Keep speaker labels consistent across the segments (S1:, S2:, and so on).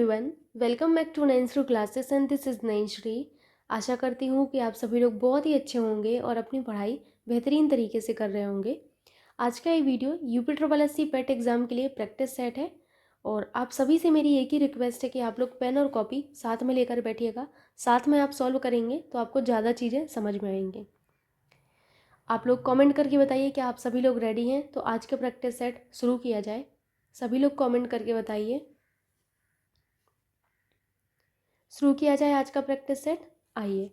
S1: Everyone, welcome back to Nainshree classes and this is Nainshree. आशा करती हूँ कि आप सभी लोग बहुत ही अच्छे होंगे और अपनी पढ़ाई बेहतरीन तरीके से कर रहे होंगे। आज का ये video UP triple S C PET exam के लिए प्रैक्टिस सेट है और आप सभी से मेरी एक ही रिक्वेस्ट है कि आप लोग पेन और कॉपी साथ में लेकर बैठिएगा। साथ में आप सॉल्व करेंगे तो आपको ज़्यादा चीज़ें समझ में आएंगी। आप लोग कमेंट करके बताइए कि आप सभी लोग रेडी हैं, तो आज का प्रैक्टिस सेट शुरू किया जाए। सभी लोग कमेंट करके बताइए, शुरू किया जाए आज का प्रैक्टिस सेट। आइए,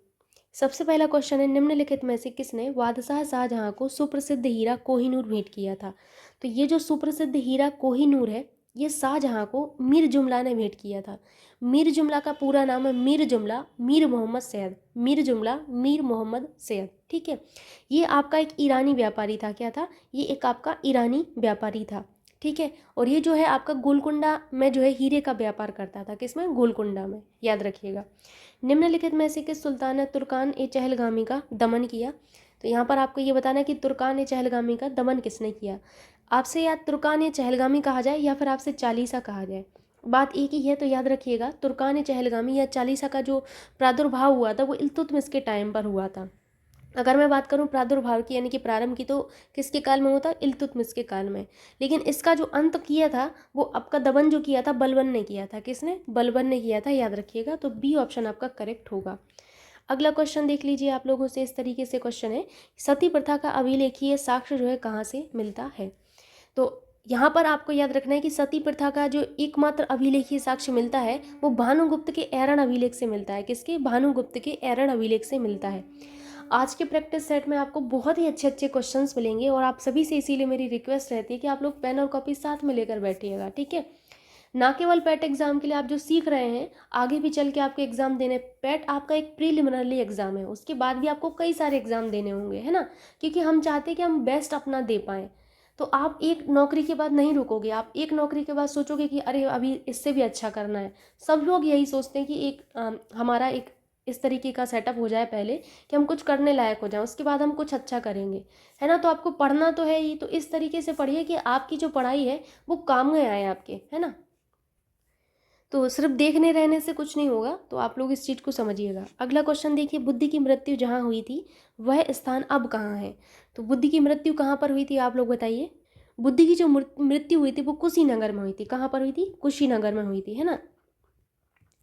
S1: सबसे पहला क्वेश्चन है, निम्नलिखित में से किसने बादशाह शाहजहां को सुप्रसिद्ध हीरा कोहिनूर भेंट किया था। तो ये जो सुप्रसिद्ध हीरा कोहिनूर है, ये शाहजहां को मीर जुमला ने भेंट किया था। मीर जुमला का पूरा नाम है मीर जुमला मीर मोहम्मद सैयद। मीर जुमला मीर मोहम्मद सैयद, ठीक है। ये आपका एक ईरानी व्यापारी था। क्या था? ये एक आपका ईरानी व्यापारी था, ठीक है। और ये जो है आपका गोलकुंडा में जो है हीरे का व्यापार करता था। किसमें? गोलकुंडा में, याद रखिएगा। निम्नलिखित में से किस सुल्तान ने तुर्कान ए चहलगामी का दमन किया। तो यहाँ पर आपको ये बताना है कि तुर्कान ए चहलगामी का दमन किसने किया। आपसे या तुर्कान ए चहलगामी कहा जाए या फिर आपसे चालीसा कहा जाए, बात एक ही है। तो याद रखिएगा, तुर्कान ए चहलगामी या चालीसा का जो प्रादुर्भाव हुआ था वो इल्तुतमिश के टाइम पर हुआ था। अगर मैं बात करूं प्रादुर्भाव की यानी कि प्रारंभ की, तो किसके काल में होता? इल्तुतमिश के काल में। लेकिन इसका जो अंत किया था वो आपका दमन जो किया था बलबन ने किया था। किसने? बलबन ने किया था, याद रखिएगा। तो बी ऑप्शन आपका करेक्ट होगा। अगला क्वेश्चन देख लीजिए आप लोगों से। इस तरीके से क्वेश्चन है, सती प्रथा का अभिलेखीय साक्ष्य जो है कहाँ से मिलता है। तो यहाँ पर आपको याद रखना है कि सती प्रथा का जो एकमात्र अभिलेखीय साक्ष्य मिलता है वो भानुगुप्त के एरण अभिलेख से मिलता है। किसके? भानुगुप्त के एरण अभिलेख से मिलता है। आज के प्रैक्टिस सेट में आपको बहुत ही अच्छे अच्छे क्वेश्चंस मिलेंगे और आप सभी से इसीलिए मेरी रिक्वेस्ट रहती है कि आप लोग पेन और कॉपी साथ में लेकर बैठिएगा, ठीक है। ना केवल पेट एग्जाम के लिए आप जो सीख रहे हैं, आगे भी चल के आपके एग्जाम देने। पेट आपका एक प्रीलिमिनरी एग्जाम है, उसके बाद भी आपको कई सारे एग्जाम देने होंगे, है ना। क्योंकि हम चाहते हैं कि हम बेस्ट अपना दे पाएँ। तो आप एक नौकरी के बाद नहीं रुकोगे, आप एक नौकरी के बाद सोचोगे कि अरे अभी इससे भी अच्छा करना है। सब लोग यही सोचते हैं कि हमारा एक इस तरीके का सेटअप हो जाए पहले कि हम कुछ करने लायक हो जाएं, उसके बाद हम कुछ अच्छा करेंगे, है ना। तो आपको पढ़ना तो है ही, तो इस तरीके से पढ़िए कि आपकी जो पढ़ाई है वो काम में आए आपके, है ना। तो सिर्फ देखने रहने से कुछ नहीं होगा, तो आप लोग इस चीज़ को समझिएगा। अगला क्वेश्चन देखिए, बुद्धि की मृत्यु जहाँ हुई थी वह स्थान अब कहाँ है। तो बुद्धि की मृत्यु कहाँ पर हुई थी, आप लोग बताइए। बुद्धि की जो मृत्यु हुई थी वो कुशीनगर में हुई थी। कहाँ पर हुई थी? कुशीनगर में हुई थी, है ना।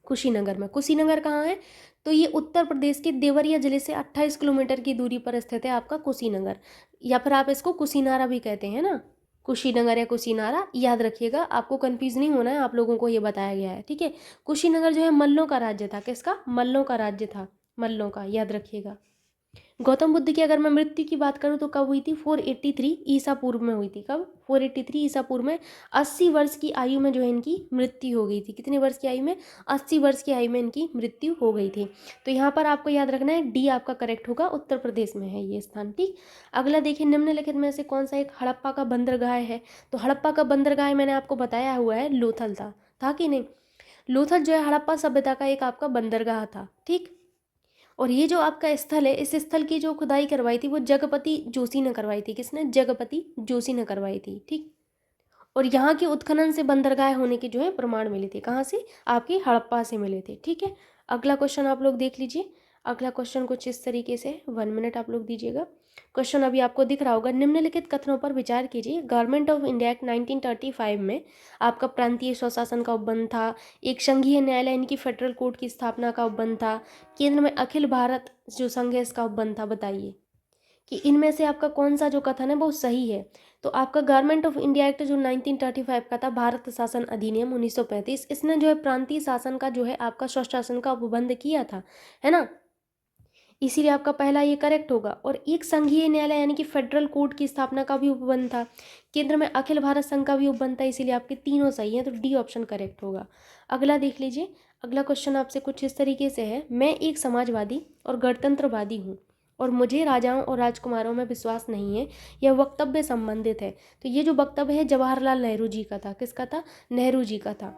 S1: कुशीनगर में। कुशीनगर कहाँ है? तो ये उत्तर प्रदेश के देवरिया जिले से 28 किलोमीटर की दूरी पर स्थित है आपका कुशीनगर, या फिर आप इसको कुशीनारा भी कहते हैं ना। कुशीनगर या कुशीनारा, याद रखिएगा, आपको कंफ्यूज नहीं होना है, आप लोगों को ये बताया गया है, ठीक है। कुशीनगर जो है मल्लों का राज्य था। किसका? मल्लों का राज्य था, मल्लों का, याद रखिएगा। गौतम बुद्ध की अगर मैं मृत्यु की बात करूं तो कब हुई थी? 483 ईसा पूर्व में हुई थी। कब? 483 ईसा पूर्व में। 80 वर्ष की आयु में जो है इनकी मृत्यु हो गई थी। कितने वर्ष की आयु में? 80 वर्ष की आयु में इनकी मृत्यु हो गई थी। तो यहाँ पर आपको याद रखना है, डी आपका करेक्ट होगा, उत्तर प्रदेश में है ये स्थान, ठीक। अगला देखिए, निम्नलिखित में से कौन सा एक हड़प्पा का बंदरगाह है। तो हड़प्पा का बंदरगाह मैंने आपको बताया हुआ है, लोथल था कि नहीं। लोथल जो है हड़प्पा सभ्यता का एक आपका बंदरगाह था, ठीक। और ये जो आपका स्थल है, इस स्थल की जो खुदाई करवाई थी वो जगपति जोशी ने करवाई थी। किसने? जगपति जोशी ने करवाई थी, ठीक। और यहाँ के उत्खनन से बंदरगाह होने के जो है प्रमाण मिले थे। कहाँ से? आपके हड़प्पा से मिले थे, ठीक है। अगला क्वेश्चन आप लोग देख लीजिए। अगला क्वेश्चन कुछ इस तरीके से, 1 मिनट आप लोग दीजिएगा। क्वेश्चन अभी आपको दिख रहा होगा। निम्नलिखित कथनों पर विचार कीजिए। गवर्नमेंट ऑफ इंडिया एक्ट 1935 में आपका प्रांतीय स्वशासन का उपबंध था। एक संघीय न्यायालय इनकी फेडरल कोर्ट की स्थापना का उपबंध था। केंद्र में अखिल भारत जो संघ है इसका उपबंध था। बताइए कि इनमें से आपका कौन सा जो कथन है वो सही है। तो आपका गवर्नमेंट ऑफ इंडिया एक्ट जो 1935 का था, भारत शासन अधिनियम 1935, इसने जो है प्रांतीय शासन का जो है आपका स्वशासन का उपबंध किया था, है ना। इसीलिए आपका पहला ये करेक्ट होगा। और एक संघीय न्यायालय यानी कि फेडरल कोर्ट की स्थापना का भी उपबंध था। केंद्र में अखिल भारत संघ का भी उपबंध था। इसीलिए आपके तीनों सही हैं, तो डी ऑप्शन करेक्ट होगा। अगला देख लीजिए। अगला क्वेश्चन आपसे कुछ इस तरीके से है, मैं एक समाजवादी और गणतंत्रवादी हूँ और मुझे राजाओं और राजकुमारों में विश्वास नहीं है। यह वक्तव्य संबंधित है। तो ये जो वक्तव्य है जवाहरलाल नेहरू जी का था। किसका था? नेहरू जी का था।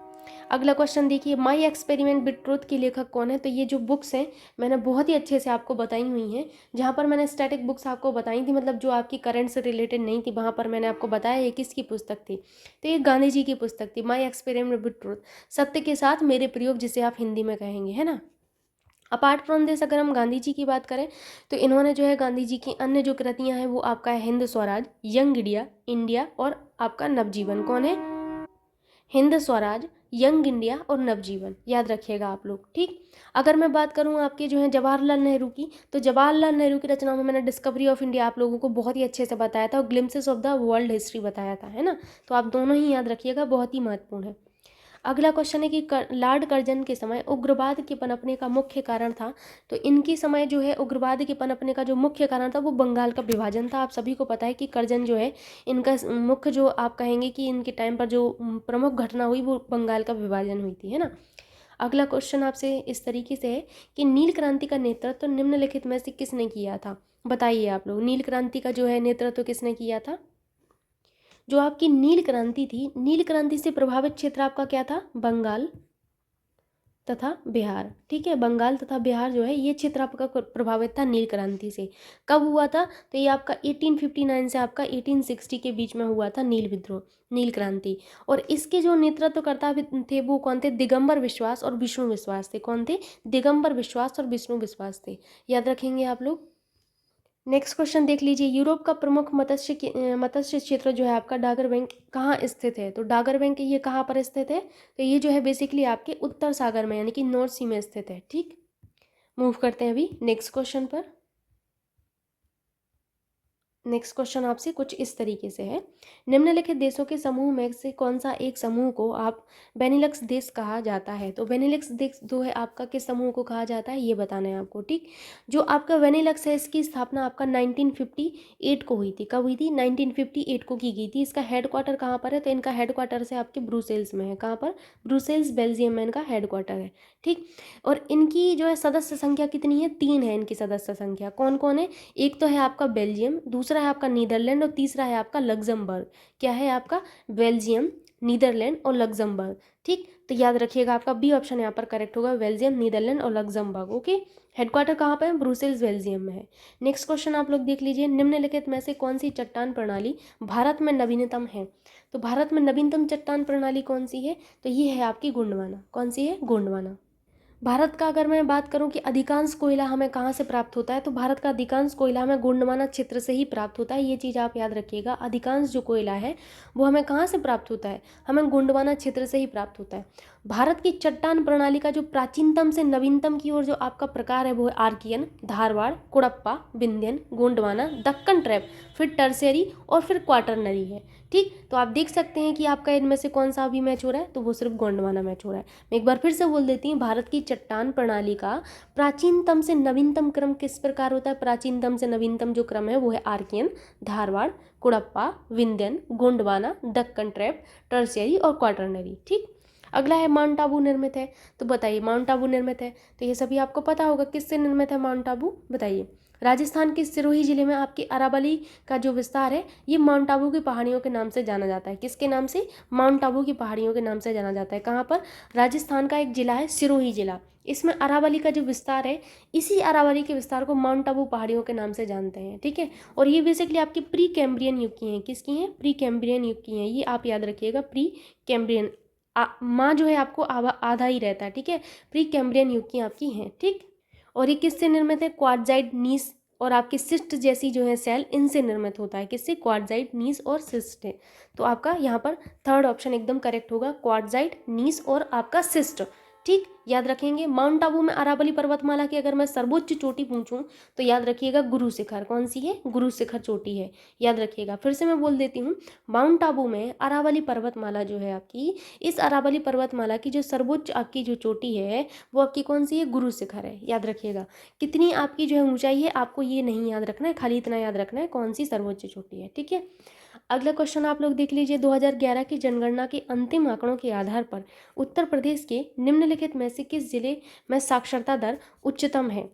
S1: अगला क्वेश्चन देखिए, माई एक्सपेरिमेंट विद ट्रूथ के लेखक कौन है? तो ये जो बुक्स हैं मैंने बहुत ही अच्छे से आपको बताई हुई हैं। जहाँ पर मैंने स्टैटिक बुक्स आपको बताई थी, मतलब जो आपकी करंट से रिलेटेड नहीं थी, वहाँ पर मैंने आपको बताया ये किसकी पुस्तक थी। तो ये गांधी जी की पुस्तक थी, माई एक्सपेरिमेंट विद ट्रूथ, सत्य के साथ मेरे प्रयोग, जिसे आप हिंदी में कहेंगे, है ना। अपार्ट फ्रॉम दिस अगर हम गांधी जी की बात करें तो इन्होंने जो है गांधी जी की अन्य जो कृतियां हैं वो आपका है Hind Swaraj, young India, India और आपका नवजीवन। कौन है? हिंद स्वराज, यंग इंडिया और नवजीवन, याद रखिएगा आप लोग, ठीक। अगर मैं बात करूं आपके जो है जवाहरलाल नेहरू की, तो जवाहरलाल नेहरू की रचनाओं में मैंने डिस्कवरी ऑफ इंडिया आप लोगों को बहुत ही अच्छे से बताया था और glimpses of the world history बताया था, है ना। तो आप दोनों ही याद रखिएगा, बहुत ही महत्वपूर्ण है। अगला क्वेश्चन है कि लॉर्ड कर्जन के समय उग्रवाद के पनपने का मुख्य कारण था। तो इनके समय जो है उग्रवाद के पनपने का जो मुख्य कारण था वो बंगाल का विभाजन था। आप सभी को पता है कि कर्जन जो है इनका मुख्य जो आप कहेंगे कि इनके टाइम पर जो प्रमुख घटना हुई वो बंगाल का विभाजन हुई थी, है ना। अगला क्वेश्चन आपसे इस तरीके से है कि नील क्रांति का नेतृत्व तो निम्नलिखित में से किसने किया था? बताइए आप लोग, नील क्रांति का जो है नेतृत्व किसने किया था? जो आपकी नील क्रांति थी, नील क्रांति से प्रभावित क्षेत्र आपका क्या था? बंगाल तथा बिहार, ठीक है। बंगाल तथा बिहार जो है ये क्षेत्र आपका प्रभावित था नील क्रांति से। कब हुआ था? तो ये आपका 1859 से आपका 1860 के बीच में हुआ था नील विद्रोह, नील क्रांति। और इसके जो नेतृत्वकर्ता थे वो कौन थे? दिगंबर विश्वास और विष्णु विश्वास थे। कौन थे? दिगंबर विश्वास और विष्णु विश्वास थे, याद रखेंगे आप लोग। नेक्स्ट क्वेश्चन देख लीजिए, यूरोप का प्रमुख मत्स्य क्षेत्र जो है आपका डागर बैंक कहाँ स्थित है? तो डागर बैंक ये कहाँ पर स्थित है? तो ये जो है बेसिकली आपके उत्तर सागर में यानी कि नॉर्थ सी में स्थित है, ठीक। मूव करते हैं अभी नेक्स्ट क्वेश्चन पर। नेक्स्ट क्वेश्चन आपसे कुछ इस तरीके से है, निम्नलिखित देशों के समूह में से कौन सा एक समूह को आप बेनिलक्स देश कहा जाता है? तो बेनिलक्स देश जो है आपका किस समूह को कहा जाता है ये बताना है आपको, ठीक। जो आपका बेनिलक्स है इसकी स्थापना आपका 1958 को हुई थी। कब हुई थी? 1958 को की गई थी। इसका हेडक्वार्टर कहाँ पर है? तो इनका हेडक्वार्टर से आपके ब्रुसेल्स में है। कहाँ पर? ब्रुसेल्स, बेल्जियम में इनका हेडक्वार्टर है, ठीक। और इनकी जो है सदस्य संख्या कितनी है? 3 है इनकी सदस्य संख्या। कौन कौन है? एक तो है आपका बेल्जियम, दूसरा है आपका नीदरलैंड और तीसरा है आपका लग्जमबर्ग। क्या है आपका? बेल्जियम, नीदरलैंड और लग्जमबर्ग, ठीक। तो याद रखिएगा आपका बी ऑप्शन यहाँ पर करेक्ट होगा, बेल्जियम, नीदरलैंड और लग्जमबर्ग, ओके। हेडक्वार्टर कहाँ पे है? ब्रुसेल्स, बेल्जियम में है। नेक्स्ट क्वेश्चन आप लोग देख लीजिए, निम्नलिखित में से कौन सी चट्टान प्रणाली भारत में नवीनतम है? तो भारत में नवीनतम चट्टान प्रणाली कौन सी है? तो ये है आपकी गोंडवाना। कौन सी है? गोंडवाना। भारत का अगर मैं बात करूं कि अधिकांश कोयला हमें कहाँ से प्राप्त होता है, तो भारत का अधिकांश कोयला हमें गोंडवाना क्षेत्र से ही प्राप्त होता है। ये चीज़ आप याद रखिएगा, अधिकांश जो कोयला है वो हमें कहाँ से प्राप्त होता है? हमें गोंडवाना क्षेत्र से ही प्राप्त होता है। भारत की चट्टान प्रणाली का जो प्राचीनतम से नवीनतम की ओर जो आपका प्रकार है वो है आर्कियन, धारवाड़, कुड़प्पा, विंध्यन, गोंडवाना, दक्कन ट्रैप, फिर टर्शियरी और फिर क्वाटरनरी है, ठीक। तो आप देख सकते हैं कि आपका इनमें से कौन सा अभी मैच हो रहा है, तो वो सिर्फ गोंडवाना मैच हो रहा है। मैं एक बार फिर से बोल देती हूँ, भारत की चट्टान प्रणाली का प्राचीनतम से नवीनतम क्रम किस प्रकार होता है? प्राचीनतम से नवीनतम जो क्रम है वो है Archean, Dharwar, Cuddapah, Vindhyan, Gondwana, Deccan trap, tertiary और क्वाटरनरी, ठीक। अगला है माउंट आबू निर्मित है। तो बताइए माउंट आबू निर्मित है तो ये सभी आपको पता होगा किससे निर्मित है माउंट आबू, बताइए। राजस्थान के सिरोही जिले में आपकी अरावली का जो विस्तार है ये माउंट आबू की पहाड़ियों के नाम से जाना जाता है। किसके नाम से? माउंट आबू की पहाड़ियों के नाम से जाना जाता है। कहाँ पर? राजस्थान का एक जिला है सिरोही जिला, इसमें अरावली का जो विस्तार है इसी अरावली के विस्तार को माउंट आबू पहाड़ियों के नाम से जानते हैं, ठीक है। और ये बेसिकली आपकी प्री कैम्ब्रियन युग की हैं। किसकी हैं? प्री कैम्ब्रियन युग की हैं। ये आप याद रखिएगा, प्री कैम्ब्रियन। माँ जो है आपको आधा ही रहता है, ठीक है। प्री कैम्ब्रियन युग की आपकी हैं, ठीक। और ये किससे निर्मित है? क्वार्टजाइट, नीस और आपकी सिस्ट जैसी जो है सेल, इनसे निर्मित होता है। किससे? क्वार्टजाइट, नीस और सिस्ट है। तो आपका यहाँ पर थर्ड ऑप्शन एकदम करेक्ट होगा, क्वार्टजाइट, नीस और आपका सिस्ट, ठीक। याद रखेंगे। माउंट आबू में अरावली पर्वतमाला की अगर मैं सर्वोच्च चोटी पूछूं तो याद रखिएगा गुरु शिखर। कौन सी है? गुरु शिखर चोटी है, याद रखिएगा। फिर से मैं बोल देती हूँ, माउंट आबू में अरावली पर्वतमाला जो है आपकी, इस अरावली पर्वतमाला की जो सर्वोच्च आपकी जो चोटी है वो आपकी कौन सी है? गुरु शिखर है, याद रखिएगा। कितनी आपकी जो है ऊंचाई है आपको ये नहीं याद रखना है, खाली इतना याद रखना है कौन सी सर्वोच्च चोटी है, ठीक है। अगला क्वेश्चन आप लोग देख लीजिए, 2011 की जनगणना के अंतिम आंकड़ों के आधार पर उत्तर प्रदेश के निम्नलिखित में से किस जिले में साक्षरता दर उच्चतम है?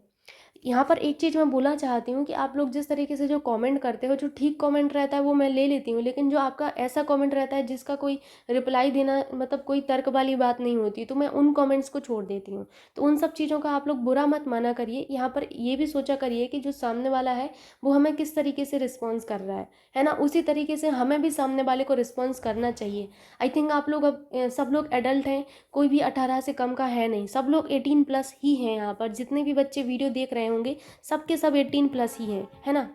S1: यहाँ पर एक चीज़ मैं बोलना चाहती हूँ कि आप लोग जिस तरीके से जो कमेंट करते हो, जो ठीक कमेंट रहता है वो मैं ले लेती हूँ, लेकिन जो आपका ऐसा कमेंट रहता है जिसका कोई रिप्लाई देना मतलब कोई तर्क वाली बात नहीं होती, तो मैं उन कमेंट्स को छोड़ देती हूँ। तो उन सब चीज़ों का आप लोग बुरा मत माना करिए। यहाँ पर ये भी सोचा करिए कि जो सामने वाला है वो हमें किस तरीके से रिस्पॉन्स कर रहा है ना, उसी तरीके से हमें भी सामने वाले को रिस्पॉन्स करना चाहिए। आई थिंक आप लोग अब सब लोग एडल्ट हैं, कोई भी 18 से कम का है नहीं, सब लोग 18+ ही हैं। यहाँ पर जितने भी बच्चे वीडियो देख रहे होंगे सब के सब 18+ ही हैं, है ना।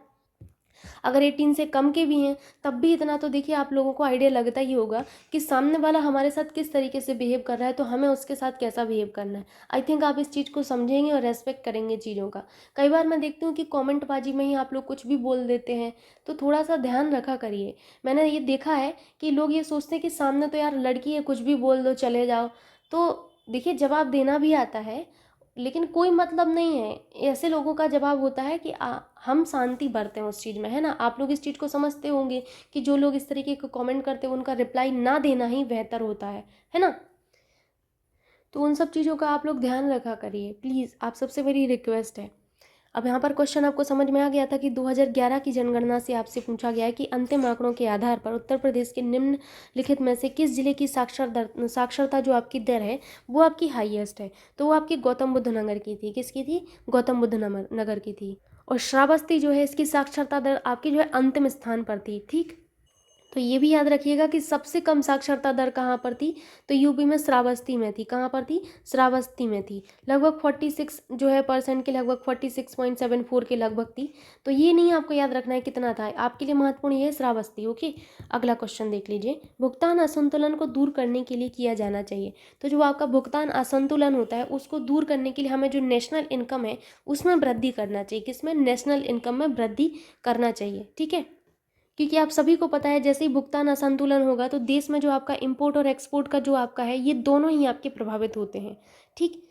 S1: अगर 18 से कम के भी हैं तब भी इतना तो देखिए आप लोगों को आइडिया लगता ही होगा कि सामने वाला हमारे साथ किस तरीके से बिहेव कर रहा है, तो हमें उसके साथ कैसा बिहेव करना है। आई थिंक आप इस चीज़ को समझेंगे और रेस्पेक्ट करेंगे चीज़ों का। कई बार मैं देखती हूँ कि कॉमेंटबाजी में ही आप लोग कुछ भी बोल देते हैं, तो थोड़ा सा ध्यान रखा करिए। मैंने ये देखा है कि लोग ये सोचते हैं कि सामने तो यार लड़की है, कुछ भी बोल दो चले जाओ। तो देखिए जवाब देना भी आता है, लेकिन कोई मतलब नहीं है। ऐसे लोगों का जवाब होता है कि हम शांति बरतें उस चीज़ में, है ना। आप लोग इस चीज़ को समझते होंगे कि जो लोग इस तरीके के कमेंट करते हैं उनका रिप्लाई ना देना ही बेहतर होता है ना। तो उन सब चीज़ों का आप लोग ध्यान रखा करिए प्लीज़, आप सबसे मेरी रिक्वेस्ट है। अब यहाँ पर क्वेश्चन आपको समझ में आ गया था कि 2011 की जनगणना से आपसे पूछा गया है कि अंतिम आंकड़ों के आधार पर उत्तर प्रदेश के निम्नलिखित में से किस जिले की साक्षरता जो आपकी दर है वो आपकी हाईएस्ट है। तो वो आपकी गौतम बुद्ध नगर की थी। किसकी थी? गौतम बुद्ध नगर की थी। और श्रावस्ती जो है इसकी साक्षरता दर आपकी जो है अंतिम स्थान पर थी। ठीक, तो ये भी याद रखिएगा कि सबसे कम साक्षरता दर कहाँ पर थी, तो यूपी में श्रावस्ती में थी। कहाँ पर थी? श्रावस्ती में थी। लगभग 46 जो है परसेंट के, लगभग 46.74 के लगभग थी। तो ये नहीं आपको याद रखना है कितना था, आपके लिए महत्वपूर्ण ये है श्रावस्ती। ओके, अगला क्वेश्चन देख लीजिए। भुगतान असंतुलन को दूर करने के लिए किया जाना चाहिए। तो जो आपका भुगतान असंतुलन होता है उसको दूर करने के लिए हमें जो नेशनल इनकम है उसमें वृद्धि करना चाहिए। किसमें? नेशनल इनकम में वृद्धि करना चाहिए। ठीक है, क्योंकि आप सभी को पता है जैसे ही भुगतान असंतुलन होगा तो देश में जो आपका इंपोर्ट और एक्सपोर्ट का जो आपका है ये दोनों ही आपके प्रभावित होते हैं। ठीक,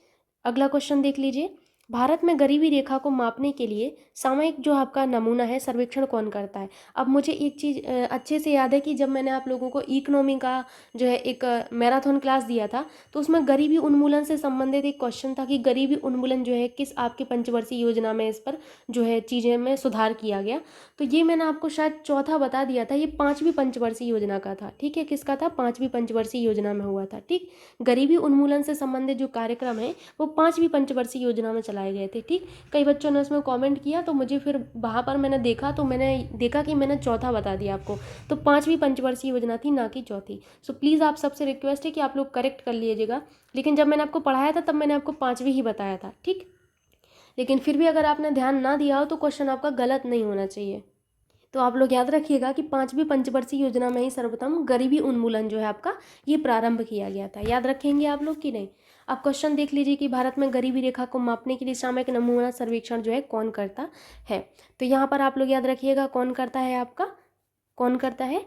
S1: अगला क्वेश्चन देख लीजिए। भारत में गरीबी रेखा को मापने के लिए सामयिक जो आपका नमूना है सर्वेक्षण कौन करता है? अब मुझे एक चीज़ अच्छे से याद है कि जब मैंने आप लोगों को इकोनॉमी का जो है एक मैराथन क्लास दिया था तो उसमें गरीबी उन्मूलन से संबंधित एक क्वेश्चन था कि गरीबी उन्मूलन जो है किस आपके पंचवर्षीय योजना में इस पर जो है चीज़ें में सुधार किया गया। तो ये मैंने आपको शायद चौथा बता दिया था, ये 5वीं पंचवर्षीय योजना का था। ठीक है, किसका था? 5वीं पंचवर्षीय योजना में हुआ था। ठीक, गरीबी उन्मूलन से संबंधित जो कार्यक्रम है वो 5वीं पंचवर्षीय योजना में चलाए गए थे। ठीक, कई बच्चों ने उसमें कमेंट किया तो मुझे फिर वहाँ पर मैंने देखा तो मैंने देखा कि मैंने चौथा बता दिया आपको, तो 5वीं पंचवर्षीय योजना थी, ना कि चौथी। सो प्लीज़ आप सबसे रिक्वेस्ट है कि आप लोग करेक्ट कर लीजिएगा। लेकिन जब मैंने आपको पढ़ाया था तब मैंने आपको 5वीं ही बताया था। ठीक, लेकिन फिर भी अगर आपने ध्यान ना दिया हो तो क्वेश्चन आपका गलत नहीं होना चाहिए। तो आप लोग याद रखिएगा कि 5वीं पंचवर्षीय योजना में ही सर्वप्रथम गरीबी उन्मूलन जो है आपका ये प्रारंभ किया गया था। याद रखेंगे आप लोग कि नहीं? अब क्वेश्चन देख लीजिए कि भारत में गरीबी रेखा को मापने के लिए सामयिक नमूना सर्वेक्षण जो है कौन करता है? तो यहाँ पर आप लोग याद रखिएगा कौन करता है आपका, कौन करता है?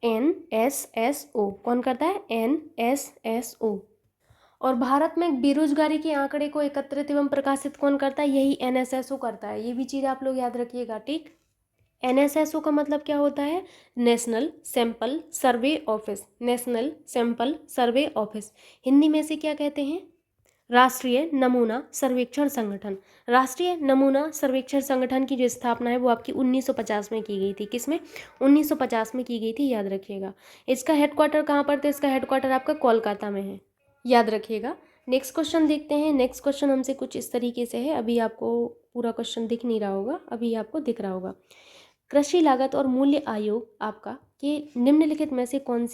S1: NSSO। कौन करता है? NSSO। और भारत में बेरोजगारी के आंकड़े को एकत्रित एवं प्रकाशित कौन करता है? यही NSSO करता है। ये भी चीज़ आप लोग याद रखिएगा। ठीक, NSSO का मतलब क्या होता है? National sample survey office. National sample survey office Hindi में से क्या कहते हैं? राष्ट्रीय नमूना सर्वेक्षण संगठन। राष्ट्रीय नमूना सर्वेक्षण संगठन की जो स्थापना है वो आपकी 1950 में की गई थी। किसमें? 1950 में की गई थी, याद रखिएगा। इसका हेडक्वार्टर कहाँ पर था? इसका हेडक्वार्टर आपका कोलकाता में है, याद रखिएगा। नेक्स्ट क्वेश्चन देखते हैं। नेक्स्ट क्वेश्चन हमसे कुछ इस तरीके से है, अभी आपको पूरा क्वेश्चन दिख नहीं रहा होगा, अभी आपको दिख रहा होगा। कृषि लागत और मूल्य आयोग आपका के निम्नलिखित में से कौन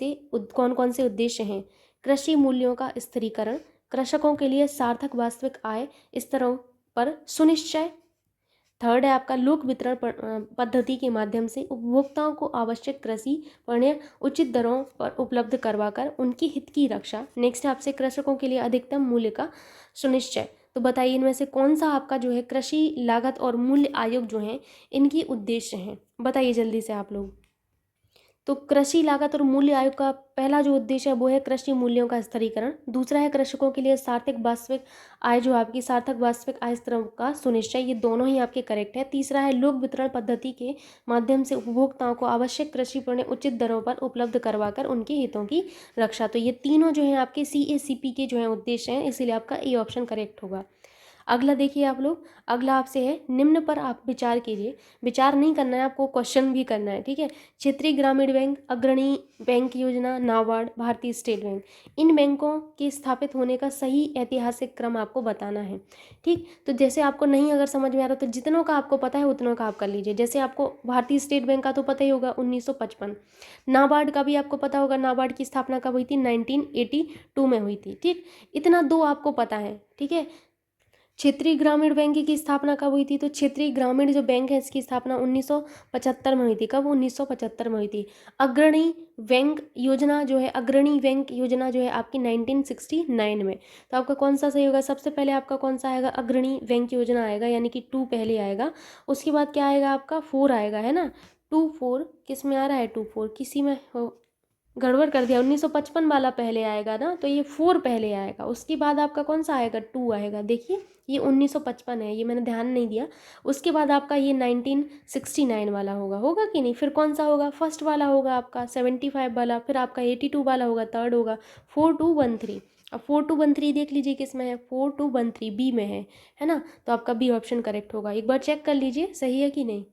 S1: कौन से उद्देश्य हैं? कृषि मूल्यों का स्थिरीकरण, कृषकों के लिए सार्थक वास्तविक आय स्तरों पर सुनिश्चय। थर्ड है आपका लोक वितरण पद्धति के माध्यम से उपभोक्ताओं को आवश्यक कृषि पण्य उचित दरों पर उपलब्ध करवाकर उनकी हित की रक्षा। नेक्स्ट है आपसे कृषकों के लिए अधिकतम मूल्य का सुनिश्चय। तो बताइए इनमें से कौन सा आपका जो है कृषि लागत और मूल्य आयोग जो है इनकी उद्देश्य हैं? बताइए जल्दी से आप लोग। तो कृषि लागत और मूल्य आयोग का पहला जो उद्देश्य है वो है कृषि मूल्यों का स्थिरीकरण। दूसरा है कृषकों के लिए सार्थक वास्तविक आय, जो आपकी सार्थक वास्तविक आय स्तरों का सुनिश्चय। ये दोनों ही आपके करेक्ट है। तीसरा है लोक वितरण पद्धति के माध्यम से उपभोक्ताओं को आवश्यक कृषि पण्य उचित दरों पर उपलब्ध करवाकर उनके हितों की रक्षा। तो ये तीनों जो है आपके CACP के जो है उद्देश्य हैं, इसीलिए आपका ए ऑप्शन करेक्ट होगा। अगला देखिए आप लोग, अगला आपसे है निम्न पर आप विचार कीजिए। विचार नहीं करना है आपको, क्वेश्चन भी करना है, ठीक है। क्षेत्रीय ग्रामीण बैंक, अग्रणी बैंक योजना, नाबार्ड, भारतीय स्टेट बैंक, इन बैंकों के स्थापित होने का सही ऐतिहासिक क्रम आपको बताना है, ठीक। तो जैसे आपको नहीं अगर समझ में आ रहा तो जितनों का आपको पता है उतनों का आप कर लीजिए। जैसे आपको भारतीय स्टेट बैंक का तो पता ही होगा 1955, नाबार्ड का भी आपको पता होगा, नाबार्ड की स्थापना कब हुई थी, 1982 में हुई थी, ठीक। इतना दो आपको पता है, ठीक है। क्षेत्रीय ग्रामीण बैंक की स्थापना कब हुई थी, तो क्षेत्रीय ग्रामीण जो बैंक है इसकी स्थापना 1975 में हुई थी। कब, 1975 में हुई थी। अग्रणी बैंक योजना जो है, अग्रणी बैंक योजना जो है आपकी 1969 में। तो आपका कौन सा सही होगा, सबसे पहले आपका कौन सा आएगा, अग्रणी बैंक योजना आएगा, यानी कि 2 पहले आएगा। उसके बाद क्या आएगा आपका, 4 आएगा, है ना। 2 4 किस में आ रहा है, 2 4 किसी में गड़बड़ कर दिया, 1955 वाला पहले आएगा ना, तो ये 4 पहले आएगा। उसके बाद आपका कौन सा आएगा, 2 आएगा। देखिए ये 1955 है, ये मैंने ध्यान नहीं दिया। उसके बाद आपका ये 1969 वाला होगा, होगा कि नहीं। फिर कौन सा होगा, फर्स्ट वाला होगा आपका 75 वाला, फिर आपका 82 वाला होगा, थर्ड होगा 4213। अब 4213 देख लीजिए किस में है, 4213 बी में है ना। तो आपका बी ऑप्शन करेक्ट होगा। एक बार चेक कर लीजिए सही है कि नहीं,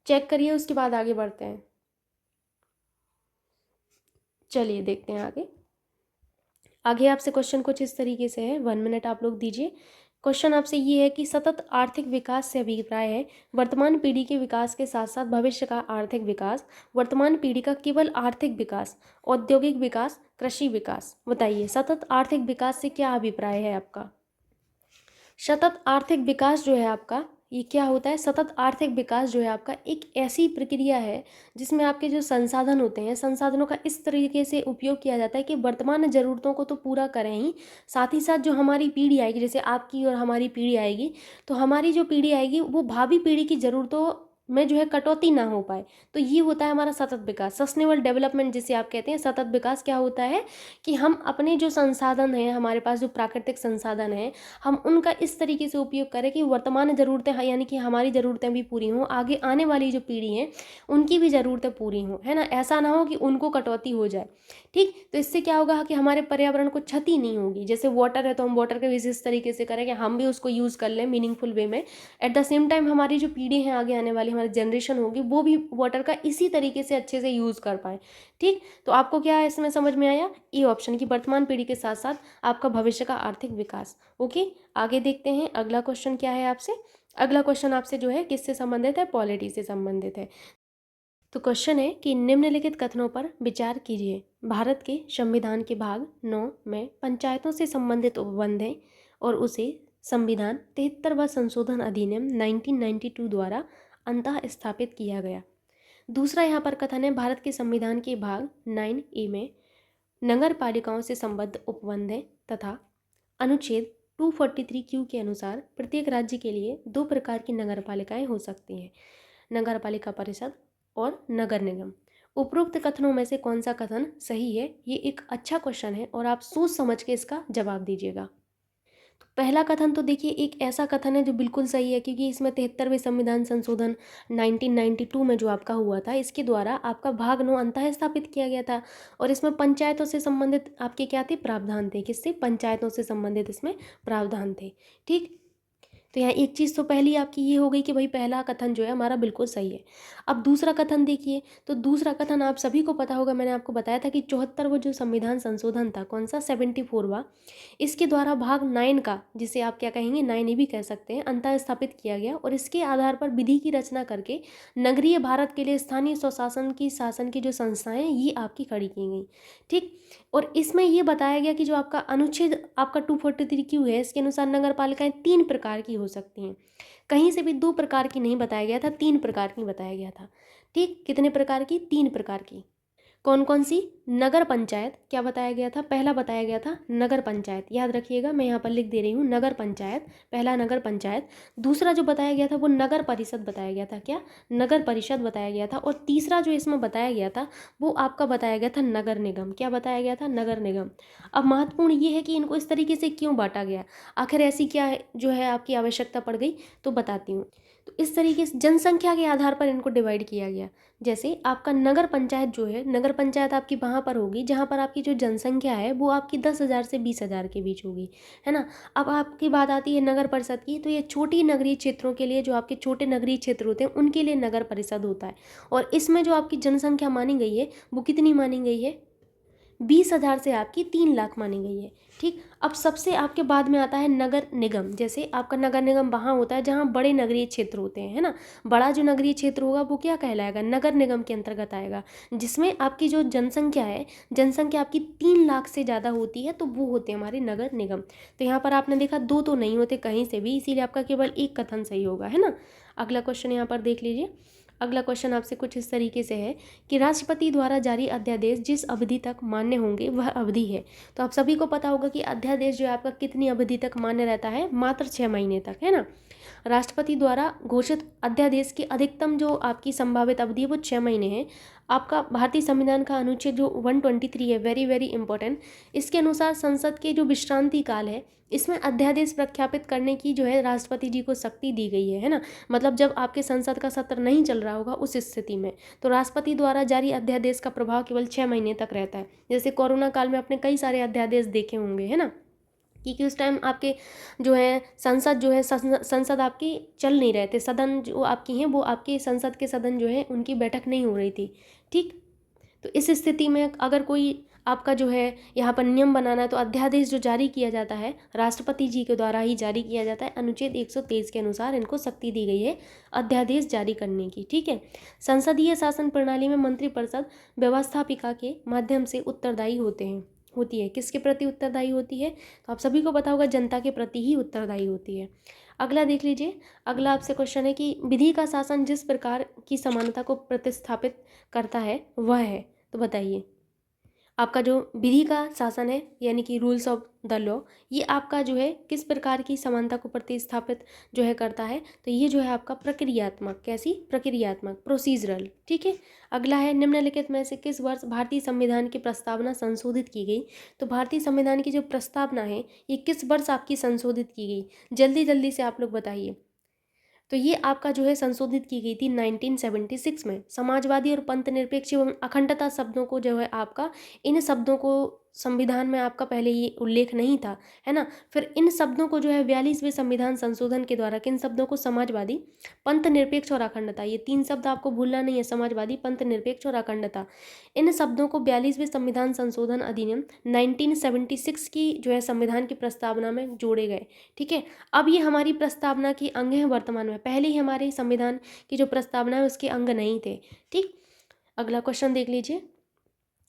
S1: चेक करिए, उसके बाद आगे बढ़ते हैं। चलिए देखते हैं आगे। आगे आपसे क्वेश्चन कुछ इस तरीके से है, 1 मिनट आप लोग दीजिए। क्वेश्चन आपसे ये है कि सतत आर्थिक विकास से अभिप्राय है वर्तमान पीढ़ी के विकास के साथ साथ भविष्य का आर्थिक विकास। वर्तमान पीढ़ी का केवल आर्थिक विकास, औद्योगिक विकास, कृषि विकास। बताइए सतत आर्थिक विकास से क्या अभिप्राय है आपका। सतत आर्थिक विकास जो है आपका, ये क्या होता है, सतत आर्थिक विकास जो है आपका एक ऐसी प्रक्रिया है जिसमें आपके जो संसाधन होते हैं, संसाधनों का इस तरीके से उपयोग किया जाता है कि वर्तमान ज़रूरतों को तो पूरा करें ही, साथ ही साथ जो हमारी पीढ़ी आएगी, जैसे आपकी और हमारी पीढ़ी आएगी, तो हमारी जो पीढ़ी आएगी वो भावी पीढ़ी की ज़रूरतों में जो है कटौती ना हो पाए। तो ये होता है हमारा सतत विकास, सस्टेनेबल डेवलपमेंट जिसे आप कहते हैं। सतत विकास क्या होता है कि हम अपने जो संसाधन हैं, हमारे पास जो प्राकृतिक संसाधन हैं, हम उनका इस तरीके से उपयोग करें कि वर्तमान ज़रूरतें यानी कि हमारी ज़रूरतें भी पूरी हों, आगे आने वाली जो पीढ़ी है उनकी भी ज़रूरतें पूरी हों, है ना। ऐसा ना हो कि उनको कटौती हो जाए, ठीक। तो इससे क्या होगा कि हमारे पर्यावरण को क्षति नहीं होगी। जैसे वाटर है तो हम वाटर का यूज इस तरीके से करें कि हम भी उसको यूज़ कर लें मीनिंगफुल वे में। एट द सेम टाइम हमारी जो पीढ़ी है आगे आने वाली, हमारी जनरेशन होगी, वो भी वाटर का इसी तरीके से अच्छे से यूज़ कर पाए, ठीक। तो आपको क्या है इसमें समझ में आया, ये ऑप्शन की वर्तमान पीढ़ी के साथ साथ आपका भविष्य का आर्थिक विकास। ओके, आगे देखते हैं अगला क्वेश्चन क्या है आपसे। अगला क्वेश्चन आपसे जो है किससे संबंधित है, पॉलिटी से संबंधित है। तो क्वेश्चन है कि निम्नलिखित कथनों पर विचार कीजिए। भारत के संविधान के भाग 9 में पंचायतों से संबंधित उपबंध है और उसे संविधान 73वां संशोधन अधिनियम 1992 द्वारा अंतः स्थापित किया गया। दूसरा यहाँ पर कथन है भारत के संविधान के भाग 9A में नगर पालिकाओं से संबद्ध उपबंध है तथा अनुच्छेद 243Q के अनुसार प्रत्येक राज्य के लिए 2 प्रकार की नगर पालिकाएँ हो सकती हैं, नगर पालिका परिषद और नगर निगम। उपरोक्त कथनों में से कौन सा कथन सही है, ये एक अच्छा क्वेश्चन है और आप सोच समझ के इसका जवाब दीजिएगा। तो पहला कथन तो देखिए एक ऐसा कथन है जो बिल्कुल सही है, क्योंकि इसमें 73वें संविधान संशोधन 1992 में जो आपका हुआ था, इसके द्वारा आपका भाग 9 अंतः स्थापित किया गया था और इसमें पंचायतों से संबंधित आपके क्या थे, प्रावधान थे। किससे, पंचायतों से संबंधित इसमें प्रावधान थे, ठीक। तो यहाँ एक चीज़ तो पहली आपकी ये हो गई कि भाई पहला कथन जो है हमारा बिल्कुल सही है। अब दूसरा कथन देखिए, तो दूसरा कथन आप सभी को पता होगा, मैंने आपको बताया था कि 74वां जो संविधान संशोधन था, कौन सा, 74वां, इसके द्वारा भाग 9 का, जिसे आप क्या कहेंगे, 9A भी कह सकते हैं, अंतः स्थापित किया गया और इसके आधार पर विधि की रचना करके नगरीय भारत के लिए स्थानीय स्वशासन की शासन की जो संस्थाएं ये आपकी खड़ी की गई, ठीक। और इसमें ये बताया गया कि जो आपका अनुच्छेद आपका 243Q है, इसके अनुसार नगर पालिकाएं 3 प्रकार की हो सकती हैं। कहीं से भी 2 प्रकार की नहीं बताया गया था, 3 प्रकार की बताया गया था, ठीक। कितने प्रकार की, 3 प्रकार की। कौन कौन सी, नगर पंचायत, क्या बताया गया था, पहला बताया गया था नगर पंचायत, याद रखिएगा, मैं यहाँ पर लिख दे रही हूँ नगर पंचायत, पहला नगर पंचायत। दूसरा जो बताया गया था वो नगर परिषद बताया गया था, क्या, नगर परिषद बताया गया था। और तीसरा जो इसमें बताया गया था वो आपका बताया गया था नगर निगम, क्या बताया गया था, नगर निगम। अब महत्वपूर्ण ये है कि इनको इस तरीके से क्यों बांटा गया, आखिर ऐसी क्या है जो है आपकी आवश्यकता पड़ गई, तो बताती हूँ। तो इस तरीके से जनसंख्या के आधार पर इनको डिवाइड किया गया। जैसे आपका नगर पंचायत जो है, नगर पंचायत आपकी वहाँ पर होगी जहाँ पर आपकी जो जनसंख्या है वो आपकी 10,000 से 20,000 के बीच होगी, है ना। अब आपकी बात आती है नगर परिषद की, तो ये छोटी नगरीय क्षेत्रों के लिए, जो आपके छोटे नगरीय क्षेत्र होते हैं उनके लिए नगर परिषद होता है। और इसमें जो आपकी जनसंख्या मानी गई है वो कितनी मानी गई है, 20,000 से आपकी 3 लाख मानी गई है। ठीक, अब सबसे आपके बाद में आता है नगर निगम। जैसे आपका नगर निगम वहाँ होता है जहाँ बड़े नगरीय क्षेत्र होते हैं, है ना। बड़ा जो नगरीय क्षेत्र होगा वो क्या कहलाएगा, नगर निगम के अंतर्गत आएगा, जिसमें आपकी जो जनसंख्या है, जनसंख्या आपकी 3 लाख से ज़्यादा होती है, तो वो होते हैं हमारे नगर निगम। तो यहाँ पर आपने देखा दो तो नहीं होते कहीं से भी, इसीलिए आपका केवल एक कथन सही होगा, है ना। अगला क्वेश्चन यहाँ पर देख लीजिए। अगला क्वेश्चन आपसे कुछ इस तरीके से है कि राष्ट्रपति द्वारा जारी अध्यादेश जिस अवधि तक मान्य होंगे वह अवधि है। तो आप सभी को पता होगा कि अध्यादेश जो है आपका कितनी अवधि तक मान्य रहता है, मात्र 6 महीने तक, है ना। राष्ट्रपति द्वारा घोषित अध्यादेश की अधिकतम जो आपकी संभावित अवधि है वो 6 महीने है। आपका भारतीय संविधान का अनुच्छेद जो 123 है, वेरी वेरी इंपॉर्टेंट, इसके अनुसार संसद के जो विश्रांति काल है इसमें अध्यादेश प्रख्यापित करने की जो है राष्ट्रपति जी को शक्ति दी गई है ना। मतलब जब आपके संसद का सत्र नहीं चल रहा होगा उस स्थिति में तो राष्ट्रपति द्वारा जारी अध्यादेश का प्रभाव केवल 6 महीने तक रहता है। जैसे कोरोना काल में आपने कई सारे अध्यादेश देखे होंगे, है ना, क्योंकि उस टाइम आपके जो है संसद जो है संसद आपकी चल नहीं रहे थे, सदन जो आपकी हैं वो आपके संसद के सदन जो है उनकी बैठक नहीं हो रही थी। ठीक, तो इस स्थिति में अगर कोई आपका जो है यहाँ पर नियम बनाना है तो अध्यादेश जो जारी किया जाता है राष्ट्रपति जी के द्वारा ही जारी किया जाता है। अनुच्छेद 123 के अनुसार इनको शक्ति दी गई है अध्यादेश जारी करने की। ठीक है, संसदीय शासन प्रणाली में मंत्रिपरिषद व्यवस्थापिका के माध्यम से उत्तरदायी होती है। किसके प्रति उत्तरदायी होती है, तो आप सभी को पता होगा जनता के प्रति ही उत्तरदायी होती है। अगला देख लीजिए। अगला आपसे क्वेश्चन है कि विधि का शासन जिस प्रकार की समानता को प्रतिस्थापित करता है वह है। तो बताइए, आपका जो विधि का शासन है यानी कि रूल्स ऑफ द लॉ, ये आपका जो है किस प्रकार की समानता को प्रतिस्थापित जो है करता है, तो ये जो है आपका प्रक्रियात्मक, कैसी, प्रक्रियात्मक, प्रोसीजरल। ठीक है। अगला है निम्नलिखित में से किस वर्ष भारतीय संविधान की प्रस्तावना संशोधित की गई। तो भारतीय संविधान की जो प्रस्तावना है ये किस वर्ष आपकी संशोधित की गई, जल्दी जल्दी से आप लोग बताइए। तो ये आपका जो है संशोधित की गई थी 1976 में। समाजवादी और पंथ निरपेक्ष एवं अखंडता शब्दों को जो है आपका, इन शब्दों को संविधान में आपका पहले ये उल्लेख नहीं था, है ना। फिर इन शब्दों को जो है 42वें संविधान संशोधन के द्वारा, किन शब्दों को, समाजवादी, पंथ निरपेक्ष और अखंडता, ये 3 शब्द आपको भूलना नहीं है, समाजवादी, पंथ निरपेक्ष और अखंडता। इन शब्दों को 42वें संविधान संशोधन अधिनियम 1976 की जो है संविधान की प्रस्तावना में जोड़े गए। ठीक है, अब ये हमारी प्रस्तावना की अंग है वर्तमान में, पहले ही हमारे संविधान की जो प्रस्तावना है उसके अंग नहीं थे। ठीक, अगला क्वेश्चन देख लीजिए।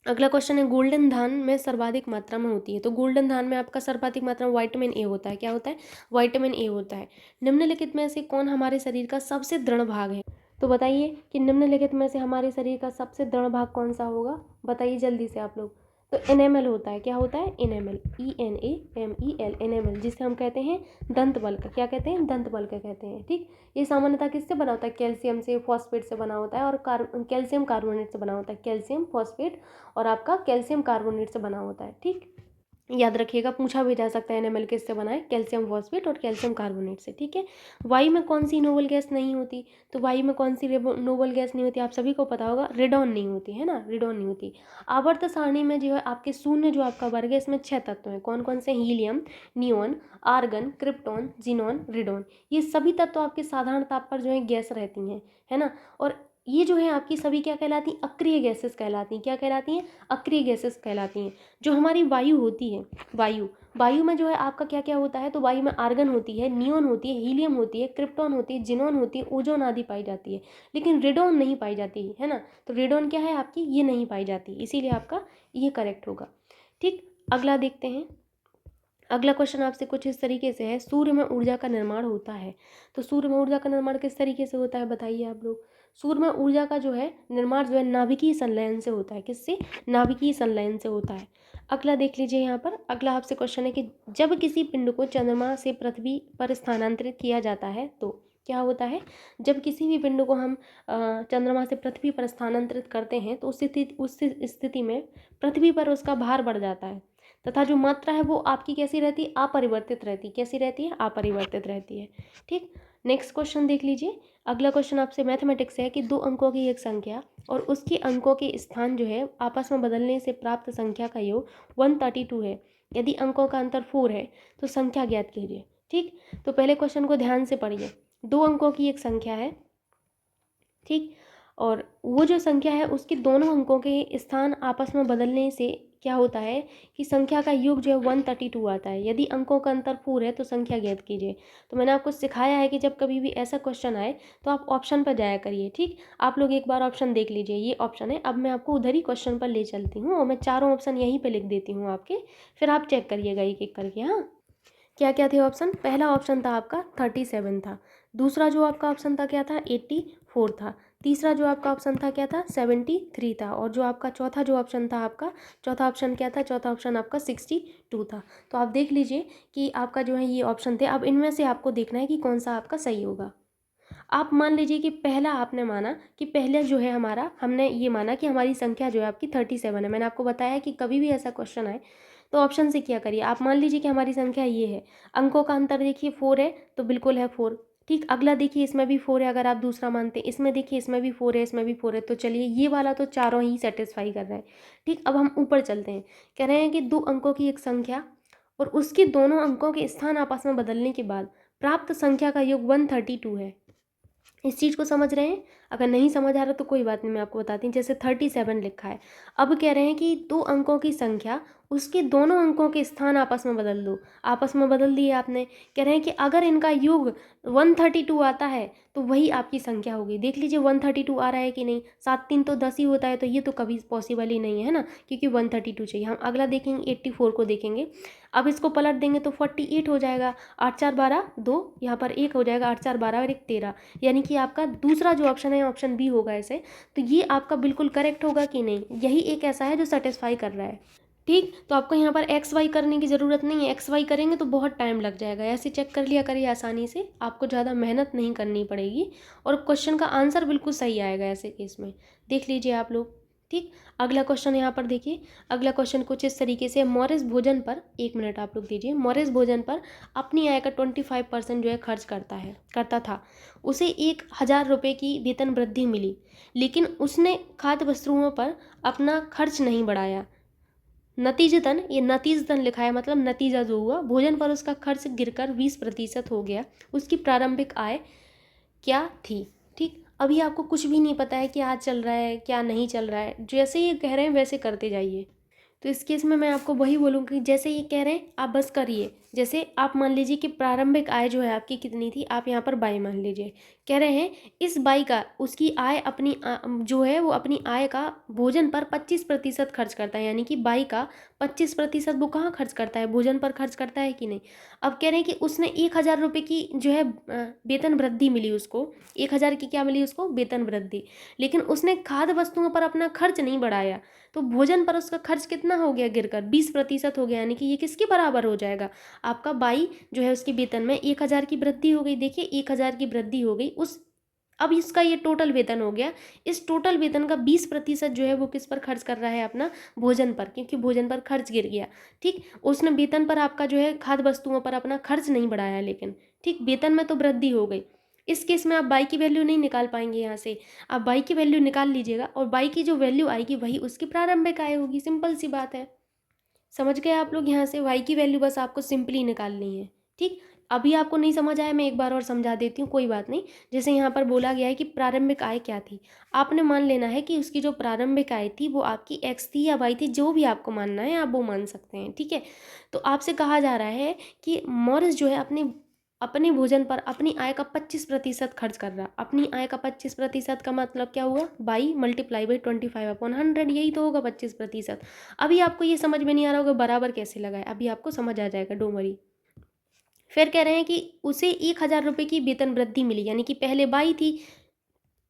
S1: अगला क्वेश्चन है गोल्डन धान में सर्वाधिक मात्रा में होती है। तो गोल्डन धान में आपका सर्वाधिक मात्रा में विटामिन ए होता है। क्या होता है, विटामिन ए होता है। निम्नलिखित में से कौन हमारे शरीर का सबसे दृढ़ भाग है। तो बताइए कि निम्नलिखित में से हमारे शरीर का सबसे दृढ़ भाग कौन सा होगा, बताइए जल्दी से आप लोग। तो एनेमल होता है। क्या होता है, एनेमल, ENAMEL, एनेमल, जिसे हम कहते हैं दंत बल्क। क्या कहते हैं, दंत बल्क कहते हैं। ठीक, ये सामान्यतः किससे बना होता है, कैल्शियम से, फॉस्फेट से बना होता है और कैल्शियम कार्बोनेट से बना होता है। कैल्शियम फॉस्फेट और आपका कैल्शियम कार्बोनेट से बना होता है। ठीक, याद रखिएगा, पूछा भी जा सकता है एनेमल किससे बना है, कैल्शियम फॉस्फेट और कैल्शियम कार्बोनेट से। ठीक है, वायु में कौन सी नोबल गैस नहीं होती। तो वायु में कौन सी नोबल गैस नहीं होती, आप सभी को पता होगा, रेडॉन नहीं होती, है ना, रेडॉन नहीं होती। आवर्त सारणी में जो है आपके शून्य जो आपका वर्ग है इसमें 6 तत्व हैं। कौन कौन से, helium, neon, argon, krypton, xenon, radon. ये सभी तत्व आपके साधारण ताप पर जो है गैस रहती हैं, है ना। और ये जो है आपकी सभी क्या कहलाती हैं, अक्रिय गैसेस कहलाती हैं। क्या कहलाती हैं, अक्रिय गैसेस कहलाती हैं। जो हमारी वायु होती है, वायु में जो है आपका क्या क्या होता है, तो वायु में आर्गन होती है, नियोन होती है, हीलियम होती है, क्रिप्टॉन होती है, जिनॉन होती है, ओजोन आदि पाई जाती है, लेकिन रेडॉन नहीं पाई जाती है ना। तो रेडॉन क्या है आपकी, ये नहीं पाई जाती, इसीलिए आपका ये करेक्ट होगा। ठीक, अगला देखते हैं। अगला क्वेश्चन आपसे कुछ इस तरीके से है, सूर्य में ऊर्जा का निर्माण होता है। तो सूर्य में ऊर्जा का निर्माण किस तरीके से होता है, बताइए आप लोग। सूर्य में ऊर्जा का जो है निर्माण जो है नाभिकीय संलयन से होता है। किससे, नाभिकीय संलयन से होता है। अगला देख लीजिए यहाँ पर। अगला आपसे क्वेश्चन है कि जब किसी पिंड को चंद्रमा से पृथ्वी पर स्थानांतरित किया जाता है तो क्या होता है। जब किसी भी पिंड को हम चंद्रमा से पृथ्वी पर स्थानांतरित करते हैं तो उस स्थिति में पृथ्वी पर उसका भार बढ़ जाता है तथा जो मात्रा है वो आपकी कैसी रहती है, अपरिवर्तित रहती है। कैसी रहती है, अपरिवर्तित रहती है। ठीक, नेक्स्ट क्वेश्चन देख लीजिए। अगला क्वेश्चन आपसे मैथमेटिक्स से है कि 2 अंकों की एक संख्या और उसके अंकों के स्थान जो है आपस में बदलने से प्राप्त संख्या का योग 132 है। यदि अंकों का अंतर 4 है तो संख्या ज्ञात कीजिए। ठीक, तो पहले क्वेश्चन को ध्यान से पढ़िए। 2 अंकों की एक संख्या है, ठीक, और वो जो संख्या है उसके दोनों अंकों के स्थान आपस में बदलने से क्या होता है कि संख्या का योग जो है 132 आता है। यदि अंकों का अंतर 4 है तो संख्या ज्ञात कीजिए। तो मैंने आपको सिखाया है कि जब कभी भी ऐसा क्वेश्चन आए तो आप ऑप्शन पर जाया करिए। ठीक, आप लोग एक बार ऑप्शन देख लीजिए, ये ऑप्शन है। अब मैं आपको उधर ही क्वेश्चन पर ले चलती हूँ और मैं चारों ऑप्शन यहीं पर लिख देती हूँ आपके, फिर आप चेक करिएगा एक एक करके। हाँ, क्या क्या थे ऑप्शन? पहला ऑप्शन था आपका 37 था। दूसरा जो आपका ऑप्शन था क्या था? 84 था। तीसरा जो आपका ऑप्शन था क्या था? 73 था। और जो आपका चौथा जो ऑप्शन था आपका, चौथा ऑप्शन क्या था? चौथा ऑप्शन आपका 62 था। तो आप देख लीजिए कि आपका जो है ये ऑप्शन थे। अब इनमें से आपको देखना है कि कौन सा आपका सही होगा। आप मान लीजिए कि पहला आपने माना कि पहले जो है हमारा, हमने ये माना कि हमारी संख्या जो है आपकी 37 है। मैंने आपको बताया कि कभी भी ऐसा क्वेश्चन आए तो ऑप्शन से क्या करिए। आप मान लीजिए कि हमारी संख्या ये है, अंकों का अंतर देखिए 4 है तो बिल्कुल है 4। ठीक, अगला देखिए इसमें भी 4 है, अगर आप दूसरा मानते हैं। इसमें देखिए इसमें भी 4 है, इसमें भी 4 है। तो चलिए ये वाला तो चारों ही सेटिस्फाई कर रहा है। ठीक, अब हम ऊपर चलते हैं। कह रहे हैं कि 2 अंकों की एक संख्या और उसके दोनों अंकों के स्थान आपस में बदलने के बाद प्राप्त संख्या का योग 132 है। इस चीज़ को समझ रहे हैं? अगर नहीं समझ आ रहा तो कोई बात नहीं, मैं आपको बताती हूँ। जैसे 37 लिखा है, अब कह रहे हैं कि 2 अंकों की संख्या, उसके दोनों अंकों के स्थान आपस में बदल दो। आपस में बदल दिए आपने। कह रहे हैं कि अगर इनका योग 132 आता है तो वही आपकी संख्या होगी। देख लीजिए 132 आ रहा है कि नहीं। 7 3 तो 10 ही होता है, तो ये तो कभी पॉसिबल ही नहीं है ना, क्योंकि 132 चाहिए। हम अगला देखेंगे 84 को देखेंगे। अब इसको पलट देंगे तो 48 हो जाएगा। 8 4 12 2, यहाँ पर 1 हो जाएगा। 8 4 12 और 1 13, यानी कि आपका दूसरा जो ऑप्शन है ऑप्शन बी होगा ऐसे। तो ये आपका बिल्कुल करेक्ट होगा कि नहीं? यही एक ऐसा है जो सेटिस्फाई कर रहा है। ठीक, तो आपको यहाँ पर एक्स वाई करने की ज़रूरत नहीं है। एक्स वाई करेंगे तो बहुत टाइम लग जाएगा। ऐसे चेक कर लिया करिए आसानी से, आपको ज़्यादा मेहनत नहीं करनी पड़ेगी और क्वेश्चन का आंसर बिल्कुल सही आएगा ऐसे केस में। देख लीजिए आप लोग। ठीक, अगला क्वेश्चन यहाँ पर देखिए। अगला क्वेश्चन कुछ इस तरीके से, मॉरिस भोजन पर, 1 मिनट आप लोग दीजिए। मॉरिस भोजन पर अपनी आय का 25% जो है खर्च करता था। उसे 1000 रुपये की वेतन वृद्धि मिली, लेकिन उसने खाद्य वस्तुओं पर अपना खर्च नहीं बढ़ाया। नतीजतन, ये नतीजतन लिखा है, मतलब नतीजा जो हुआ, भोजन पर उसका खर्च गिरकर 20% हो गया। उसकी प्रारंभिक आय क्या थी? ठीक, अभी आपको कुछ भी नहीं पता है क्या चल रहा है क्या नहीं चल रहा है। जैसे ये कह रहे हैं वैसे करते जाइए। तो इस केस में मैं आपको वही बोलूँगी, जैसे ये कह रहे हैं आप बस करिए। जैसे आप मान लीजिए कि प्रारंभिक आय जो है आपकी कितनी थी, आप यहाँ पर बाई मान लीजिए। कह रहे हैं इस बाई का, उसकी आय अपनी जो है वो अपनी आय का भोजन पर 25% खर्च करता है। यानी कि बाई का 25% वो कहाँ खर्च करता है? भोजन पर खर्च करता है कि नहीं? अब कह रहे हैं कि उसने 1000 रुपये की जो है वेतन वृद्धि मिली उसको। 1000 की क्या मिली उसको? वेतन वृद्धि। लेकिन उसने खाद्य वस्तुओं पर अपना खर्च नहीं बढ़ाया, तो भोजन पर उसका खर्च कितना हो गया? गिरकर 20% हो गया। यानी कि ये किसके बराबर हो जाएगा? आपका बाई जो है उसके वेतन में 1000 की वृद्धि हो गई। देखिए 1000 की वृद्धि हो गई, उस अब इसका ये टोटल वेतन हो गया। इस टोटल वेतन का 20% जो है वो किस पर खर्च कर रहा है? अपना भोजन पर, क्योंकि भोजन पर खर्च गिर गया। ठीक, उसने वेतन पर आपका जो है खाद्य वस्तुओं पर अपना खर्च नहीं बढ़ाया, लेकिन ठीक वेतन में तो वृद्धि हो गई। इस केस में आप बाई की वैल्यू नहीं निकाल पाएंगे। यहाँ से आप बाई की वैल्यू निकाल लीजिएगा और बाई की जो वैल्यू आएगी वही उसकी प्रारंभिक आय होगी। सिंपल सी बात है, समझ गए आप लोग? यहाँ से वाई की वैल्यू बस आपको सिंपली निकालनी है। ठीक, अभी आपको नहीं समझ आया, मैं एक बार और समझा देती हूँ, कोई बात नहीं। जैसे यहाँ पर बोला गया है कि प्रारंभिक आय क्या थी, आपने मान लेना है कि उसकी जो प्रारंभिक आय थी वो आपकी एक्स थी या वाई थी, जो भी आपको मानना है आप वो मान सकते हैं। ठीक है, तो आपसे कहा जा रहा है कि मॉरिस जो है अपने भोजन पर अपनी आय का 25% खर्च कर रहा। अपनी आय का 25% का मतलब क्या हुआ? बाई मल्टीप्लाई बाई 25/100, यही तो होगा 25%। अभी आपको ये समझ में नहीं आ रहा होगा बराबर कैसे लगाए, अभी आपको समझ आ जाएगा, डोंट वरी। फिर कह रहे हैं कि उसे 1000 रुपये की वेतन वृद्धि मिली, यानी कि पहले बाई थी,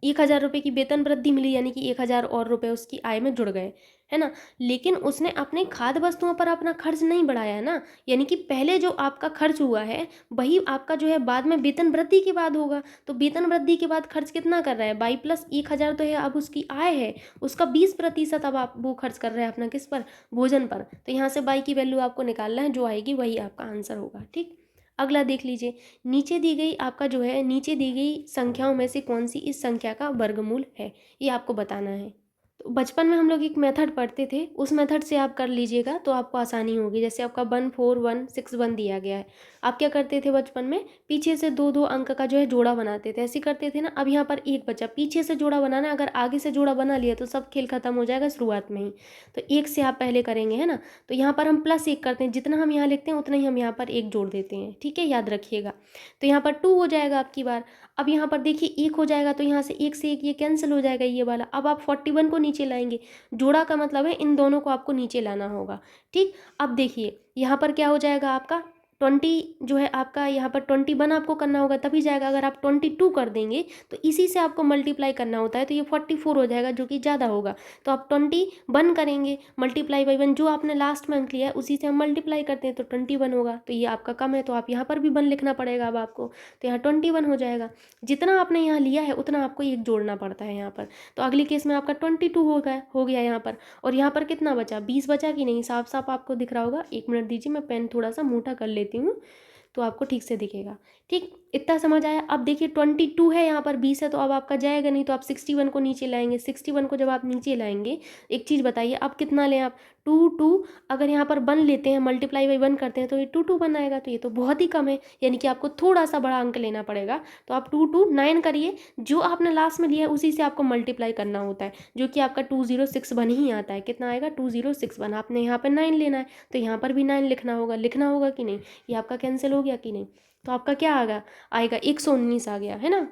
S1: 1000 रुपये की वेतन वृद्धि मिली, यानी कि 1000 और रुपये उसकी आय में जुड़ गए, है ना। लेकिन उसने अपने खाद्य वस्तुओं पर अपना खर्च नहीं बढ़ाया ना। यानी कि पहले जो आपका खर्च हुआ है वही आपका जो है बाद में वेतन वृद्धि के बाद होगा। तो वेतन वृद्धि के बाद खर्च कितना कर रहा है? बाई प्लस 1000 तो है, अब उसकी आय है, उसका 20% अब आप वो खर्च कर रहे हैं अपना किस पर? भोजन पर। तो यहाँ से बाई की वैल्यू आपको निकालना है, जो आएगी वही आपका आंसर होगा। ठीक, अगला देख लीजिए, नीचे दी गई आपका जो है, नीचे दी गई संख्याओं में से कौन सी इस संख्या का वर्गमूल है, ये आपको बताना है। तो बचपन में हम लोग एक मेथड पढ़ते थे, उस मेथड से आप कर लीजिएगा तो आपको आसानी होगी। जैसे आपका 14161 दिया गया है, आप क्या करते थे बचपन में, पीछे से दो दो अंक का जो है जोड़ा बनाते थे, ऐसे करते थे ना। अब यहाँ पर एक बचा, पीछे से जोड़ा बनाना, अगर आगे से जोड़ा बना लिया तो सब खेल खत्म हो जाएगा शुरुआत में ही। तो एक से आप पहले करेंगे, है ना। तो यहाँ पर हम +1 करते हैं, जितना हम यहाँ लिखते हैं उतना ही हम यहाँ पर एक जोड़ देते हैं, ठीक है, याद रखिएगा। तो यहाँ पर 2 हो जाएगा आपकी बार। अब यहाँ पर देखिए 1 हो जाएगा, तो यहाँ से 1 से 1 ये कैंसिल हो जाएगा ये वाला। अब आप 41 को नीचे लाएंगे, जोड़ा का मतलब है इन दोनों को आपको नीचे लाना होगा, ठीक। अब देखिए यहाँ पर क्या हो जाएगा आपका 20 जो है आपका, यहाँ पर 21 आपको करना होगा तभी जाएगा। अगर आप 22 कर देंगे तो इसी से आपको मल्टीप्लाई करना होता है, तो ये 44 हो जाएगा जो कि ज़्यादा होगा। तो आप 21 करेंगे, मल्टीप्लाई बाई 1, जो आपने लास्ट में अंक लिया है उसी से हम मल्टीप्लाई करते हैं तो 21 होगा। तो ये आपका कम है तो आप यहाँ पर भी 1 लिखना पड़ेगा अब आपको, तो यहाँ 21 हो जाएगा। जितना आपने यहाँ लिया है उतना आपको एक जोड़ना पड़ता है यहाँ पर। तो अगली केस में आपका 22 हो गया यहाँ पर। और यहाँ पर कितना बचा, 20 बचा कि नहीं, साफ साफ आपको दिख रहा होगा। 1 मिनट दीजिए, मैं पेन थोड़ा सा मोटा कर लेती हूँ तो आपको ठीक से दिखेगा, ठीक। इतना समझ आया। अब देखिए 22 है, यहाँ पर 20 है, तो अब आपका जाएगा नहीं, तो आप 61 को नीचे लाएंगे। 61 को जब आप नीचे लाएंगे, एक चीज़ बताइए, अब कितना लें आप, 2 अगर यहाँ पर 1 लेते हैं, मल्टीप्लाई बाई 1 करते हैं तो ये 2 आएगा, तो ये तो बहुत ही कम है, यानी कि आपको थोड़ा सा बड़ा अंक लेना पड़ेगा। तो आप 9 करिए, जो आपने लास्ट में लिया है उसी से आपको मल्टीप्लाई करना होता है, जो कि आपका 2061 ही आता है। कितना आएगा, 2061। आपने यहाँ पर 9 लेना है तो यहाँ पर भी 9 लिखना होगा कि नहीं, ये आपका कैंसिल हो गया कि नहीं। तो आपका क्या आएगा 119 आ गया, है ना।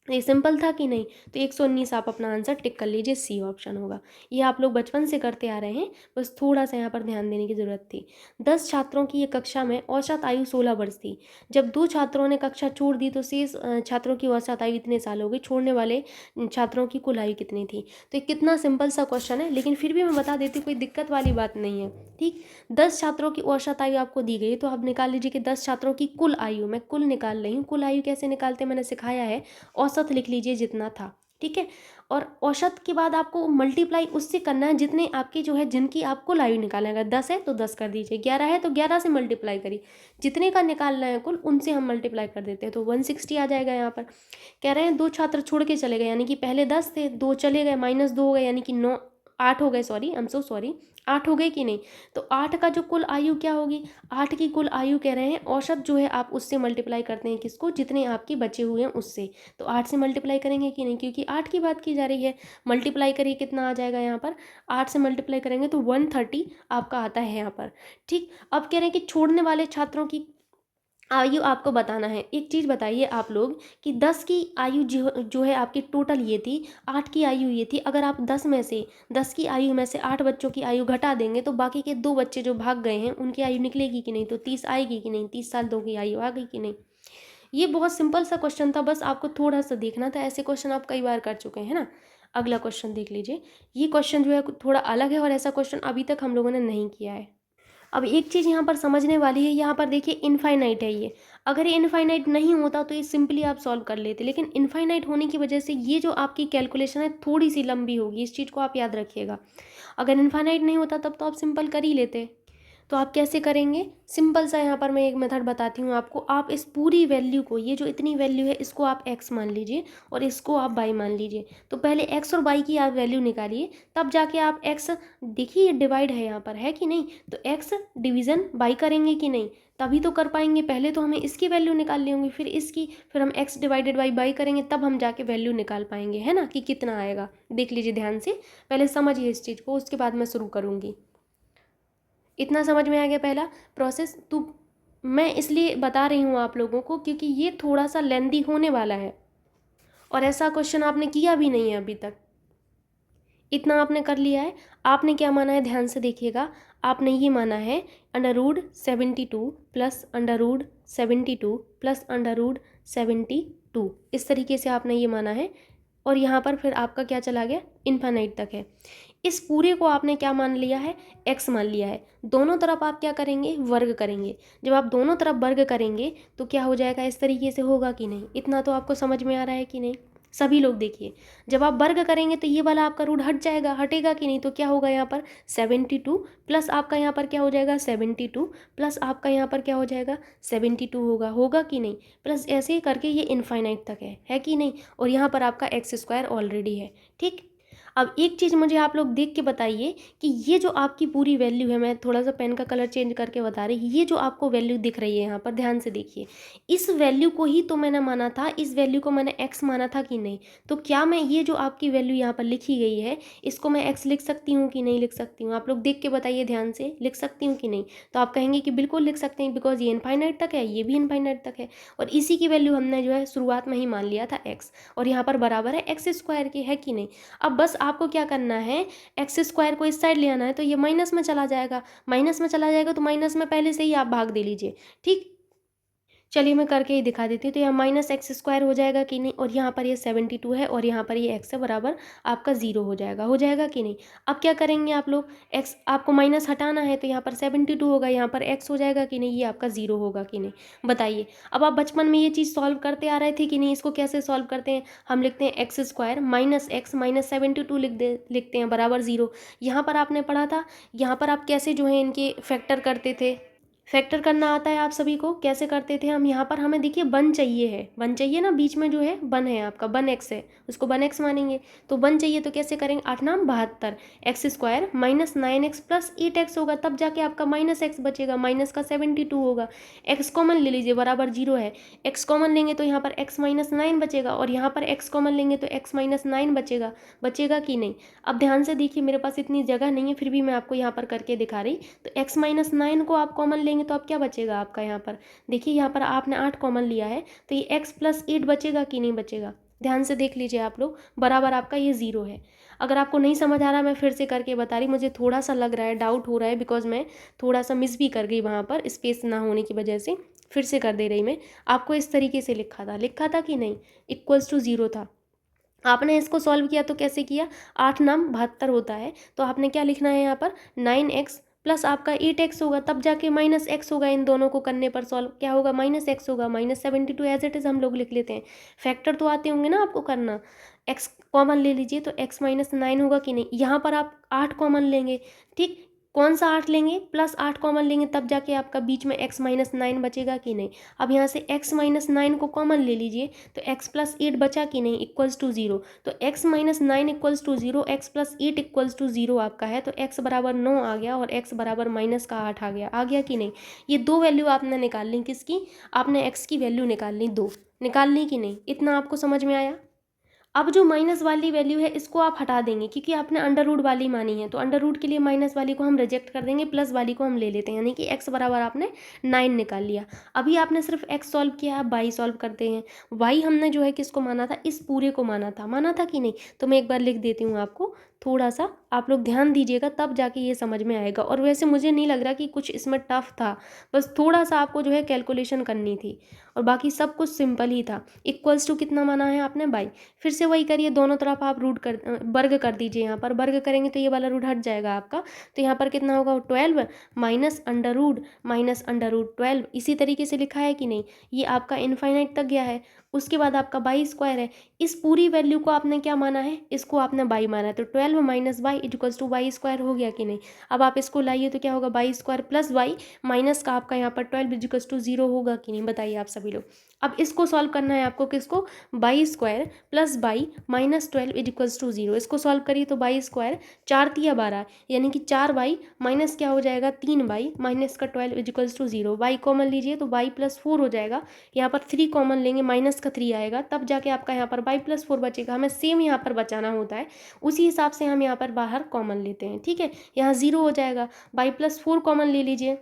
S1: ये सिंपल था कि नहीं। तो 119 आप अपना आंसर टिक कर लीजिए, सी ऑप्शन होगा। ये आप लोग बचपन से करते आ रहे हैं, बस थोड़ा सा यहाँ पर ध्यान देने की ज़रूरत थी। 10 छात्रों की ये कक्षा में औसत आयु 16 वर्ष थी। जब 2 छात्रों ने कक्षा छोड़ दी तो शेष छात्रों की औसत आयु इतने साल हो गई, छोड़ने वाले छात्रों की कुल आयु कितनी थी। तो ये कितना सिंपल सा क्वेश्चन है, लेकिन फिर भी मैं बता देती हूँ, कोई दिक्कत वाली बात नहीं है, ठीक। 10 छात्रों की औसत आयु आपको दी गई, तो आप निकाल लीजिए कि 10 छात्रों की कुल आयु, मैं कुल निकाल रही हूँ। कुल आयु कैसे निकालते हैं मैंने सिखाया है, औसत लिख लीजिए जितना था, ठीक है। और औसत के बाद आपको मल्टीप्लाई उससे करना है जितने आपकी जो है, जिनकी आप कुल आयु निकालेंगे। 10 है तो 10 कर दीजिए, 11 है तो 11 से मल्टीप्लाई करिए, जितने का निकालना है कुल उनसे हम मल्टीप्लाई कर देते हैं, तो 160 आ जाएगा। यहाँ पर कह रहे हैं 2 छात्र छोड़ के चले गए, यानी कि पहले 10 थे, 2 चले गए, -2 हो गए, यानी कि 8 हो गए, sorry, I am so sorry, 8 हो गए कि नहीं। तो 8 का जो कुल आयु क्या होगी, 8 की कुल आयु कह रहे हैं, औसत जो है आप उससे मल्टीप्लाई करते हैं, किसको, जितने आपके बचे हुए हैं उससे। तो 8 से मल्टीप्लाई करेंगे कि नहीं, क्योंकि 8 की बात की जा रही है। मल्टीप्लाई करिए, कितना आ जाएगा यहाँ पर, 8 से मल्टीप्लाई करेंगे तो 130 आपका आता है यहाँ पर, ठीक। अब कह रहे हैं कि छोड़ने वाले छात्रों की आयु आपको बताना है। एक चीज़ बताइए आप लोग कि 10 की आयु जो है आपकी टोटल ये थी, 8 की आयु ये थी। अगर आप 10 की आयु में से 8 बच्चों की आयु घटा देंगे तो बाकी के 2 बच्चे जो भाग गए हैं उनकी आयु निकलेगी कि नहीं, तो 30 आएगी कि नहीं, 30 साल 2 की आयु आ गई कि नहीं। ये बहुत सिंपल सा क्वेश्चन था, बस आपको थोड़ा सा देखना था। ऐसे क्वेश्चन आप कई बार कर चुके हैं ना। अगला क्वेश्चन देख लीजिए, ये क्वेश्चन जो है थोड़ा अलग है और ऐसा क्वेश्चन अभी तक हम लोगों ने नहीं किया है। अब एक चीज़ यहाँ पर समझने वाली है, यहाँ पर देखिए इनफाइनाइट है ये। अगर ये इनफाइनाइट नहीं होता तो ये सिंपली आप सॉल्व कर लेते, लेकिन इनफाइनाइट होने की वजह से ये जो आपकी कैलकुलेशन है थोड़ी सी लंबी होगी, इस चीज़ को आप याद रखिएगा। अगर इनफाइनाइट नहीं होता तब तो आप सिंपल कर ही लेते। तो आप कैसे करेंगे, सिंपल सा यहाँ पर मैं एक मेथड बताती हूँ आपको। आप इस पूरी वैल्यू को, ये जो इतनी वैल्यू है इसको आप x मान लीजिए और इसको आप y मान लीजिए। तो पहले x और y की आप वैल्यू निकालिए, तब जाके आप x, देखिए ये डिवाइड है यहाँ पर, है कि नहीं, तो x डिवीज़न y करेंगे कि नहीं, तभी तो कर पाएंगे। पहले तो हमें इसकी वैल्यू निकालनी होगी, फिर इसकी, फिर हम x डिवाइडेड बाई y करेंगे, तब हम जाके वैल्यू निकाल पाएंगे, है ना, कि कितना आएगा। देख लीजिए ध्यान से, पहले समझिए इस चीज़ को, उसके बाद मैं शुरू करूँगी। इतना समझ में आ गया पहला प्रोसेस। तो मैं इसलिए बता रही हूँ आप लोगों को क्योंकि ये थोड़ा सा लेंदी होने वाला है और ऐसा क्वेश्चन आपने किया भी नहीं है अभी तक। इतना आपने कर लिया है। आपने क्या माना है, ध्यान से देखिएगा। आपने ये माना है √72 प्लस √72 प्लस √72, इस तरीके से आपने ये माना है। और यहाँ पर फिर आपका क्या चला गया, इन्फानाइट तक है। इस पूरे को आपने क्या मान लिया है, x मान लिया है। दोनों तरफ आप क्या करेंगे, वर्ग करेंगे। जब आप दोनों तरफ वर्ग करेंगे तो क्या हो जाएगा, इस तरीके से होगा कि नहीं। इतना तो आपको समझ में आ रहा है कि नहीं, सभी लोग देखिए, जब आप वर्ग करेंगे तो ये वाला आपका रूट हट जाएगा, हटेगा कि नहीं, तो क्या होगा यहाँ पर 72 प्लस आपका यहाँ पर क्या हो जाएगा 72 प्लस आपका यहाँ पर क्या हो जाएगा 72 होगा, होगा कि नहीं। प्लस ऐसे ही करके ये इनफाइनाइट तक है कि नहीं। और यहाँ पर आपका एक्स स्क्वायर ऑलरेडी है। ठीक, अब एक चीज़ मुझे आप लोग देख के बताइए कि ये जो आपकी पूरी वैल्यू है, मैं थोड़ा सा पेन का कलर चेंज करके बता रही, ये जो आपको वैल्यू दिख रही है यहाँ पर ध्यान से देखिए, इस वैल्यू को ही तो मैंने माना था, इस वैल्यू को मैंने x माना था कि नहीं। तो क्या मैं ये जो आपकी वैल्यू यहाँ पर लिखी गई है इसको मैं x लिख सकती हूँ कि नहीं लिख सकती हूँ, आप लोग देख के बताइए ध्यान से, लिख सकती हूँ कि नहीं। तो आप कहेंगे कि बिल्कुल लिख सकते हैं, बिकॉज ये इनफाइनाइट तक है, ये भी इनफाइनाइट तक है, और इसी की वैल्यू हमने जो है शुरुआत में ही मान लिया था x, और यहाँ पर बराबर है एक्स स्क्वायर की, है कि नहीं। अब बस आपको क्या करना है, एक्स स्क्वायर को इस साइड ले आना है, तो ये माइनस में चला जाएगा, माइनस में चला जाएगा तो माइनस में पहले से ही आप भाग दे लीजिए। ठीक, चलिए मैं करके ही दिखा देती हूँ। तो यहाँ माइनस एक्स स्क्वायर हो जाएगा कि नहीं, और यहाँ पर ये 72 है और यहाँ पर ये एक्स है, बराबर आपका 0 हो जाएगा कि नहीं। अब क्या करेंगे आप लोग, एक्स आपको माइनस हटाना है तो यहाँ पर 72 होगा, यहाँ पर एक्स हो जाएगा कि नहीं, ये आपका 0 होगा कि नहीं, बताइए। अब आप बचपन में ये चीज़ सॉल्व करते आ रहे थे कि नहीं, इसको कैसे सॉल्व करते हैं, हम लिखते हैं x square minus x minus 72 लिखते हैं बराबर 0। यहाँ पर आपने पढ़ा था, यहाँ पर आप कैसे जो है इनके फैक्टर करते थे, फैक्टर करना आता है आप सभी को, कैसे करते थे हम। यहाँ पर हमें देखिए वन चाहिए है, वन चाहिए ना, बीच में जो है वन है आपका, वन एक्स है, उसको वन एक्स मानेंगे। तो वन चाहिए तो कैसे करेंगे, 8 नाम 72, x square minus 9x plus 8x होगा, तब जाके आपका माइनस एक्स बचेगा, माइनस का 72 होगा। एक्स कॉमन ले लीजिए, बराबर 0 है, एक्स कॉमन लेंगे तो यहाँ पर एक्स माइनस 9 बचेगा, और यहाँ पर एक्स कॉमन लेंगे तो एक्स माइनस 9 बचेगा, बचेगा कि नहीं। अब ध्यान से देखिए, मेरे पास इतनी जगह नहीं है, फिर भी मैं आपको यहाँ पर करके दिखा रही। तो एक्स माइनस 9 को आप कॉमन लेंगे तो आप क्या बचेगा आपका, यहाँ पर देखिए, यहाँ पर आपने 8 कॉमन लिया है, तो ये x प्लस 8 बचेगा कि नहीं बचेगा, ध्यान से देख लीजिए आप लोग, बराबर आपका ये 0 है। अगर आपको नहीं समझ आ रहा, मैं फिर से करके बता रही, मुझे थोड़ा सा लग रहा है, डाउट हो रहा है, बिकॉज मैं थोड़ा सा मिस भी कर गई वहाँ पर स्पेस ना होने की वजह से, फिर से कर दे रही मैं आपको। इस तरीके से लिखा था कि नहीं, इक्वल्स टू 0 था। आपने इसको सॉल्व किया तो कैसे किया, 8 नाम 72 होता है, तो आपने क्या लिखना है यहाँ पर 9x प्लस आपका 8x होगा, तब जाके माइनस एक्स होगा, इन दोनों को करने पर सॉल्व क्या होगा, माइनस एक्स होगा, माइनस 72 एज इट इज़ हम लोग लिख लेते हैं। फैक्टर तो आते होंगे ना आपको करना, x कॉमन ले लीजिए तो x माइनस 9 होगा कि नहीं। यहाँ पर आप 8 कॉमन लेंगे, ठीक, कौन सा 8 लेंगे, प्लस 8 कॉमन लेंगे, तब जाके आपका बीच में x माइनस 9 बचेगा कि नहीं। अब यहाँ से x माइनस 9 को कॉमन ले लीजिए तो x प्लस 8 बचा कि नहीं, इक्वल्स टू 0। तो x minus 9 equals to 0, x plus 8 equals to 0 आपका है, तो x बराबर 9 आ गया और x बराबर माइनस का 8 आ गया कि नहीं। ये दो वैल्यू आपने निकाल ली, किसकी, आपने x की वैल्यू निकाल ली, दो निकाल ली कि नहीं, इतना आपको समझ में आया। अब जो माइनस वाली वैल्यू है इसको आप हटा देंगे, क्योंकि आपने अंडर रूट वाली मानी है, तो अंडर रूट के लिए माइनस वाली को हम रिजेक्ट कर देंगे, प्लस वाली को हम ले लेते हैं, यानी कि x बराबर आपने 9 निकाल लिया। अभी आपने सिर्फ x सॉल्व किया, आप y सॉल्व करते हैं। y हमने जो है किसको माना था, इस पूरे को माना था कि नहीं। तो मैं एक बार लिख देती हूँ आपको, थोड़ा सा आप लोग ध्यान दीजिएगा, तब जाके ये समझ में आएगा। और वैसे मुझे नहीं लग रहा कि कुछ इसमें टफ था, बस थोड़ा सा आपको जो है कैलकुलेशन करनी थी, और बाकी सब कुछ सिंपल ही था। इक्वल्स टू कितना माना है आपने, बाई, फिर से वही करिए, दोनों तरफ आप वर्ग कर दीजिए। यहाँ पर वर्ग करेंगे तो ये वाला रूट हट जाएगा आपका, तो यहाँ पर कितना होगा 12 माइनस अंडर रूट 12, इसी तरीके से लिखा है कि नहीं। ये आपका इनफाइनाइट तक गया है, उसके बाद आपका बाई स्क्वायर है, इस पूरी वैल्यू को आपने क्या माना है, इसको आपने बाई माना है, तो 12 minus by equals two by square हो गया कि नहीं। अब आप इसको लाइए तो क्या होगा, by square plus y minus का आपका यहाँ पर 12 इक्वल्स टू 0 होगा कि नहीं, बताइए आप सभी लोग। अब इसको सॉल्व करना है आपको, किसको, y square plus y minus 12 equals to 0, इसको सॉल्व करिए तो बाई स्क्वायर 4 तिया 12, यानी कि 4 बाई माइनस क्या हो जाएगा 3 बाई माइनस का 12 इक्वल्स टू 0, बाई कॉमन लीजिए तो बाई प्लस 4 हो जाएगा, यहाँ पर 3 कॉमन लेंगे, माइनस का 3 आएगा, तब जाके आपका यहाँ पर बाई प्लस 4 बचेगा। हमें सेम यहाँ पर बचाना होता है, उसी हिसाब से हम यहाँ पर बाहर कॉमन लेते हैं, ठीक है। यहाँ 0 हो जाएगा, बाई प्लस 4 कॉमन ले लीजिए,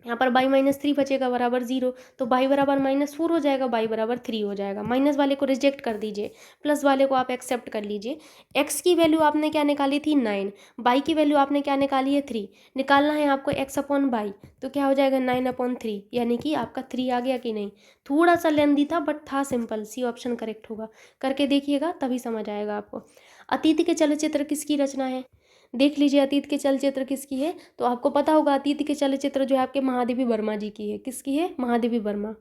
S1: यहाँ पर बाई माइनस 3 बचेगा बराबर 0, तो बाई बराबर माइनस 4 हो जाएगा, बाई बराबर 3 हो जाएगा। माइनस वाले को रिजेक्ट कर दीजिए, प्लस वाले को आप एक्सेप्ट कर लीजिए। x की वैल्यू आपने क्या निकाली थी 9, बाई की वैल्यू आपने क्या निकाली है 3, निकालना है आपको x अपॉन बाई, तो क्या हो जाएगा 9 अपॉन 3, यानी कि आपका 3 आ गया कि नहीं। थोड़ा सा लेंदी था बट था सिंपल, सी ऑप्शन करेक्ट होगा, करके देखिएगा तभी समझ आएगा आपको। अतीत के चलचित्र किसकी रचना है, देख लीजिए अतीत के चलचित्र किसकी है, तो आपको पता होगा अतीत के चलचित्र जो है आपके महादेवी वर्मा जी की है, किसकी है, महादेवी वर्मा।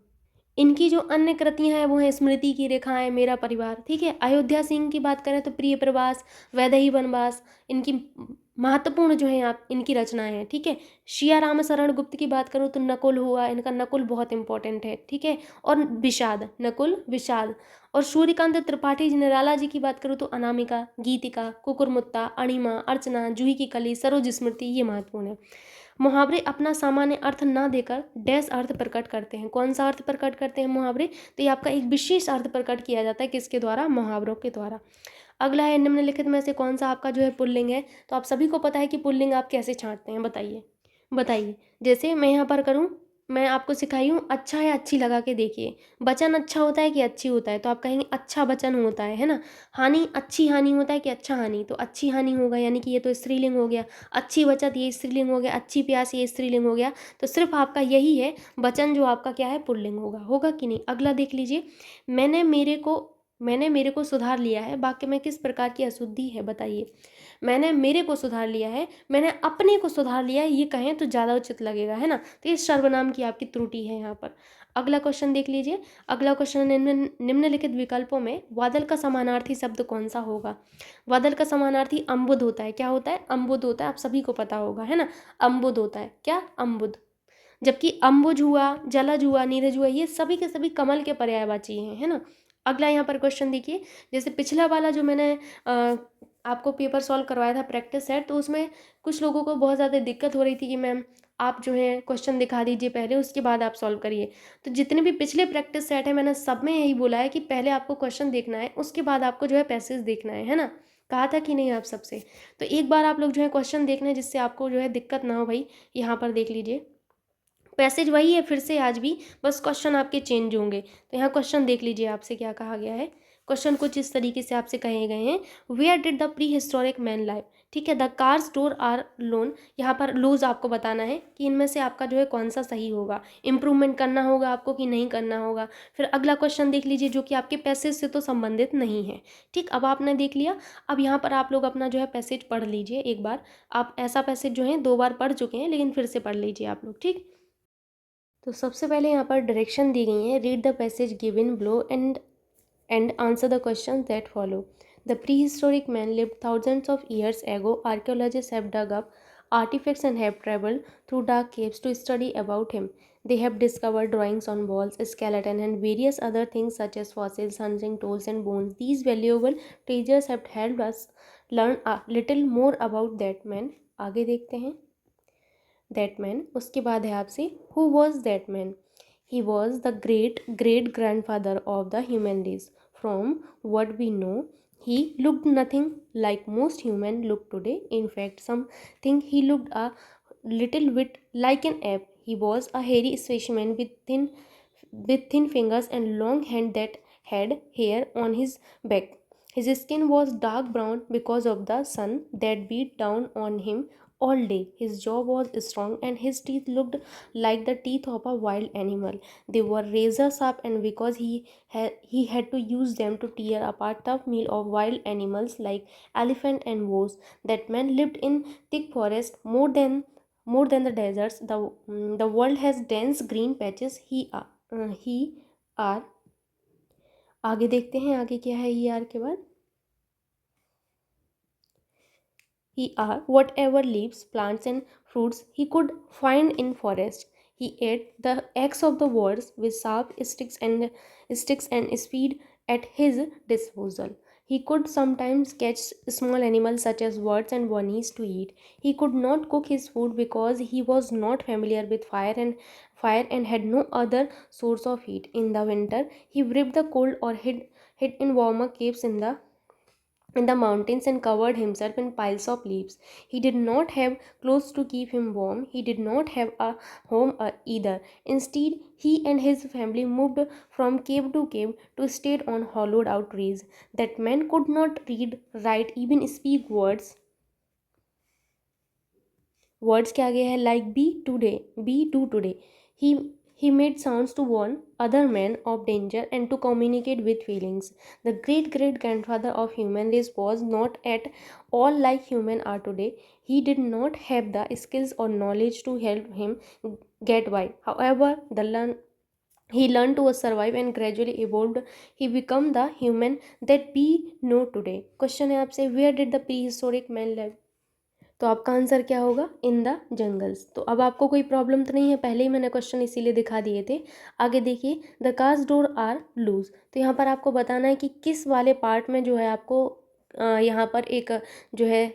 S1: इनकी जो अन्य कृतियां हैं वो हैं स्मृति की रेखाएं, मेरा परिवार। ठीक है। अयोध्या सिंह की बात करें तो प्रिय प्रवास, वैदेही वनवास, इनकी महत्वपूर्ण जो है आप इनकी रचनाएं हैं। ठीक है। शिया राम शरण गुप्त की बात करूँ तो नकुल हुआ, इनका नकुल बहुत इंपॉर्टेंट है। ठीक है। और विषाद, नकुल विषाद। और सूर्यकांत त्रिपाठी निराला जी की बात करूँ तो अनामिका, गीतिका, कुकुरमुत्ता, अणिमा, अर्चना, जूही की कली, सरोज स्मृति, ये महत्वपूर्ण है। मुहावरे अपना सामान्य अर्थ ना देकर डैश अर्थ प्रकट करते हैं। कौन सा अर्थ प्रकट करते हैं मुहावरे? तो ये आपका एक विशेष अर्थ प्रकट किया जाता है, किसके द्वारा? मुहावरों के द्वारा। अगला है निम्नलिखित में से कौन सा आपका जो है पुल्लिंग है? तो आप सभी को पता है कि पुल्लिंग आप कैसे छांटते हैं, बताइए बताइए। जैसे मैं यहाँ पर करूँ, मैं आपको सिखाई हूँ, अच्छा है अच्छी लगा के देखिए। वचन अच्छा होता है कि अच्छी होता है? तो आप कहेंगे अच्छा वचन होता है ना। हानि, अच्छी हानि होता है कि अच्छा हानि? तो अच्छी हानि होगा, यानी कि ये तो स्त्रीलिंग हो गया। अच्छी बचत, ये स्त्रीलिंग हो गया। अच्छी प्यास, ये स्त्रीलिंग हो गया। तो सिर्फ आपका यही है वचन जो आपका क्या है, पुल्लिंग होगा। होगा कि नहीं? अगला देख लीजिए, मैंने मेरे को सुधार लिया है, वाक्य में किस प्रकार की अशुद्धि है, बताइए। मैंने मेरे को सुधार लिया है, मैंने अपने को सुधार लिया है, ये कहें तो ज़्यादा उचित लगेगा, है ना। तो ये सर्वनाम की आपकी त्रुटि है यहाँ पर। अगला क्वेश्चन देख लीजिए। अगला क्वेश्चन, निम्नलिखित विकल्पों में बादल का समानार्थी शब्द कौन सा होगा? बादल का समानार्थी अम्बुद होता है। क्या होता है? अम्बुद होता है। आप सभी को पता होगा, है ना। अम्बुद होता है। क्या? अम्बुद। जबकि अंबुज हुआ, जलज हुआ, नीरज हुआ, ये सभी के सभी कमल के पर्यायवाची हैं, है ना। अगला यहाँ पर क्वेश्चन देखिए, जैसे पिछला वाला जो मैंने आपको पेपर सॉल्व करवाया था प्रैक्टिस सेट, तो उसमें कुछ लोगों को बहुत ज़्यादा दिक्कत हो रही थी कि मैम आप जो है क्वेश्चन दिखा दीजिए पहले, उसके बाद आप सॉल्व करिए। तो जितने भी पिछले प्रैक्टिस सेट है, मैंने सब में यही बोला है कि पहले आपको क्वेश्चन देखना है, उसके बाद आपको जो है पैसेज देखना है ना। कहा था कि नहीं आप सबसे? तो एक बार आप लोग जो है क्वेश्चन देखना है, जिससे आपको जो है दिक्कत ना हो भाई। यहाँ पर देख लीजिए, पैसेज वही है फिर से आज भी, बस क्वेश्चन आपके चेंज होंगे। तो यहाँ क्वेश्चन देख लीजिए, आपसे क्या कहा गया है। क्वेश्चन कुछ इस तरीके से आपसे कहे गए हैं, where did the prehistoric man live. ठीक है। The cars door are lone, यहाँ पर लूज आपको बताना है कि इनमें से आपका जो है कौन सा सही होगा। इंप्रूवमेंट करना होगा आपको कि नहीं करना होगा। फिर अगला क्वेश्चन देख लीजिए, जो कि आपके पैसेज से तो संबंधित नहीं है। ठीक, अब आपने देख लिया। अब यहाँ पर आप लोग अपना जो है पैसेज पढ़ लीजिए एक बार। आप ऐसा पैसेज जो है 2 बार पढ़ चुके हैं, लेकिन फिर से पढ़ लीजिए आप लोग। ठीक, तो सबसे पहले यहाँ पर डायरेक्शन दी गई है, read the passage given below and answer the questions that follow. The prehistoric man lived thousands of years ago. Archaeologists have dug up artifacts and have traveled through dark caves to study about him. They have discovered drawings on walls, skeleton, and various other things such as fossils, hunting tools, and bones. These valuable treasures have helped us learn a little more about that man. आगे देखते हैं। That man, उसके बाद है आपसे, who was that man? He was the great great grandfather of the human race. From what we know, he looked nothing like most humans look today. In fact, some think he looked a little bit like an ape. He was a hairy specimen with thin fingers and long hands that had hair on his back. His skin was dark brown because of the sun that beat down on him all day. His jaw was strong and his teeth looked like the teeth of a wild animal. They were razor sharp, and because he had to use them to tear apart tough meat of wild animals like elephant and wolves. That man lived in thick forest more than the deserts. The world has dense green patches. He are आगे देखते हैं, आगे क्या है ही are के बाद। He are whatever leaves, plants, and fruits he could find in forest. He ate the eggs of the birds with sharp sticks and speed at his disposal. He could sometimes catch small animals such as birds and bunnies to eat. He could not cook his food because he was not familiar with fire and had no other source of heat. In the winter, he braved the cold or hid in warmer caves in the mountains and covered himself in piles of leaves. He did not have clothes to keep him warm. He did not have a home either. Instead, he and his family moved from cave to cave to stay on hollowed out trees. That man could not read, write, even speak words के आगे है like be to today. He made sounds to warn other men of danger and to communicate with feelings. The great great grandfather of human race was not at all like human are today. He did not have the skills or knowledge to help him get by. However, the He learned to survive and gradually evolved. He became the human that we know today. Question है आपसे, where did the prehistoric man live? तो आपका answer क्या होगा? In the jungles. तो अब आपको कोई प्रॉब्लम तो नहीं है, पहले ही मैंने क्वेश्चन इसीलिए दिखा दिए थे। आगे देखिए, the cars door are loose. तो यहाँ पर आपको बताना है कि किस वाले पार्ट में जो है आपको यहाँ पर एक जो है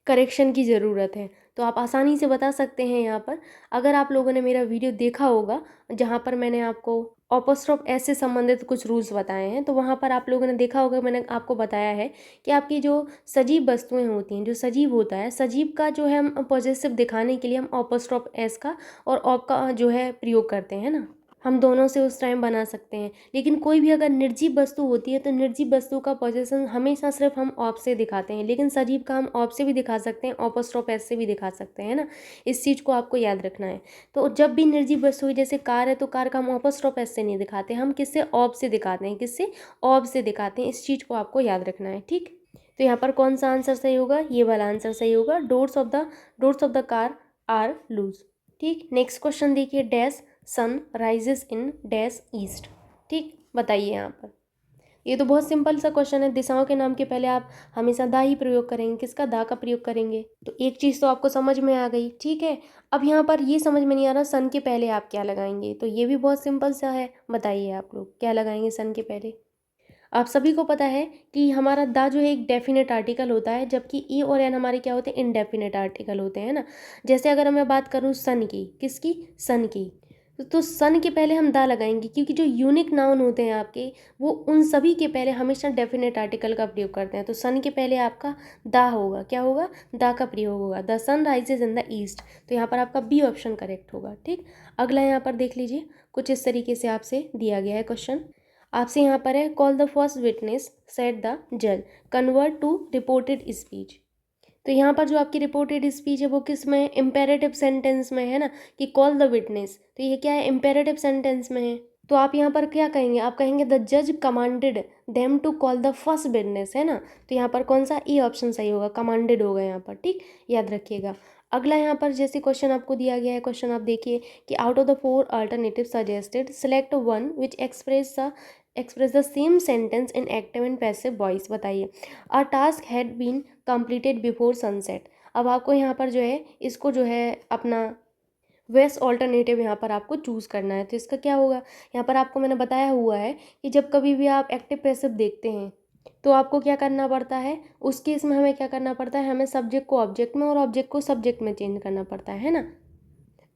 S1: करेक्शन की ज़रूरत है। तो आप आसानी से बता सकते हैं यहाँ पर, अगर आप लोगों ने मेरा वीडियो देखा होगा जहाँ पर मैंने आपको ऑपोस्ट्रोफ एस से संबंधित कुछ रूल्स बताए हैं, तो वहाँ पर आप लोगों ने देखा होगा, मैंने आपको बताया है कि आपकी जो सजीव वस्तुएं होती हैं, जो सजीव होता है, सजीव का जो है हम पॉजिटिव दिखाने के लिए हम ऑपोस्ट्रोफ एस का और ऑप का जो है प्रयोग करते हैं ना, हम दोनों से उस टाइम बना सकते हैं। लेकिन कोई भी अगर निर्जीव वस्तु होती है तो निर्जीव वस्तु का पोजीशन हमेशा सिर्फ हम ऑप से दिखाते हैं, लेकिन सजीव का हम ऑप से भी दिखा सकते हैं, ऑपोस्ट्रोफ एस से भी दिखा सकते हैं ना। इस चीज़ को आपको याद रखना है। तो जब भी निर्जीव वस्तु जैसे कार है, तो कार का हम ऑपोस्ट्रोफ एस से नहीं दिखाते, हम किससे? ऑप से दिखाते हैं। किससे? ऑप से दिखाते हैं। इस चीज़ को आपको याद रखना है, ठीक। तो यहाँ पर कौन सा आंसर सही होगा? ये वाला आंसर सही होगा, doors of the car are loose. ठीक, नेक्स्ट क्वेश्चन देखिए, dash sun rises in dash east. ठीक, बताइए यहाँ पर। ये तो बहुत सिंपल सा क्वेश्चन है। दिशाओं के नाम के पहले आप हमेशा दा ही प्रयोग करेंगे। किसका? दा का प्रयोग करेंगे। तो एक चीज़ तो आपको समझ में आ गई, ठीक है। अब यहाँ पर ये समझ में नहीं आ रहा सन के पहले आप क्या लगाएंगे, तो ये भी बहुत सिंपल सा है। बताइए आप लोग क्या लगाएंगे सन के पहले। आप सभी को पता है कि हमारा दा जो है एक डेफिनेट आर्टिकल होता है, जबकि ई और एन हमारे क्या होते हैं? इनडेफिनेट आर्टिकल होते हैं ना। जैसे अगर मैं बात करूँ सन की, किसकी? सन की। तो सन के पहले हम दा लगाएंगे, क्योंकि जो यूनिक नाउन होते हैं आपके, वो उन सभी के पहले हमेशा डेफिनेट आर्टिकल का प्रयोग करते हैं। तो सन के पहले आपका दा होगा। क्या होगा? दा का प्रयोग होगा। The sun rises in the east. तो यहाँ पर आपका बी ऑप्शन करेक्ट होगा, ठीक। अगला यहाँ पर देख लीजिए, कुछ इस तरीके से आपसे दिया गया है क्वेश्चन। आपसे यहाँ पर है, call the first witness set the जज, कन्वर्ट टू रिपोर्टेड स्पीच। तो यहाँ पर जो आपकी रिपोर्टेड स्पीच है वो किस में है? इम्पेरेटिव सेंटेंस में है ना, कि कॉल द विटनेस। तो ये क्या है? इम्पेरेटिव सेंटेंस में है। तो आप यहाँ पर क्या कहेंगे? आप कहेंगे द जज commanded them to call the first witness, है ना। तो यहाँ पर कौन सा? ई ऑप्शन सही होगा, कमांडेड होगा यहाँ पर, ठीक, याद रखिएगा। अगला यहाँ पर जैसे क्वेश्चन आपको दिया गया है, क्वेश्चन आप देखिए कि out of the 4 alternative suggested select one which express the same sentence in active and passive voice। बताइए। A task had been completed before sunset। अब आपको यहाँ पर जो है इसको जो है अपना वेस्ट ऑल्टरनेटिव यहाँ पर आपको चूज़ करना है। तो इसका क्या होगा? यहाँ पर आपको मैंने बताया हुआ है कि जब कभी भी आप एक्टिव पैसिव देखते हैं तो आपको क्या करना पड़ता है? उस केस में हमें क्या करना पड़ता है? हमें सब्जेक्ट को ऑब्जेक्ट में और ऑब्जेक्ट को सब्जेक्ट में चेंज करना पड़ता है ना।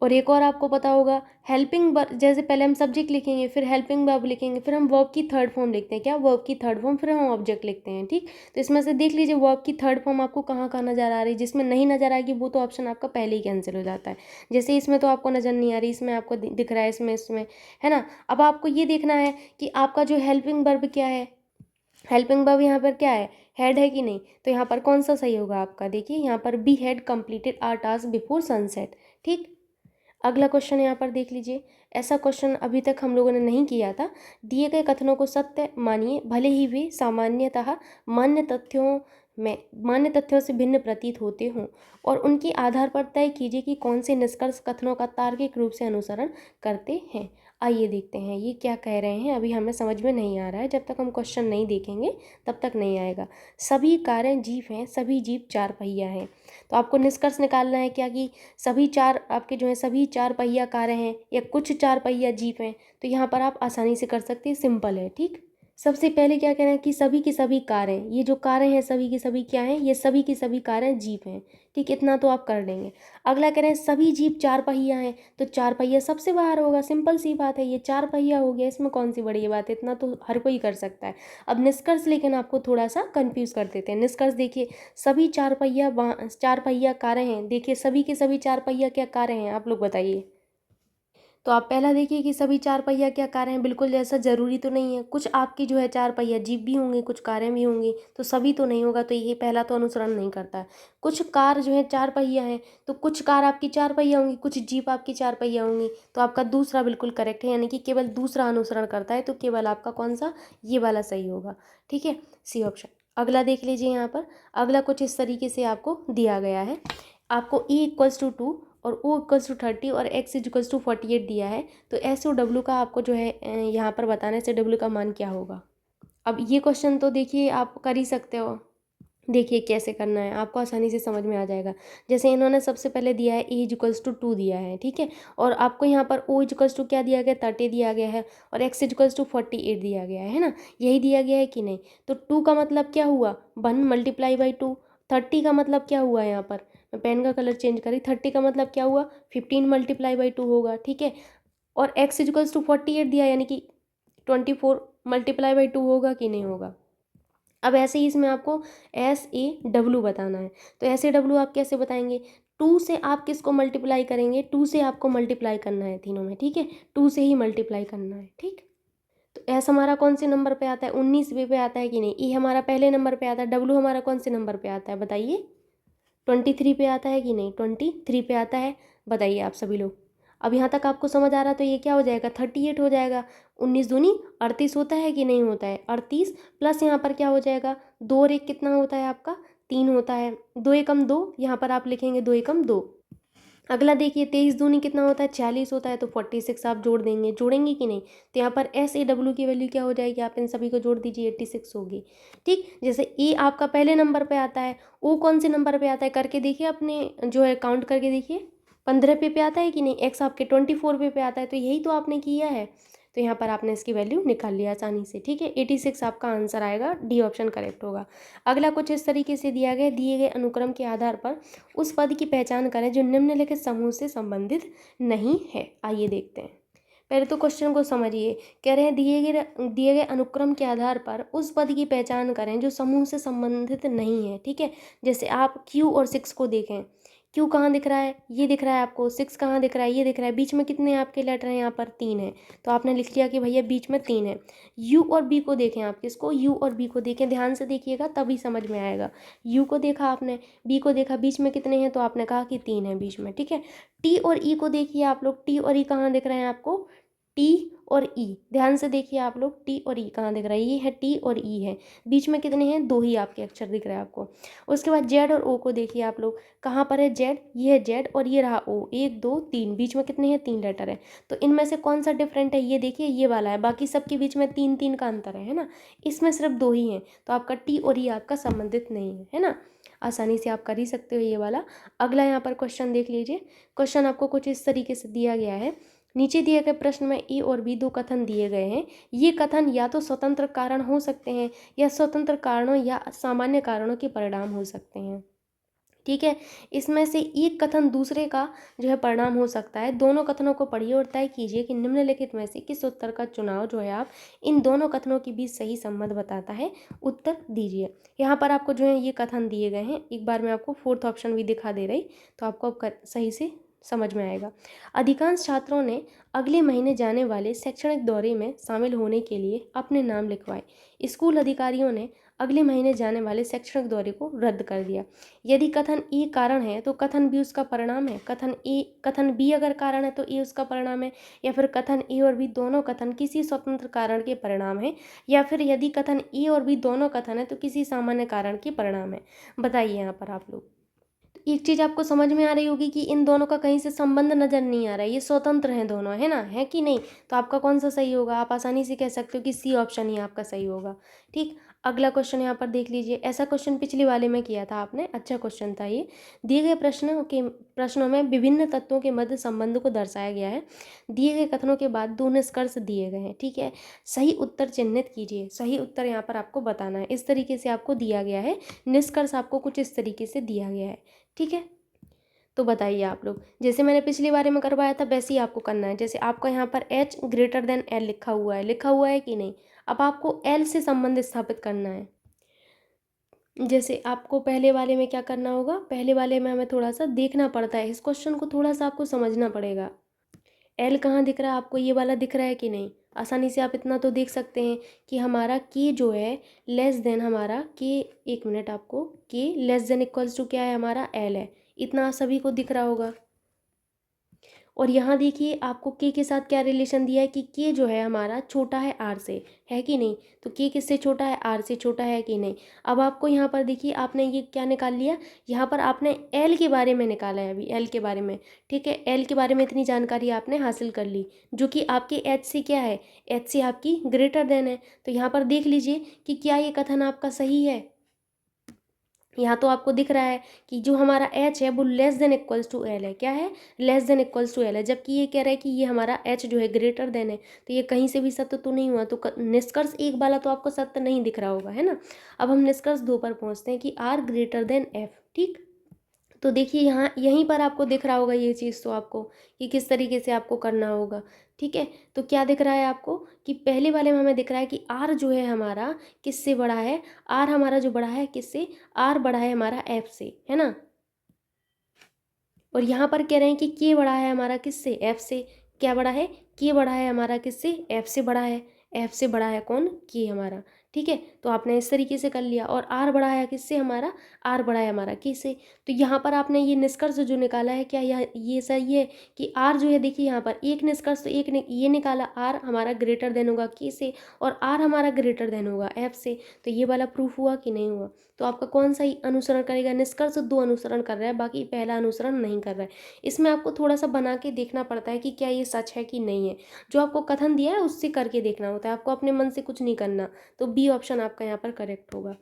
S1: और एक और आपको पता होगा, हेल्पिंग वर्ब, जैसे पहले हम सब्जेक्ट लिखेंगे, फिर हेल्पिंग वर्ब लिखेंगे, फिर हम वर्ब की थर्ड फॉर्म लिखते हैं। क्या? वर्ब की थर्ड फॉर्म, फिर हम ऑब्जेक्ट लिखते हैं, ठीक। तो इसमें से देख लीजिए वर्ब की थर्ड फॉर्म आपको कहाँ कहाँ नजर आ रही है। जिसमें नहीं नजर आएगी वो तो ऑप्शन आपका पहले ही कैंसिल हो जाता है। जैसे इसमें तो आपको नजर नहीं आ रही, इसमें आपको दिख रहा है, इसमें है ना। अब आपको ये देखना है कि आपका जो हेल्पिंग वर्ब क्या है। हेल्पिंग वर्ब यहाँ पर क्या है? हैड है कि नहीं। तो यहाँ पर कौन सा सही होगा आपका? देखिए यहाँ पर we had completed our task before sunset, ठीक। अगला क्वेश्चन यहाँ पर देख लीजिए। ऐसा क्वेश्चन अभी तक हम लोगों ने नहीं किया था। दिए गए कथनों को सत्य मानिए, भले ही वे सामान्यतः मान्य तथ्यों से भिन्न प्रतीत होते हों, और उनके आधार पर तय कीजिए कि कौन से निष्कर्ष कथनों का तार्किक रूप से अनुसरण करते हैं। आइए देखते हैं ये क्या कह रहे हैं। अभी हमें समझ में नहीं आ रहा है, जब तक हम क्वेश्चन नहीं देखेंगे तब तक नहीं आएगा। सभी कारें जीप हैं, सभी जीप चार पहिया हैं। तो आपको निष्कर्ष निकालना है क्या कि सभी चार आपके जो है सभी चार पहिया कारें हैं या कुछ चार पहिया जीप हैं। तो यहाँ पर आप आसानी से कर सकते हैं, सिंपल है, ठीक। सबसे पहले क्या कह रहे हैं कि सभी की सभी कारें, ये जो कारें हैं सभी की सभी क्या हैं? ये सभी की सभी कारें जीप हैं, ठीक। इतना तो आप कर लेंगे। अगला कह रहे हैं सभी जीप चार पहिया हैं, तो चार पहिया सबसे बाहर होगा, सिंपल सी बात है, ये चार पहिया हो गया, इसमें कौन सी बड़ी बात है, इतना तो हर कोई कर सकता है। अब निष्कर्ष लेकिन आपको थोड़ा सा कंफ्यूज कर देते हैं। निष्कर्ष देखिए, सभी चार पहिया कारें हैं। देखिए सभी के सभी चार पहिया क्या कारें हैं, आप लोग बताइए। तो आप पहला देखिए कि सभी चार पहिया क्या कारें हैं। बिल्कुल जैसा ज़रूरी तो नहीं है, कुछ आपकी जो है चार पहिया जीप भी होंगी, कुछ कारें भी होंगी, तो सभी तो नहीं होगा। तो ये पहला तो अनुसरण नहीं करता है। कुछ कार जो है चार पहिया हैं, तो कुछ कार आपकी चार पहिया होंगी, कुछ जीप आपकी चार पहिया होंगी। तो आपका दूसरा बिल्कुल करेक्ट है, यानी कि केवल दूसरा अनुसरण करता है। तो केवल आपका कौन सा? ये वाला सही होगा, ठीक है, सी ऑप्शन। अगला देख लीजिए यहाँ पर। अगला कुछ इस तरीके से आपको दिया गया है। आपको E = 2 और O इक्वल्स टू 30 और X इक्वल्स टू 48 दिया है, तो S और W का आपको जो है यहाँ पर बताना है, SW का मान क्या होगा। अब ये क्वेश्चन तो देखिए आप कर ही सकते हो, देखिए कैसे करना है, आपको आसानी से समझ में आ जाएगा। जैसे इन्होंने सबसे पहले दिया है A इक्वल्स टू 2 दिया है, ठीक है, और आपको यहाँ पर O इक्वल्स टू क्या दिया गया, 30 दिया गया है, और X इक्वल्स टू 48 दिया गया है ना, यही दिया गया है कि नहीं। तो 2 का मतलब क्या हुआ, 1 मल्टीप्लाई बाई 2। 30 का मतलब क्या हुआ, यहाँ पर मैं पेन का कलर चेंज करी, 30 का मतलब क्या हुआ, 15 मल्टीप्लाई बाई 2 होगा, ठीक है, और X इक्वल्स टू 48 दिया, यानी कि 24 मल्टीप्लाई बाई 2 होगा कि नहीं होगा। अब ऐसे ही इसमें आपको SAW बताना है, तो SAW आप कैसे बताएंगे, 2 से आप किसको मल्टीप्लाई करेंगे, 2 से आपको मल्टीप्लाई करना है तीनों में, ठीक है, 2 से ही मल्टीप्लाई करना है, ठीक। तो S हमारा कौन से नंबर पे आता है, 19वें पे आता है कि नहीं, E हमारा पहले नंबर पे आता है, W हमारा कौन से नंबर पे आता है बताइए, 23 पे आता है कि नहीं, 23 पे आता है, बताइए आप सभी लोग। अब यहाँ तक आपको समझ आ रहा, तो ये क्या हो जाएगा, 38 हो जाएगा, 19 दूनी 38 होता है कि नहीं होता है, 38 प्लस यहाँ पर क्या हो जाएगा, 2 और 1 कितना होता है आपका, 3 होता है, 2 एकम 2, यहाँ पर आप लिखेंगे 2 एकम 2। अगला देखिए 23 दूनी कितना होता है, 46 होता है, तो 46 आप जोड़ देंगे, जोड़ेंगे कि नहीं, तो यहाँ पर SAW की वैल्यू क्या हो जाएगी, आप इन सभी को जोड़ दीजिए, 86 होगी, ठीक। जैसे E आपका पहले नंबर पे आता है, O कौन से नंबर पे आता है, करके देखिए अपने जो है काउंट करके देखिए, 15 पे आता है कि नहीं, X आपके 24 पे आता है, तो यही तो आपने किया है, तो यहाँ पर आपने इसकी वैल्यू निकाल लिया आसानी से, ठीक है, 86 आपका आंसर आएगा, डी ऑप्शन करेक्ट होगा। अगला कुछ इस तरीके से दिया गया, दिए गए अनुक्रम के आधार पर उस पद की पहचान करें जो निम्नलिखित समूह से संबंधित नहीं है। आइए देखते हैं, पहले तो क्वेश्चन को समझिए, कह रहे हैं दिए गए अनुक्रम के आधार पर उस पद की पहचान करें जो समूह से संबंधित नहीं है, ठीक है। जैसे आप Q और 6 को देखें, Q कहाँ दिख रहा है, ये दिख रहा है आपको, 6 कहाँ दिख रहा है, ये दिख रहा है, बीच में कितने आपके लेटर हैं, यहाँ पर 3 है, तो आपने लिख लिया कि भैया बीच में 3 है। U और B को देखें, आप किसको, U और B को देखें, ध्यान से देखिएगा तभी समझ में आएगा। U को देखा आपने, B को देखा, बीच में कितने हैं, तो आपने कहा कि 3 है बीच में, ठीक है। T और E को देखिए आप लोग, T और E कहाँ दिख रहे हैं आपको, T और E, ध्यान से देखिए आप लोग, T और E कहाँ दिख रहा है, ये है T और E है, बीच में कितने हैं, 2 ही आपके अक्षर दिख रहे हैं आपको। उसके बाद Z और O को देखिए आप लोग, कहाँ पर है Z, ये है Z और ये रहा O, 1 2 3, बीच में कितने हैं, 3 लेटर है, तो इनमें से कौन सा डिफरेंट है, ये देखिए ये वाला है, बाकी सबके बीच में 3 3 का अंतर है ना, इसमें सिर्फ 2 ही हैं, तो आपका T और E आपका संबंधित नहीं है ना, आसानी से आप कर ही सकते हो ये वाला। अगला यहाँ पर क्वेश्चन देख लीजिए, क्वेश्चन आपको कुछ इस तरीके से दिया गया है, नीचे दिए गए प्रश्न में ए और बी 2 कथन दिए गए हैं, ये कथन या तो स्वतंत्र कारण हो सकते हैं या स्वतंत्र कारणों या सामान्य कारणों के परिणाम हो सकते हैं, ठीक है। इसमें से एक कथन दूसरे का जो है परिणाम हो सकता है, दोनों कथनों को पढ़िए और तय कीजिए कि निम्नलिखित में से किस उत्तर का चुनाव जो है आप इन दोनों कथनों के बीच सही संबंध बताता है, उत्तर दीजिए। यहाँ पर आपको जो है ये कथन दिए गए हैं, एक बार मैं आपको 4th ऑप्शन भी दिखा दे रही, तो आपको अब सही से समझ में आएगा। अधिकांश छात्रों ने अगले महीने जाने वाले शैक्षणिक दौरे में शामिल होने के लिए अपने नाम लिखवाए, स्कूल अधिकारियों ने अगले महीने जाने वाले शैक्षणिक दौरे को रद्द कर दिया। यदि कथन ए कारण है तो कथन बी उसका परिणाम है, कथन बी अगर कारण है तो ए उसका परिणाम है, या फिर कथन ए और बी दोनों कथन किसी स्वतंत्र कारण के परिणाम है, या फिर यदि कथन ए और बी दोनों कथन है तो किसी सामान्य कारण के परिणाम है। बताइए यहाँ पर आप लोग, एक चीज़ आपको समझ में आ रही होगी कि इन दोनों का कहीं से संबंध नज़र नहीं आ रहा है, ये स्वतंत्र हैं दोनों, है ना, है कि नहीं, तो आपका कौन सा सही होगा, आप आसानी से कह सकते हो कि सी ऑप्शन ही आपका सही होगा, ठीक। अगला क्वेश्चन यहाँ पर देख लीजिए, ऐसा क्वेश्चन पिछली वाले में किया था आपने, अच्छा क्वेश्चन था ये। दिए गए प्रश्नों में विभिन्न तत्वों के मध्य संबंध को दर्शाया गया है, दिए गए कथनों के बाद 2 निष्कर्ष दिए गए हैं, ठीक है। सही उत्तर चिन्हित कीजिए, सही उत्तर यहाँ पर आपको बताना है, इस तरीके से आपको दिया गया है, निष्कर्ष आपको कुछ इस तरीके से दिया गया है, ठीक है। तो बताइए आप लोग, जैसे मैंने पिछली बारे में करवाया था वैसे ही आपको करना है, जैसे आपका यहाँ पर H ग्रेटर देन L लिखा हुआ है कि नहीं, अब आपको L से संबंध स्थापित करना है। जैसे आपको पहले वाले में क्या करना होगा, पहले वाले में हमें थोड़ा सा देखना पड़ता है, इस क्वेश्चन को थोड़ा सा आपको समझना पड़ेगा। L कहाँ दिख रहा है आपको, ये वाला दिख रहा है कि नहीं, आसानी से आप इतना तो देख सकते हैं कि हमारा K जो है लेस देन हमारा K, एक मिनट, आपको K less than equals to क्या है, हमारा L है, इतना सभी को दिख रहा होगा। और यहाँ देखिए आपको के साथ क्या रिलेशन दिया है कि के जो है हमारा छोटा है आर से, है कि नहीं। तो के किससे छोटा है, आर से छोटा है कि नहीं। अब आपको यहाँ पर देखिए आपने ये क्या निकाल लिया, यहाँ पर आपने एल के बारे में निकाला है, अभी एल के बारे में, ठीक है। एल के बारे में इतनी जानकारी आपने हासिल कर ली, जो कि आपके एच से क्या है, एच से आपकी ग्रेटर देन है। तो यहाँ पर देख लीजिए कि क्या ये कथन आपका सही है। यहाँ तो आपको दिख रहा है कि जो हमारा एच है वो less than equals to L है, क्या है, less than equals to L है, जबकि ये कह रहा है कि ये हमारा एच जो है ग्रेटर देन है। तो ये कहीं से भी सत्य तो नहीं हुआ, तो निष्कर्ष एक वाला तो आपको सत्य नहीं दिख रहा होगा, है ना। अब हम निष्कर्ष दो पर पहुँचते हैं कि आर ग्रेटर देन एफ, ठीक। तो देखिए यहाँ यहीं पर आपको दिख रहा होगा ये चीज़, तो आपको कि किस तरीके से आपको करना होगा, ठीक है। तो क्या दिख रहा है आपको कि पहले वाले में हमें दिख रहा है कि आर जो है हमारा किससे बड़ा है, आर हमारा जो बड़ा है किससे, आर बड़ा है हमारा एफ से, है ना। और यहाँ पर कह रहे हैं कि के बड़ा है हमारा किससे, एफ से। क्या बड़ा है, के बड़ा है हमारा किससे, एफ से बड़ा है। एफ से बड़ा है कौन, के हमारा, ठीक है। तो आपने इस तरीके से कर लिया। और आर बड़ा है किससे हमारा, आर बड़ा है हमारा के से। तो यहाँ पर आपने ये निष्कर्ष जो निकाला है, क्या ये सही है कि आर जो है, देखिए यहाँ पर एक निष्कर्ष तो एक ने ये निकाला, आर हमारा ग्रेटर देन होगा के से और आर हमारा ग्रेटर देन होगा एफ से। तो ये वाला प्रूफ हुआ कि नहीं हुआ। तो आपका कौन सा ही अनुसरण करेगा, निष्कर्ष दो अनुसरण कर रहा है, बाकी पहला अनुसरण नहीं कर रहा है। इसमें आपको थोड़ा सा बना के देखना पड़ता है कि क्या ये सच है कि नहीं है। जो आपको कथन दिया है उससे करके देखना होता है, आपको अपने मन से कुछ नहीं करना। तो बी ऑप्शन आपका यहाँ पर करेक्ट होगा,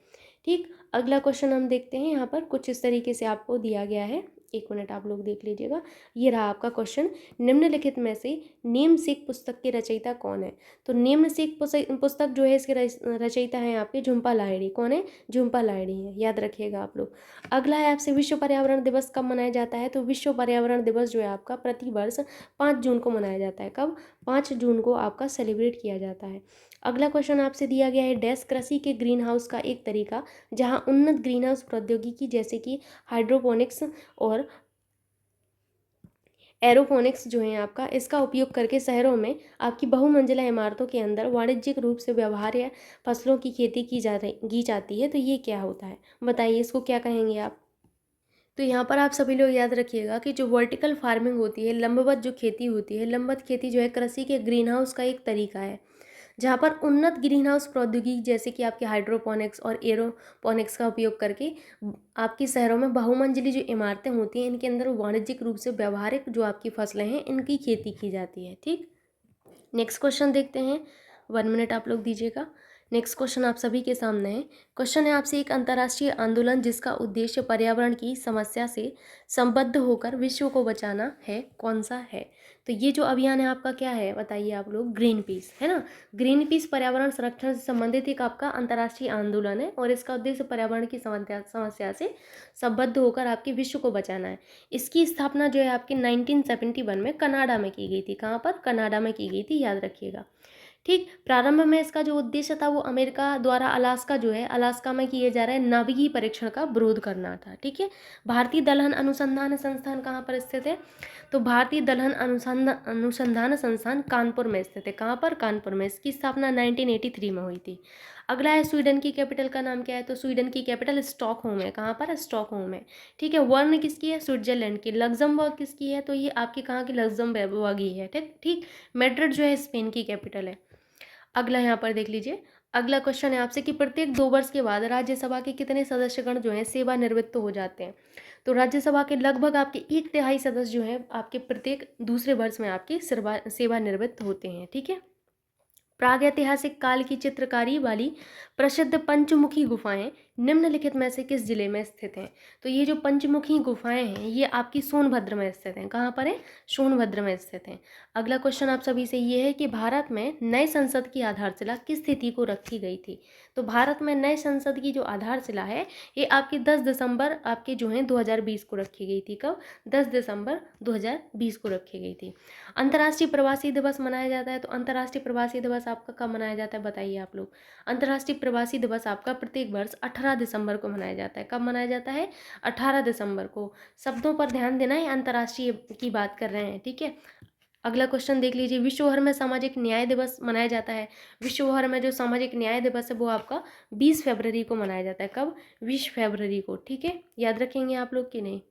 S1: ठीक। अगला क्वेश्चन हम देखते हैं। यहाँ पर कुछ इस तरीके से आपको दिया गया है, एक मिनट आप लोग देख लीजिएगा। ये रहा आपका क्वेश्चन, निम्नलिखित में से नेम सीख पुस्तक के रचयिता कौन है। तो निम्न सीख पुस्तक जो है इसके रचयिता है आपके झुम्पा लाहिड़ी। कौन है, झुम्पा लाहिड़ी है, याद रखिएगा आप लोग। अगला है आपसे विश्व पर्यावरण दिवस कब मनाया जाता है। तो विश्व पर्यावरण दिवस जो है आपका प्रतिवर्ष 5 जून को मनाया जाता है। कब, 5 जून को आपका सेलिब्रेट किया जाता है। अगला क्वेश्चन आपसे दिया गया है, डैश कृषि के ग्रीन हाउस का एक तरीका जहां उन्नत ग्रीन हाउस प्रौद्योगिकी जैसे कि हाइड्रोपोनिक्स और एरोपोनिक्स जो है आपका, इसका उपयोग करके शहरों में आपकी बहुमंजिला इमारतों के अंदर वाणिज्यिक रूप से व्यवहार्य फसलों की खेती की जाती है। तो ये क्या होता है, बताइए इसको क्या कहेंगे आप। तो यहाँ पर आप सभी लोग याद रखिएगा कि जो वर्टिकल फार्मिंग होती है, लंबवत जो खेती होती है, लंबवत खेती जो है कृषि के ग्रीन हाउस का एक तरीका है जहाँ पर उन्नत ग्रीन हाउस प्रौद्योगिकी जैसे कि आपके हाइड्रोपोनिक्स और एरोपोनिक्स का उपयोग करके आपकी शहरों में बहुमंजिली जो इमारतें होती हैं, इनके अंदर वाणिज्यिक रूप से व्यवहारिक जो आपकी फसलें हैं इनकी खेती की जाती है, ठीक। नेक्स्ट क्वेश्चन देखते हैं, 1 मिनट आप लोग दीजिएगा। नेक्स्ट क्वेश्चन आप सभी के सामने है। क्वेश्चन है आपसे, एक अंतर्राष्ट्रीय आंदोलन जिसका उद्देश्य पर्यावरण की समस्या से संबद्ध होकर विश्व को बचाना है, कौन सा है। तो ये जो अभियान है आपका क्या है, बताइए आप लोग, ग्रीन पीस, है ना। ग्रीन पीस पर्यावरण संरक्षण से संबंधित एक आपका अंतर्राष्ट्रीय आंदोलन है और इसका उद्देश्य पर्यावरण की समस्या से संबद्ध होकर आपके विश्व को बचाना है। इसकी स्थापना जो है आपके 1971 में कनाडा में की गई थी। कहाँ पर, कनाडा में की गई थी, याद रखिएगा, ठीक। प्रारंभ में इसका जो उद्देश्य था वो अमेरिका द्वारा अलास्का जो है, अलास्का में किए जा रहे नाभिकीय परीक्षण का विरोध करना था, ठीक है। भारतीय दलहन अनुसंधान संस्थान कहाँ पर स्थित है। तो भारतीय दलहन अनुसंधान संस्थान कानपुर में स्थित है। कहाँ पर, कानपुर में। इसकी स्थापना 1983 में हुई थी। अगला है, स्वीडन की कैपिटल का नाम क्या है। तो स्वीडन की कैपिटल स्टॉकहोम है। कहाँ पर, स्टॉकहोम है, ठीक है। वर्ण किसकी है, स्विट्जरलैंड की। लग्जमबर्ग किसकी है, तो ये आपकी कहाँ की, लग्जमबर्ग ही है, ठीक ठीक। मैड्रिड जो है स्पेन की कैपिटल है। अगला यहाँ पर देख लीजिए, अगला क्वेश्चन है आपसे कि प्रत्येक 2 वर्ष के बाद राज्यसभा के कितने सदस्यगण जो हैं सेवानिवृत्त हो जाते हैं। तो राज्यसभा के लगभग आपके 1/3 सदस्य जो हैं आपके प्रत्येक दूसरे वर्ष में आपके सेवानिवृत्त होते हैं, ठीक है। प्रागैतिहासिक काल की चित्रकारी वाली प्रसिद्ध पंचमुखी गुफाएं निम्नलिखित में से किस जिले में स्थित हैं। तो ये जो पंचमुखी गुफाएं हैं ये आपकी सोनभद्र में स्थित हैं। कहाँ पर है, सोनभद्र में स्थित हैं। अगला क्वेश्चन आप सभी से ये है कि भारत में नए संसद की आधारशिला किस तिथि को रखी गई थी। तो भारत में नए संसद की जो आधारशिला है ये आपकी 10 दिसंबर आपके जो है 2020 को रखी गई थी। कब, 10 दिसंबर 2020 को रखी गई थी। अंतर्राष्ट्रीय प्रवासी दिवस मनाया जाता है। तो अंतर्राष्ट्रीय प्रवासी दिवस आपका कब मनाया जाता है, बताइए आप लोग। अंतर्राष्ट्रीय प्रवासी दिवस आपका प्रत्येक वर्ष 18 दिसंबर को मनाया जाता है। कब मनाया जाता है, 18 दिसंबर को। शब्दों पर ध्यान देना है, अंतर्राष्ट्रीय की बात कर रहे हैं, ठीक है। अगला क्वेश्चन देख लीजिए, विश्व भर में सामाजिक न्याय दिवस मनाया जाता है। विश्व भर में जो सामाजिक न्याय दिवस है वो आपका 20 फरवरी को मनाया जाता है। कब, 20 फरवरी को, ठीक है। याद रखेंगे आप लोग कि नहीं।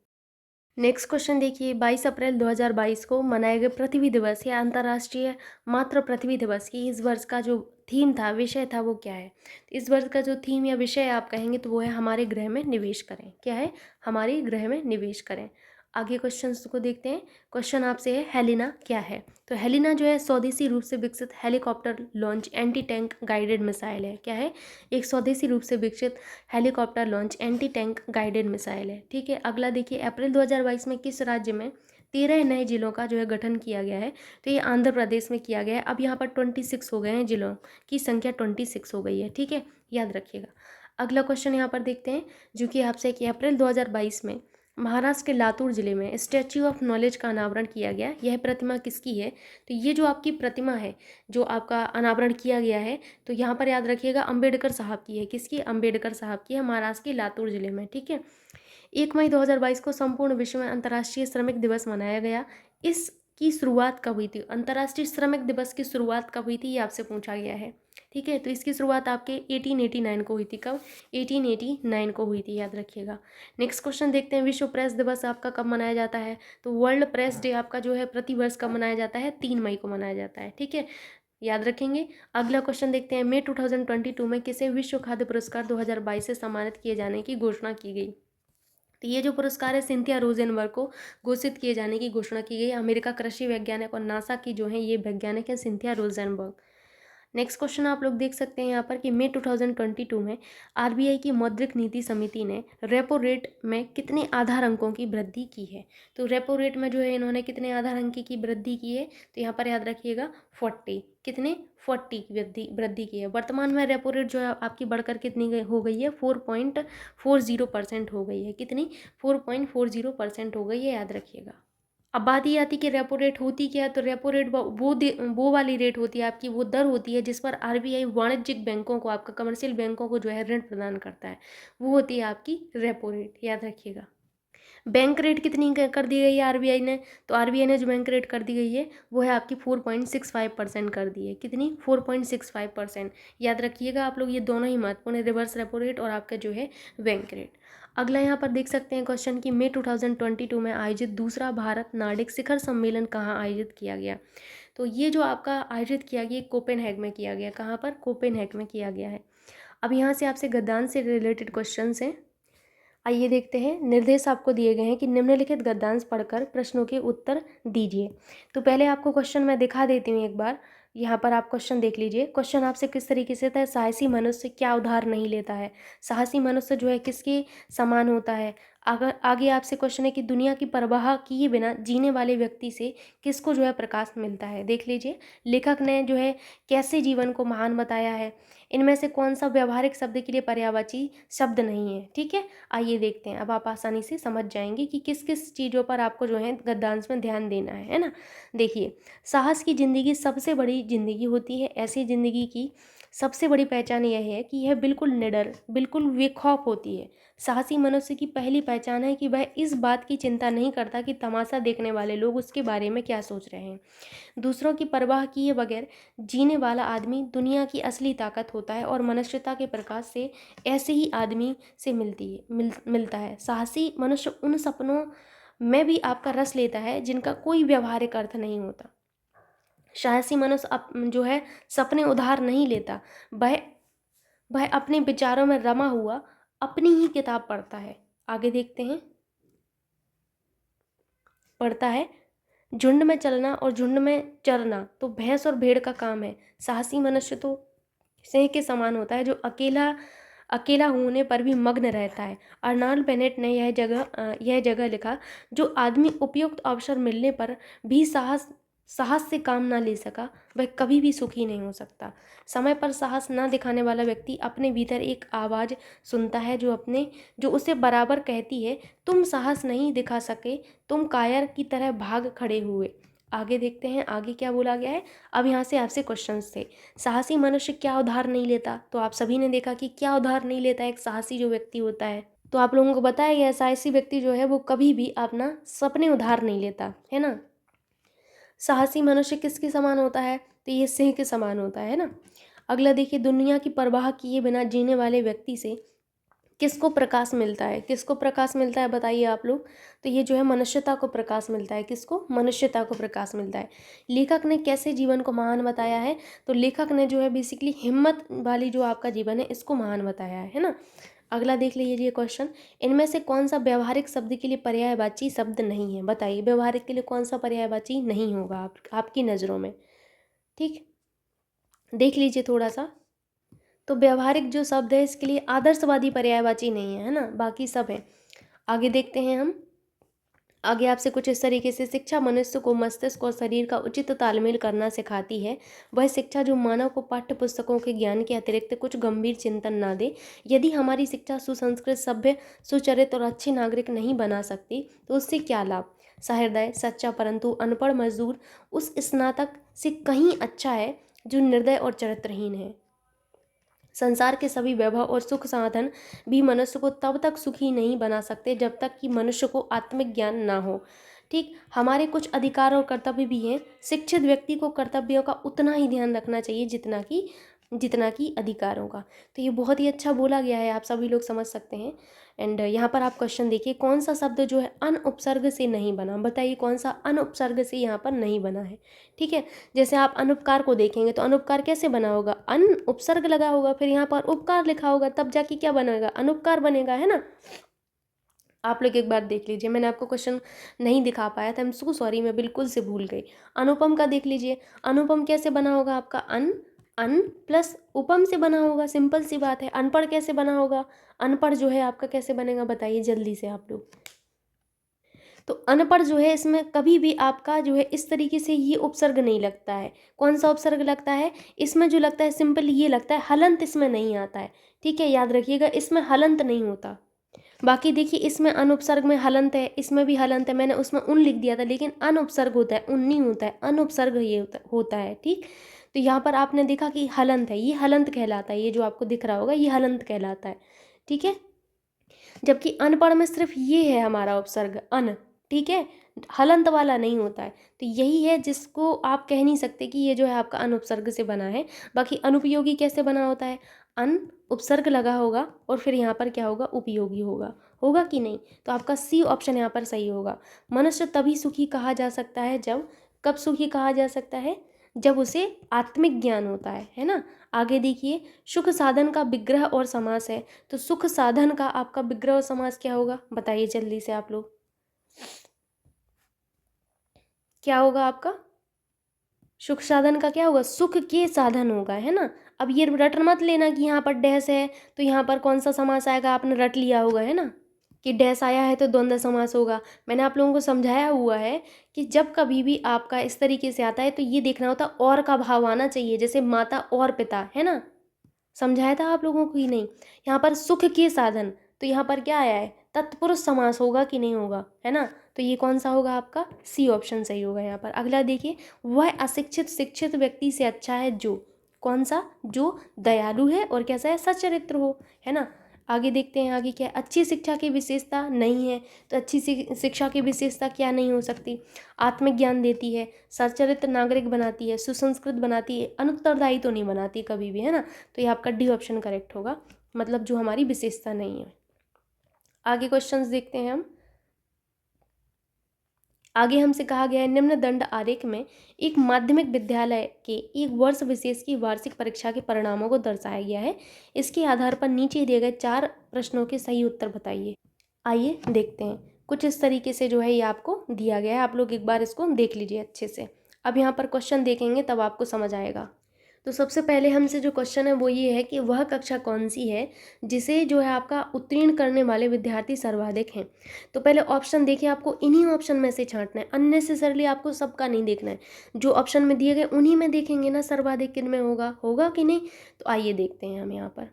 S1: नेक्स्ट क्वेश्चन देखिए, 22 अप्रैल 2022 को मनाए गए पृथ्वी दिवस या अंतर्राष्ट्रीय मातृ पृथ्वी दिवस की इस वर्ष का जो थीम था, विषय था, वो क्या है? इस वर्ष का जो थीम या विषय आप कहेंगे तो वो है हमारे ग्रह में निवेश करें। क्या है? हमारे ग्रह में निवेश करें। आगे क्वेश्चंस को देखते हैं। क्वेश्चन आपसे है, हेलिना क्या है? तो हेलिना जो है स्वदेशी रूप से विकसित helicopter launch anti tank guided missile है। क्या है? एक स्वदेशी रूप से विकसित helicopter launch anti tank guided missile है। ठीक है। अगला देखिए, अप्रैल 2022 में किस राज्य में 13 नए जिलों का जो है गठन किया गया है? तो ये आंध्र प्रदेश में किया गया है। अब यहाँ पर 26 हो गए हैं, जिलों की संख्या 26 हो गई है। ठीक है, याद रखिएगा। अगला क्वेश्चन यहाँ पर देखते हैं, जो कि आपसे कि अप्रैल 2022 में महाराष्ट्र के लातूर जिले में स्टैच्यू ऑफ नॉलेज का अनावरण किया गया। यह प्रतिमा किसकी है? तो ये जो आपकी प्रतिमा है, जो आपका अनावरण किया गया है, तो यहाँ पर याद रखिएगा अंबेडकर साहब की है। किसकी? अंबेडकर साहब की है, महाराष्ट्र के लातूर जिले में। ठीक है। 1 मई 2022 को संपूर्ण विश्व में अंतर्राष्ट्रीय श्रमिक दिवस मनाया गया। इसकी शुरुआत कब हुई थी? अंतर्राष्ट्रीय श्रमिक दिवस की शुरुआत कब हुई थी, ये आपसे पूछा गया है। ठीक है, तो इसकी शुरुआत आपके 1889 को हुई थी। कब? 1889 को हुई थी, याद रखिएगा। नेक्स्ट क्वेश्चन देखते हैं, विश्व प्रेस दिवस आपका कब मनाया जाता है? तो वर्ल्ड प्रेस डे आपका जो है प्रतिवर्ष कब मनाया जाता है? 3 मई को मनाया जाता है। ठीक है, याद रखेंगे। अगला क्वेश्चन देखते हैं, मई 2022 में किसे विश्व खाद्य पुरस्कार 2022 से सम्मानित किए जाने की घोषणा की गई? तो ये जो पुरस्कार है सिंथिया रोजेनबर्ग को घोषित किए जाने की घोषणा की गई। अमेरिका कृषि वैज्ञानिक और नासा की जो है ये वैज्ञानिक है सिंथिया रोजेनबर्ग। नेक्स्ट क्वेश्चन आप लोग देख सकते हैं यहाँ पर कि मई 2022 में आरबीआई की मौद्रिक नीति समिति ने रेपो रेट में कितने आधार अंकों की वृद्धि की है? तो रेपो रेट में जो है इन्होंने कितने आधार अंक की वृद्धि की है? तो यहाँ पर याद रखिएगा 40। कितने? 40 की वृद्धि की है। वर्तमान में रेपो रेट जो है आपकी बढ़कर कितनी हो गई है? 4.40% हो गई है। कितनी? 4.40% हो गई है, याद रखिएगा। अब बात ये आती कि रेपो रेट होती क्या है? तो रेपो रेट वो वाली रेट होती है आपकी, वो दर होती है जिस पर आरबीआई वाणिज्यिक बैंकों को, आपका कमर्शियल बैंकों को जो है ऋण प्रदान करता है, वो होती है आपकी रेपो रेट, याद रखिएगा। बैंक रेट कितनी कर दी गई है आरबीआई ने? तो आरबीआई ने जो बैंक रेट कर दी गई है वो है आपकी 4.65% कर दी है। कितनी? 4.65%। याद रखिएगा आप लोग, ये दोनों ही महत्वपूर्ण है, रिवर्स रेपो रेट और आपका जो है बैंक रेट। अगला यहाँ पर देख सकते हैं क्वेश्चन कि मई 2022 में आयोजित दूसरा भारत नार्डिक शिखर सम्मेलन कहाँ आयोजित किया गया? तो ये जो आपका आयोजित किया गया कोपेनहेग में किया गया। कहाँ पर? कोपेनहेग में किया गया है। अब यहाँ से आपसे गद्यांश से रिलेटेड क्वेश्चन हैं। आइए देखते हैं। निर्देश आपको दिए गए हैं कि निम्नलिखित गद्यांश पढ़कर प्रश्नों के उत्तर दीजिए। तो पहले आपको क्वेश्चन मैं दिखा देती हूँ एक बार। यहाँ पर आप क्वेश्चन देख लीजिए। क्वेश्चन आपसे किस तरीके से था? साहसी मनुष्य क्या उधार नहीं लेता है? साहसी मनुष्य जो है किसके समान होता है? अगर आगे आपसे क्वेश्चन है कि दुनिया की परवाह किए बिना जीने वाले व्यक्ति से किसको जो है प्रकाश मिलता है? देख लीजिए। लेखक ने जो है कैसे जीवन को महान बताया है? इनमें से कौन सा व्यवहारिक शब्द के लिए पर्यायवाची शब्द नहीं है? ठीक है, आइए देखते हैं। अब आप आसानी से समझ जाएंगे कि किस किस चीज़ों पर आपको जो है गद्यांश में ध्यान देना है ना। देखिए, साहस की ज़िंदगी सबसे बड़ी ज़िंदगी होती है। ऐसी ज़िंदगी की सबसे बड़ी पहचान यह है कि यह बिल्कुल निडर, बिल्कुल बेखौफ होती है। साहसी मनुष्य की पहली पहचान है कि वह इस बात की चिंता नहीं करता कि तमाशा देखने वाले लोग उसके बारे में क्या सोच रहे हैं। दूसरों की परवाह किए बगैर जीने वाला आदमी दुनिया की असली ताकत होता है और मनुष्यता के प्रकाश से ऐसे ही आदमी से मिलता है। साहसी मनुष्य उन सपनों में भी आपका रस लेता है जिनका कोई व्यवहारिक अर्थ नहीं होता। साहसी मनुष्य जो है सपने उधार नहीं लेता। वह अपने विचारों में रमा हुआ अपनी ही किताब पढ़ता है। आगे देखते हैं। पढ़ता है, झुंड में चलना और झुंड में चरना तो भैंस और भेड़ का काम है। साहसी मनुष्य तो सिंह के समान होता है जो अकेला अकेला होने पर भी मग्न रहता है। अर्नाल्ड बेनेट ने यह जगह लिखा, जो आदमी उपयुक्त अवसर मिलने पर भी साहस से काम ना ले सका वह कभी भी सुखी नहीं हो सकता। समय पर साहस ना दिखाने वाला व्यक्ति अपने भीतर एक आवाज़ सुनता है जो उसे बराबर कहती है, तुम साहस नहीं दिखा सके, तुम कायर की तरह भाग खड़े हुए। आगे देखते हैं आगे क्या बोला गया है। अब यहाँ से आपसे क्वेश्चंस थे। साहसी मनुष्य क्या उधार नहीं लेता? तो आप सभी ने देखा कि क्या उधार नहीं लेता एक साहसी जो व्यक्ति होता है। तो आप लोगों को बताया गया साहसी व्यक्ति जो है वो कभी भी अपना सपने उधार नहीं लेता है ना। साहसी मनुष्य किसके समान होता है? तो ये सिंह के समान होता है ना। अगला देखिए, दुनिया की परवाह किए बिना जीने वाले व्यक्ति से किसको प्रकाश मिलता है, किसको प्रकाश मिलता है बताइए आप लोग। तो ये जो है मनुष्यता को प्रकाश मिलता है, किसको, मनुष्यता को प्रकाश मिलता है। लेखक ने कैसे जीवन को महान बताया है, तो लेखक ने जो है बेसिकली हिम्मत वाली जो आपका जीवन है इसको महान बताया है ना। अगला देख लीजिए क्वेश्चन, इनमें से कौन सा व्यवहारिक शब्द के लिए पर्यायवाची शब्द नहीं है, बताइए व्यवहारिक के लिए कौन सा पर्यायवाची नहीं होगा आपकी नज़रों में। ठीक, देख लीजिए थोड़ा सा। तो व्यवहारिक जो शब्द है इसके लिए आदर्शवादी पर्यायवाची नहीं है ना, बाकी सब है। आगे देखते हैं हम, आगे आपसे कुछ इस तरीके से, शिक्षा मनुष्य को मस्तिष्क और शरीर का उचित तालमेल करना सिखाती है। वह शिक्षा जो मानव को पाठ्य पुस्तकों के ज्ञान के अतिरिक्त कुछ गंभीर चिंतन ना दे। यदि हमारी शिक्षा सुसंस्कृत, सभ्य, सुचरित और अच्छे नागरिक नहीं बना सकती तो उससे क्या लाभ। सहृदय, सच्चा परंतु अनपढ़ मजदूर उस स्नातक से कहीं अच्छा है जो निर्दय और चरित्रहीन है। संसार के सभी वैभव और सुख साधन भी मनुष्य को तब तक सुखी नहीं बना सकते जब तक कि मनुष्य को आत्मिक ज्ञान ना हो। ठीक, हमारे कुछ अधिकार और कर्तव्य भी हैं। शिक्षित व्यक्ति को कर्तव्यों का उतना ही ध्यान रखना चाहिए जितना कि अधिकारों का। तो ये बहुत ही अच्छा बोला गया है, आप सभी लोग समझ सकते हैं। एंड यहाँ पर आप क्वेश्चन देखिए, कौन सा शब्द जो है अन उपसर्ग से नहीं बना, बताइए कौन सा अन उपसर्ग से यहाँ पर नहीं बना है। ठीक है, जैसे आप अनुपकार को देखेंगे तो अनुपकार कैसे बना होगा, अन उपसर्ग लगा होगा, फिर यहाँ पर उपकार लिखा होगा, तब जाके क्या बनेगा, अनुपकार बनेगा, है ना। आप लोग एक बार देख लीजिए, मैंने आपको क्वेश्चन नहीं दिखा पाया था, आई एम सो सॉरी, मैं बिल्कुल से भूल गई। अनुपम का देख लीजिए, अनुपम कैसे बना होगा आपका, अन अन प्लस उपम से बना होगा, सिंपल सी बात है। अनपढ़ कैसे बना होगा, अनपढ़ जो है आपका कैसे बनेगा, बताइए जल्दी से आप लोग। तो अनपढ़ जो है इसमें कभी भी आपका जो है इस तरीके से ये उपसर्ग नहीं लगता है। कौन सा उपसर्ग लगता है इसमें, जो लगता है सिंपल ये लगता है, हलंत इसमें नहीं आता है। ठीक है, याद रखिएगा इसमें हलंत नहीं होता। बाकी देखिए इसमें अनुपसर्ग में हलंत है, इसमें भी हलंत है, मैंने उसमें उन लिख दिया था, लेकिन अनुपसर्ग होता है, उन नहीं होता है, अनुपसर्ग ये होता है। ठीक, तो यहाँ पर आपने देखा कि हलंत है, ये हलंत कहलाता है, ये जो आपको दिख रहा होगा ये हलंत कहलाता है। ठीक है, जबकि अनपढ़ में सिर्फ ये है हमारा उपसर्ग अन। ठीक है, हलंत वाला नहीं होता है। तो यही है जिसको आप कह नहीं सकते कि ये जो है आपका अन उपसर्ग से बना है। बाकी अनुपयोगी कैसे बना होता है, अन उपसर्ग लगा होगा और फिर यहाँ पर क्या होगा, उपयोगी होगा, होगा कि नहीं। तो आपका सी ऑप्शन यहाँ पर सही होगा। मनुष्य तभी सुखी कहा जा सकता है जब, कब सुखी कहा जा सकता है, जब उसे आत्मिक ज्ञान होता है ना। आगे देखिए, सुख साधन का विग्रह और समास है। तो सुख साधन का आपका विग्रह और समास क्या होगा, बताइए जल्दी से आप लोग, क्या होगा आपका, सुख साधन का क्या होगा, सुख के साधन होगा, है ना। अब ये रट मत लेना कि यहाँ पर डैश है तो यहाँ पर कौन सा समास आएगा, आपने रट लिया होगा, है ना, कि डैश आया है तो द्वंद्व समास होगा। मैंने आप लोगों को समझाया हुआ है कि जब कभी भी आपका इस तरीके से आता है तो ये देखना होता और का भाव आना चाहिए, जैसे माता और पिता, है ना। समझाया था आप लोगों को ही नहीं। यहाँ पर सुख के साधन, तो यहाँ पर क्या आया है, तत्पुरुष समास होगा कि नहीं होगा, है ना। तो ये कौन सा होगा आपका, सी ऑप्शन सही होगा यहाँ पर। अगला देखिए, वह अशिक्षित शिक्षित व्यक्ति से अच्छा है जो, कौन सा, जो दयालु है और कैसा है, सच्चरित्र हो, है ना। आगे देखते हैं, आगे क्या है, अच्छी शिक्षा की विशेषता नहीं है। तो अच्छी शिक्षा की विशेषता क्या नहीं हो सकती, आत्मिक ज्ञान देती है, सच्चरित्र नागरिक बनाती है, सुसंस्कृत बनाती है, अनुत्तरदायी तो नहीं बनाती कभी भी, है ना। तो ये आपका डी ऑप्शन करेक्ट होगा, मतलब जो हमारी विशेषता नहीं है। आगे क्वेश्चंस देखते हैं हम। आगे हमसे कहा गया है, निम्न दंड आरेख में एक माध्यमिक विद्यालय के एक वर्ष विशेष की वार्षिक परीक्षा के परिणामों को दर्शाया गया है। इसके आधार पर नीचे दिए गए 4 प्रश्नों के सही उत्तर बताइए। आइए देखते हैं, कुछ इस तरीके से जो है ये आपको दिया गया है, आप लोग एक बार इसको देख लीजिए अच्छे से। अब यहाँ पर क्वेश्चन देखेंगे तब आपको समझ आएगा। तो सबसे पहले हमसे जो क्वेश्चन है वो ये है कि वह कक्षा कौन सी है जिसे जो है आपका उत्तीर्ण करने वाले विद्यार्थी सर्वाधिक हैं। तो पहले ऑप्शन देखिए, आपको इन्हीं ऑप्शन में से छांटना है, अननेसेसरली आपको सबका नहीं देखना है। जो ऑप्शन में दिए गए उन्हीं में देखेंगे ना, सर्वाधिक किन में होगा कि नहीं। तो आइए देखते हैं हम यहाँ पर।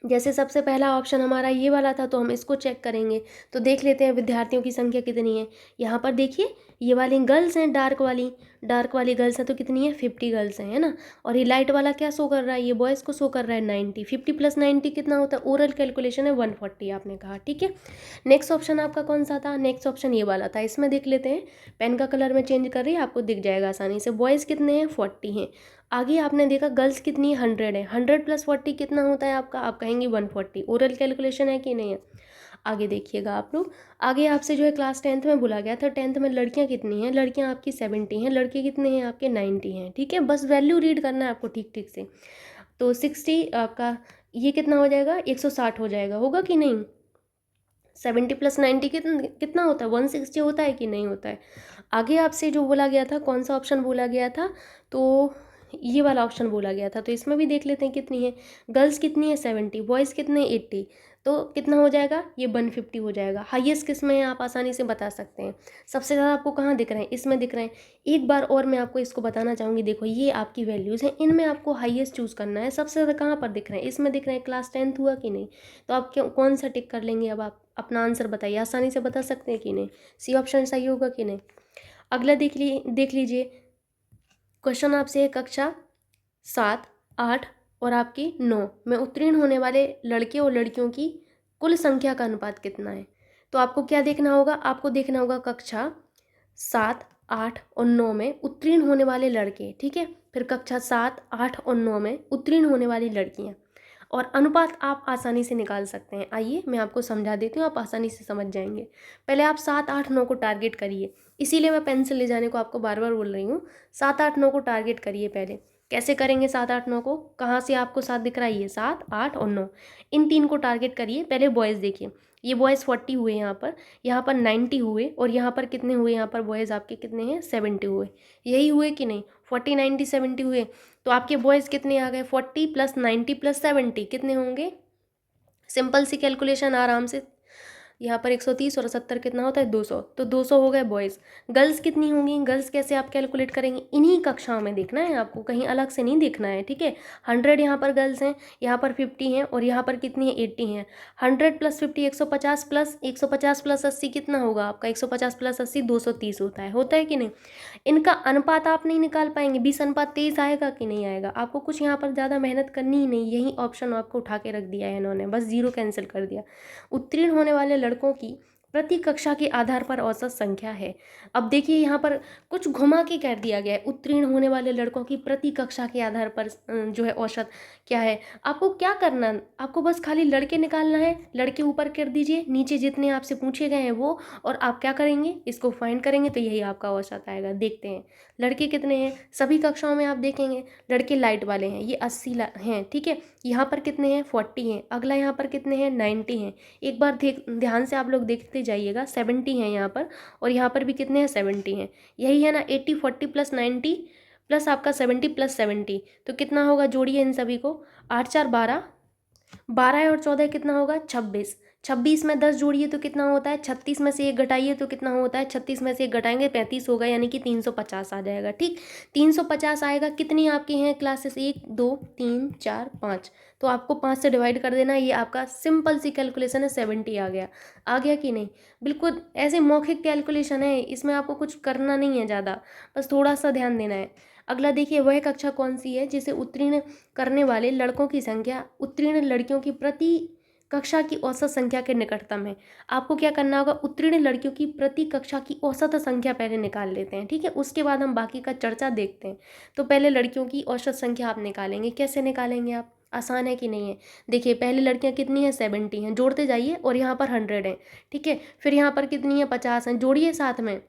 S1: जैसे सबसे पहला ऑप्शन हमारा ये वाला था तो हम इसको चेक करेंगे। तो देख लेते हैं विद्यार्थियों की संख्या कितनी है। यहाँ पर देखिए ये वाली गर्ल्स हैं, डार्क वाली गर्ल्स हैं तो कितनी है 50 गर्ल्स हैं, है ना। और ये लाइट वाला क्या शो कर रहा है, ये बॉयज़ को शो कर रहा है 90। 50 + 90 कितना होता है, ओरल कैलकुलेशन है 140 आपने कहा, ठीक है। नेक्स्ट ऑप्शन आपका कौन सा था, नेक्स्ट ऑप्शन ये वाला था। इसमें देख लेते हैं, पेन का कलर मैं चेंज कर रही है, आपको दिख जाएगा आसानी से। बॉयज़ कितने हैं 40 हैं। आगे आपने देखा गर्ल्स कितनी है 100 है। 100 + 40 कितना होता है आपका, आप कहेंगे 140। ओरल कैलकुलेशन है कि नहीं है। आगे देखिएगा आप लोग, आगे आपसे जो है क्लास 10th में बोला गया था, 10th में लड़कियां कितनी हैं, लड़कियां आपकी 70 हैं, लड़के कितने हैं आपके 90 हैं, ठीक है। बस वैल्यू रीड करना है आपको ठीक ठीक से। तो 60 आपका ये कितना हो जाएगा, 160 हो जाएगा, होगा कि नहीं। 70 + 90 कितना होता है, 160 होता है कि नहीं होता है। आगे आपसे जो बोला गया था, कौन सा ऑप्शन बोला गया था, तो ये वाला ऑप्शन बोला गया था। तो इसमें भी देख लेते हैं कितनी है, गर्ल्स कितनी है 70, बॉयज़ कितने 80, तो कितना हो जाएगा, ये 150 हो जाएगा। हाईएस्ट किस में है आप आसानी से बता सकते हैं। सबसे ज़्यादा आपको कहाँ दिख रहे हैं, इसमें दिख रहे हैं। एक बार और मैं आपको इसको बताना चाहूँगी, देखो ये आपकी वैल्यूज़ हैं, इनमें आपको हाईएस्ट चूज़ करना है। सबसे ज़्यादा कहाँ पर दिख रहे हैं, इसमें दिख रहे हैं। क्लास 10th हुआ कि नहीं, तो आप क्यों कौन सा टिक कर लेंगे। अब आप अपना आंसर बताइए, आसानी से बता सकते हैं कि नहीं, सी ऑप्शन सही होगा कि नहीं। अगला देख लीजिए, क्वेश्चन आपसे है कक्षा 7, 8 और आपकी 9 में उत्तीर्ण होने वाले लड़के और लड़कियों की कुल संख्या का अनुपात कितना है। तो आपको क्या देखना होगा, आपको देखना होगा कक्षा 7, 8 और 9 में उत्तीर्ण होने वाले लड़के, ठीक है। फिर कक्षा 7, 8 और 9 में उत्तीर्ण होने वाली लड़कियां, और अनुपात आप आसानी से निकाल सकते हैं। आइए मैं आपको समझा देती हूँ, आप आसानी से समझ जाएंगे। पहले आप 7, 8, 9 को टारगेट करिए, इसीलिए मैं पेंसिल ले जाने को आपको बार बार बोल रही हूँ। 7, 8, 9 को टारगेट करिए। पहले कैसे करेंगे 7, 8, 9 को, कहाँ से आपको 7 दिख रहा है, ये 7, 8 और 9, इन 3 को टारगेट करिए। पहले बॉयज़ देखिए, ये बॉयज़ 40 हुए, यहाँ पर 90 हुए, और यहाँ पर कितने हुए, यहाँ पर बॉयज़ आपके कितने हैं 70 हुए। यही हुए कि नहीं, 40, 90, 70 हुए। तो आपके बॉयज़ कितने आ गए, 40 + 90 + 70 कितने होंगे। सिंपल सी कैलकुलेशन, आराम से। यहाँ पर 130 और 70 कितना होता है 200, तो 200 हो गए बॉयज़। गर्ल्स कितनी होंगी, गर्ल्स कैसे आप कैलकुलेट करेंगे, इन्हीं कक्षाओं में देखना है आपको, कहीं अलग से नहीं देखना है, ठीक है। 100 यहाँ पर गर्ल्स हैं, यहाँ पर 50 हैं, और यहाँ पर कितनी है 80 हैं। 100 + 50 150 + 80 कितना होगा आपका, 150 + 80 230 होता है कि नहीं। इनका अनुपात आप नहीं निकाल पाएंगे, 20:23 आएगा कि नहीं आएगा। आपको कुछ यहाँ पर ज़्यादा मेहनत करनी ही नहीं, यही ऑप्शन आपको उठा के रख दिया है इन्होंने, बस जीरो कैंसिल कर दिया। उत्तीर्ण होने वाले लड़कों की प्रति कक्षा के आधार पर औसत संख्या है। अब देखिए यहाँ पर कुछ घुमा के कह दिया गया है, उत्तीर्ण होने वाले लड़कों की प्रति कक्षा के आधार पर जो है औसत क्या है। आपको क्या करना, आपको बस खाली लड़के निकालना है, लड़के ऊपर कर दीजिए, नीचे जितने आपसे पूछे गए हैं वो, और आप क्या करेंगे, इसको फाइंड करेंगे, तो यही आपका औसत आएगा। देखते हैं लड़के कितने हैं, सभी कक्षाओं में आप देखेंगे लड़के लाइट वाले हैं, ये 80 हैं, ठीक है। यहाँ पर कितने हैं 40 हैं, अगला यहाँ पर कितने हैं 90 हैं। एक बार ध्यान से आप लोग देखते जाइएगा, 70 हैं यहाँ पर, और यहाँ पर भी कितने हैं 70 हैं। यही है ना, 80, 40 + 90 प्लस आपका 70 + 70, तो कितना होगा, जोड़िए इन सभी को, 8, 4, 12, 12 और 14 कितना होगा 26। 26 में 10 जोड़िए तो कितना होता है, 36 में से 1 घटाइए तो कितना होता है, 36 में से 1 घटाएंगे 35 होगा, यानी कि 350 आ जाएगा, ठीक। 350 आएगा। कितनी आपकी हैं क्लासेस, 1, 2, 3, 4, 5, तो आपको 5 से डिवाइड कर देना। ये आपका सिंपल सी कैलकुलेशन है, 70 आ गया कि नहीं। बिल्कुल ऐसे मौखिक कैलकुलेशन है, इसमें आपको कुछ करना नहीं है ज़्यादा, बस थोड़ा सा ध्यान देना है। अगला देखिए, वह कक्षा कौन सी है जिसे उत्तीर्ण करने वाले लड़कों की संख्या उत्तीर्ण लड़कियों की प्रति कक्षा की औसत संख्या के निकटतम है। आपको क्या करना होगा, उत्तीर्ण लड़कियों की प्रति कक्षा की औसत संख्या पहले निकाल लेते हैं, ठीक है, उसके बाद हम बाकी का चर्चा देखते हैं। तो पहले लड़कियों की औसत संख्या आप निकालेंगे, कैसे निकालेंगे आप, आसान है कि नहीं है। देखिए पहले लड़कियां कितनी हैं 70 हैं, जोड़ते जाइए, और यहाँ पर 100 हैं, ठीक है। फिर यहाँ पर कितनी है 50 हैं, जोड़िए साथ में,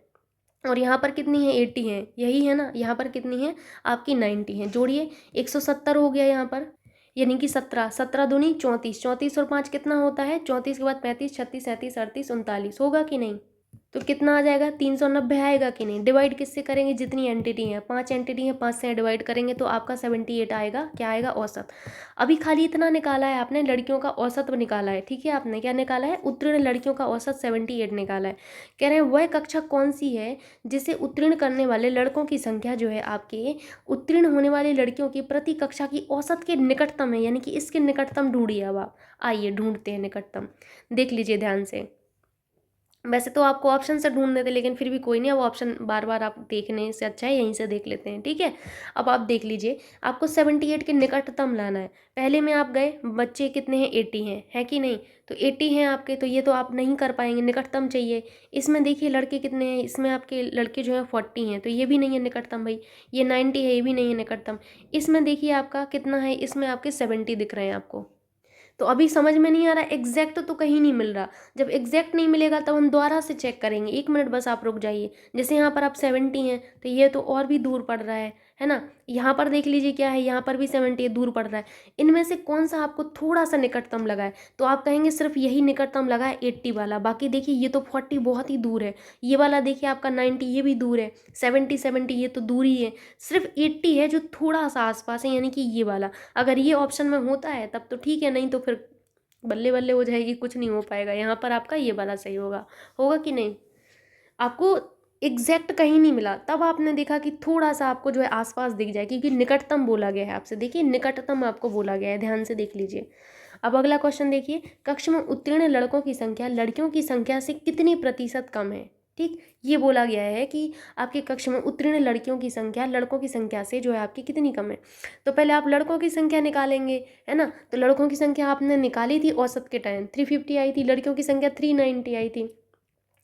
S1: और यहाँ पर कितनी है 80 है, यही है ना। यहाँ पर कितनी है आपकी 90 है, जोड़िए 170 हो गया यहाँ पर, यानी कि 17, 17 दूनी 34, 34 और 5 कितना होता है, 34 के बाद 35, 36, 37, 38, 39 होगा कि नहीं। तो कितना आ जाएगा 390 आएगा कि नहीं। डिवाइड किससे करेंगे, जितनी एंटिटी है, 5 एंटिटी है, 5 से डिवाइड करेंगे तो आपका 78 आएगा। क्या आएगा, औसत। अभी खाली इतना निकाला है आपने, लड़कियों का औसत निकाला है, ठीक है। आपने क्या निकाला है, उत्तीर्ण लड़कियों का औसत 78 निकाला है। कह रहे हैं वह कक्षा कौन सी है जिसे उत्तीर्ण करने वाले लड़कों की संख्या जो है आपके उत्तीर्ण होने वाली लड़कियों की प्रति कक्षा की औसत के निकटतम है, यानी कि इसके निकटतम ढूंढिए। अब आप आइए ढूंढते हैं निकटतम, देख लीजिए ध्यान से। वैसे तो आपको ऑप्शन से ढूंढने थे, लेकिन फिर भी कोई नहीं, अब ऑप्शन बार बार आप देखने से अच्छा है यहीं से देख लेते हैं, ठीक है। अब आप देख लीजिए, आपको 78 के निकटतम लाना है। पहले में आप गए, बच्चे कितने हैं, 80 हैं, है कि नहीं, तो 80 हैं आपके, तो ये तो आप नहीं कर पाएंगे, निकटतम चाहिए। इसमें देखिए लड़के कितने हैं, इसमें आपके लड़के जो है 40 हैं, तो ये भी नहीं है निकटतम भाई। ये 90 है, ये भी नहीं है निकटतम। इसमें देखिए आपका कितना है, इसमें आपके 70 दिख रहे हैं आपको। तो अभी समझ में नहीं आ रहा, एग्जैक्ट तो कहीं नहीं मिल रहा। जब एग्जैक्ट नहीं मिलेगा तब हम दोबारा से चेक करेंगे, 1 मिनट बस आप रुक जाइए। जैसे यहाँ पर आप 70 हैं, तो ये तो और भी दूर पड़ रहा है ना। यहाँ पर देख लीजिए क्या है, यहाँ पर भी 70 है, दूर पड़ रहा है। इनमें से कौन सा आपको थोड़ा सा निकटतम लगा है, तो आप कहेंगे सिर्फ यही निकटतम लगा है 80 वाला। बाकी देखिए ये तो 40 बहुत ही दूर है, ये वाला देखिए आपका 90 ये भी दूर है, 70 ये तो दूर ही है। सिर्फ 80 है जो थोड़ा सा आसपास है, यानी कि ये वाला। अगर ये ऑप्शन में होता है तब तो ठीक है, नहीं तो फिर बल्ले बल्ले हो जाएगी, कुछ नहीं हो पाएगा। यहाँ पर आपका ये वाला सही होगा, होगा कि नहीं। आपको एग्जैक्ट कहीं नहीं मिला, तब आपने देखा कि थोड़ा सा आपको जो है आसपास दिख जाए, क्योंकि निकटतम बोला गया है आपसे। देखिए निकटतम आपको बोला गया है, ध्यान से देख लीजिए। अब अगला क्वेश्चन देखिए, कक्षा में उत्तीर्ण लड़कों की संख्या लड़कियों की संख्या से कितनी प्रतिशत कम है। ठीक, ये बोला गया है कि आपके कक्षा में उत्तीर्ण लड़कियों की संख्या लड़कों की संख्या से जो है आपकी कितनी कम है। तो पहले आप लड़कों की संख्या निकालेंगे, है ना। तो लड़कों की संख्या आपने निकाली थी औसत के टाइम, 350 आई थी, लड़कियों की संख्या 390 आई थी।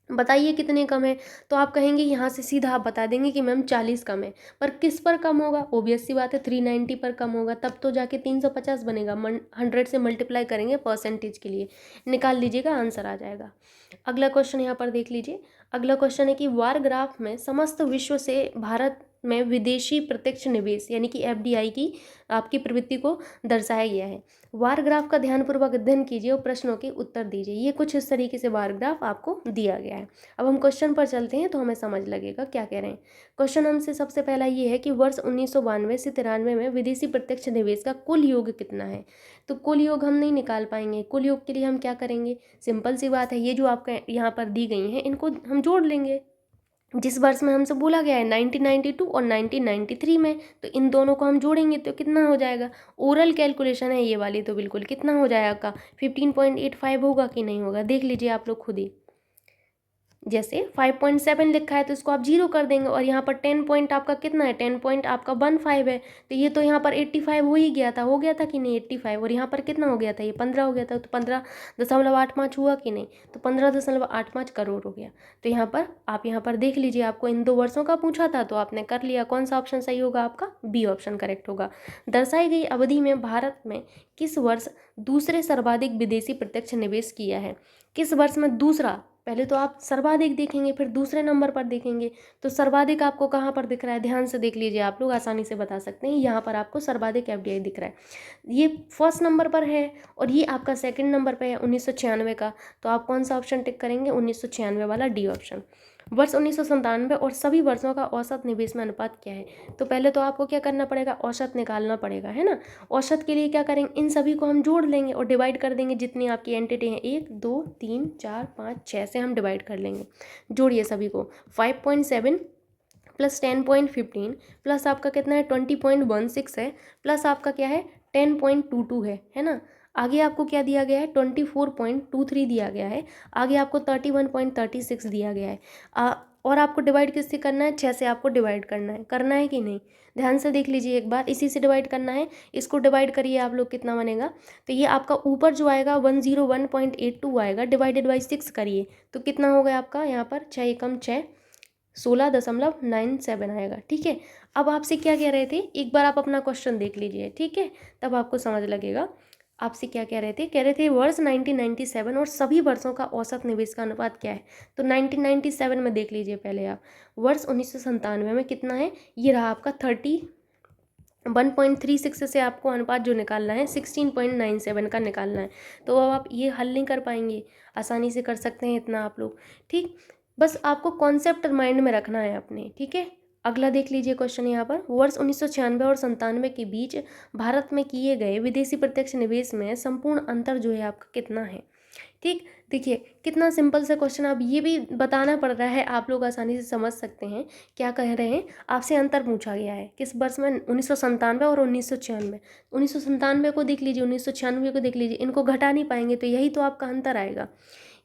S1: बताइए कितने कम है। तो आप कहेंगे यहाँ से सीधा आप बता देंगे कि मैम 40 कम है। पर किस पर कम होगा, ओबियस सी बात है 390 पर कम होगा, तब तो जाके 350 बनेगा। 100 से मल्टीप्लाई करेंगे परसेंटेज के लिए, निकाल लीजिएगा, आंसर आ जाएगा। अगला क्वेश्चन यहाँ पर देख लीजिए। अगला क्वेश्चन है कि वार ग्राफ में समस्त विश्व से भारत में विदेशी प्रत्यक्ष निवेश यानी कि एफडीआई की आपकी प्रवृत्ति को दर्शाया गया है। वार ग्राफ का ध्यानपूर्वक अध्ययन कीजिए और प्रश्नों के उत्तर दीजिए। ये कुछ इस तरीके से वार ग्राफ आपको दिया गया है। अब हम क्वेश्चन पर चलते हैं तो हमें समझ लगेगा क्या कह रहे हैं। क्वेश्चन हमसे सबसे पहला ये है कि वर्ष 1992 से 93 में विदेशी प्रत्यक्ष निवेश का कुल योग कितना है। तो कुल योग हम नहीं निकाल पाएंगे। कुल योग के लिए हम क्या करेंगे, सिंपल सी बात है, ये जो आपका यहाँ पर दी गई हैं इनको हम जोड़ लेंगे। जिस वर्ष में हमसे बोला गया है 1992 और 1993 में, तो इन दोनों को हम जोड़ेंगे तो कितना हो जाएगा। ओरल कैलकुलेशन है ये वाली, तो बिल्कुल कितना हो जाएगा आपका 15.85 होगा कि नहीं होगा, देख लीजिए आप लोग खुद ही। जैसे 5.7 लिखा है तो इसको आप 0 कर देंगे, और यहाँ पर 10 पॉइंट आपका कितना है, 10 पॉइंट आपका 15 है, तो ये तो यहाँ पर 85 हो ही गया था, हो गया था कि नहीं 85, और यहाँ पर कितना हो गया था, ये 15 हो गया था, तो 15.85 हुआ कि नहीं, तो 15.85 करोड़ हो गया। तो यहाँ पर आप यहाँ पर देख लीजिए, आपको इन 2 वर्षों का पूछा था तो आपने कर लिया। कौन सा ऑप्शन सही होगा आपका, बी ऑप्शन करेक्ट होगा। दर्शाई गई अवधि में भारत में किस वर्ष दूसरे सर्वाधिक विदेशी प्रत्यक्ष निवेश किया है। किस वर्ष में दूसरा, पहले तो आप सर्वाधिक देखेंगे फिर दूसरे नंबर पर देखेंगे, तो सर्वाधिक आपको कहाँ पर दिख रहा है, ध्यान से देख लीजिए, आप लोग आसानी से बता सकते हैं। यहाँ पर आपको सर्वाधिक एफडीआई दिख रहा है, ये फर्स्ट नंबर पर है, और ये आपका सेकंड नंबर पर है 1996 का। तो आप कौन सा ऑप्शन टिक करेंगे, 1996 वाला, डी ऑप्शन। वर्ष 1997 और सभी वर्षों का औसत निवेश में अनुपात क्या है। तो पहले तो आपको क्या करना पड़ेगा, औसत निकालना पड़ेगा, है ना। औसत के लिए क्या करेंगे, इन सभी को हम जोड़ लेंगे और डिवाइड कर देंगे, जितनी आपकी एंटिटी हैं 1 2 3 4 5 6 से हम डिवाइड कर लेंगे। जोड़िए सभी को, 5.7 प्लस 10.15 प्लस आपका कितना है 20.16 है, प्लस आपका क्या है 10.22 है ना। आगे आपको क्या दिया गया है, 24.23 दिया गया है। आगे आपको 31.36 दिया गया है। और आपको डिवाइड किससे करना है, 6 से आपको डिवाइड करना है कि नहीं, ध्यान से देख लीजिए एक बार, इसी से डिवाइड करना है। इसको डिवाइड करिए आप लोग, कितना बनेगा, तो ये आपका ऊपर जो आएगा 101.82 आएगा, डिवाइडेड बाई 6 करिए तो कितना होगा आपका, यहाँ पर 6 एकम 6, 16.97 आएगा। ठीक है, अब आपसे क्या कह रहे थे, एक बार आप अपना क्वेश्चन देख लीजिए, ठीक है, तब आपको समझ लगेगा। आपसे क्या कह रहे थे, कह रहे थे वर्ष 1997 और सभी वर्षों का औसत निवेश का अनुपात क्या है। तो 1997 में देख लीजिए पहले आप, वर्ष 1997 में कितना है, ये रहा आपका 1.36 से आपको अनुपात जो निकालना है 16.97 का निकालना है। तो अब आप ये हल नहीं कर पाएंगे, आसानी से कर सकते हैं इतना आप लोग, ठीक। बस आपको कॉन्सेप्ट माइंड में रखना है अपने, ठीक है। अगला देख लीजिए क्वेश्चन यहाँ पर, वर्ष 1996 और 97 के बीच भारत में किए गए विदेशी प्रत्यक्ष निवेश में संपूर्ण अंतर जो है आपका कितना है। ठीक, देखिए कितना सिंपल सा क्वेश्चन, अब ये भी बताना पड़ रहा है, आप लोग आसानी से समझ सकते हैं क्या कह रहे हैं। आपसे अंतर पूछा गया है किस वर्ष में, 1997 और 1996। 1997 को देख लीजिए, 1996 को देख लीजिए, इनको घटा नहीं पाएंगे तो यही तो आपका अंतर आएगा।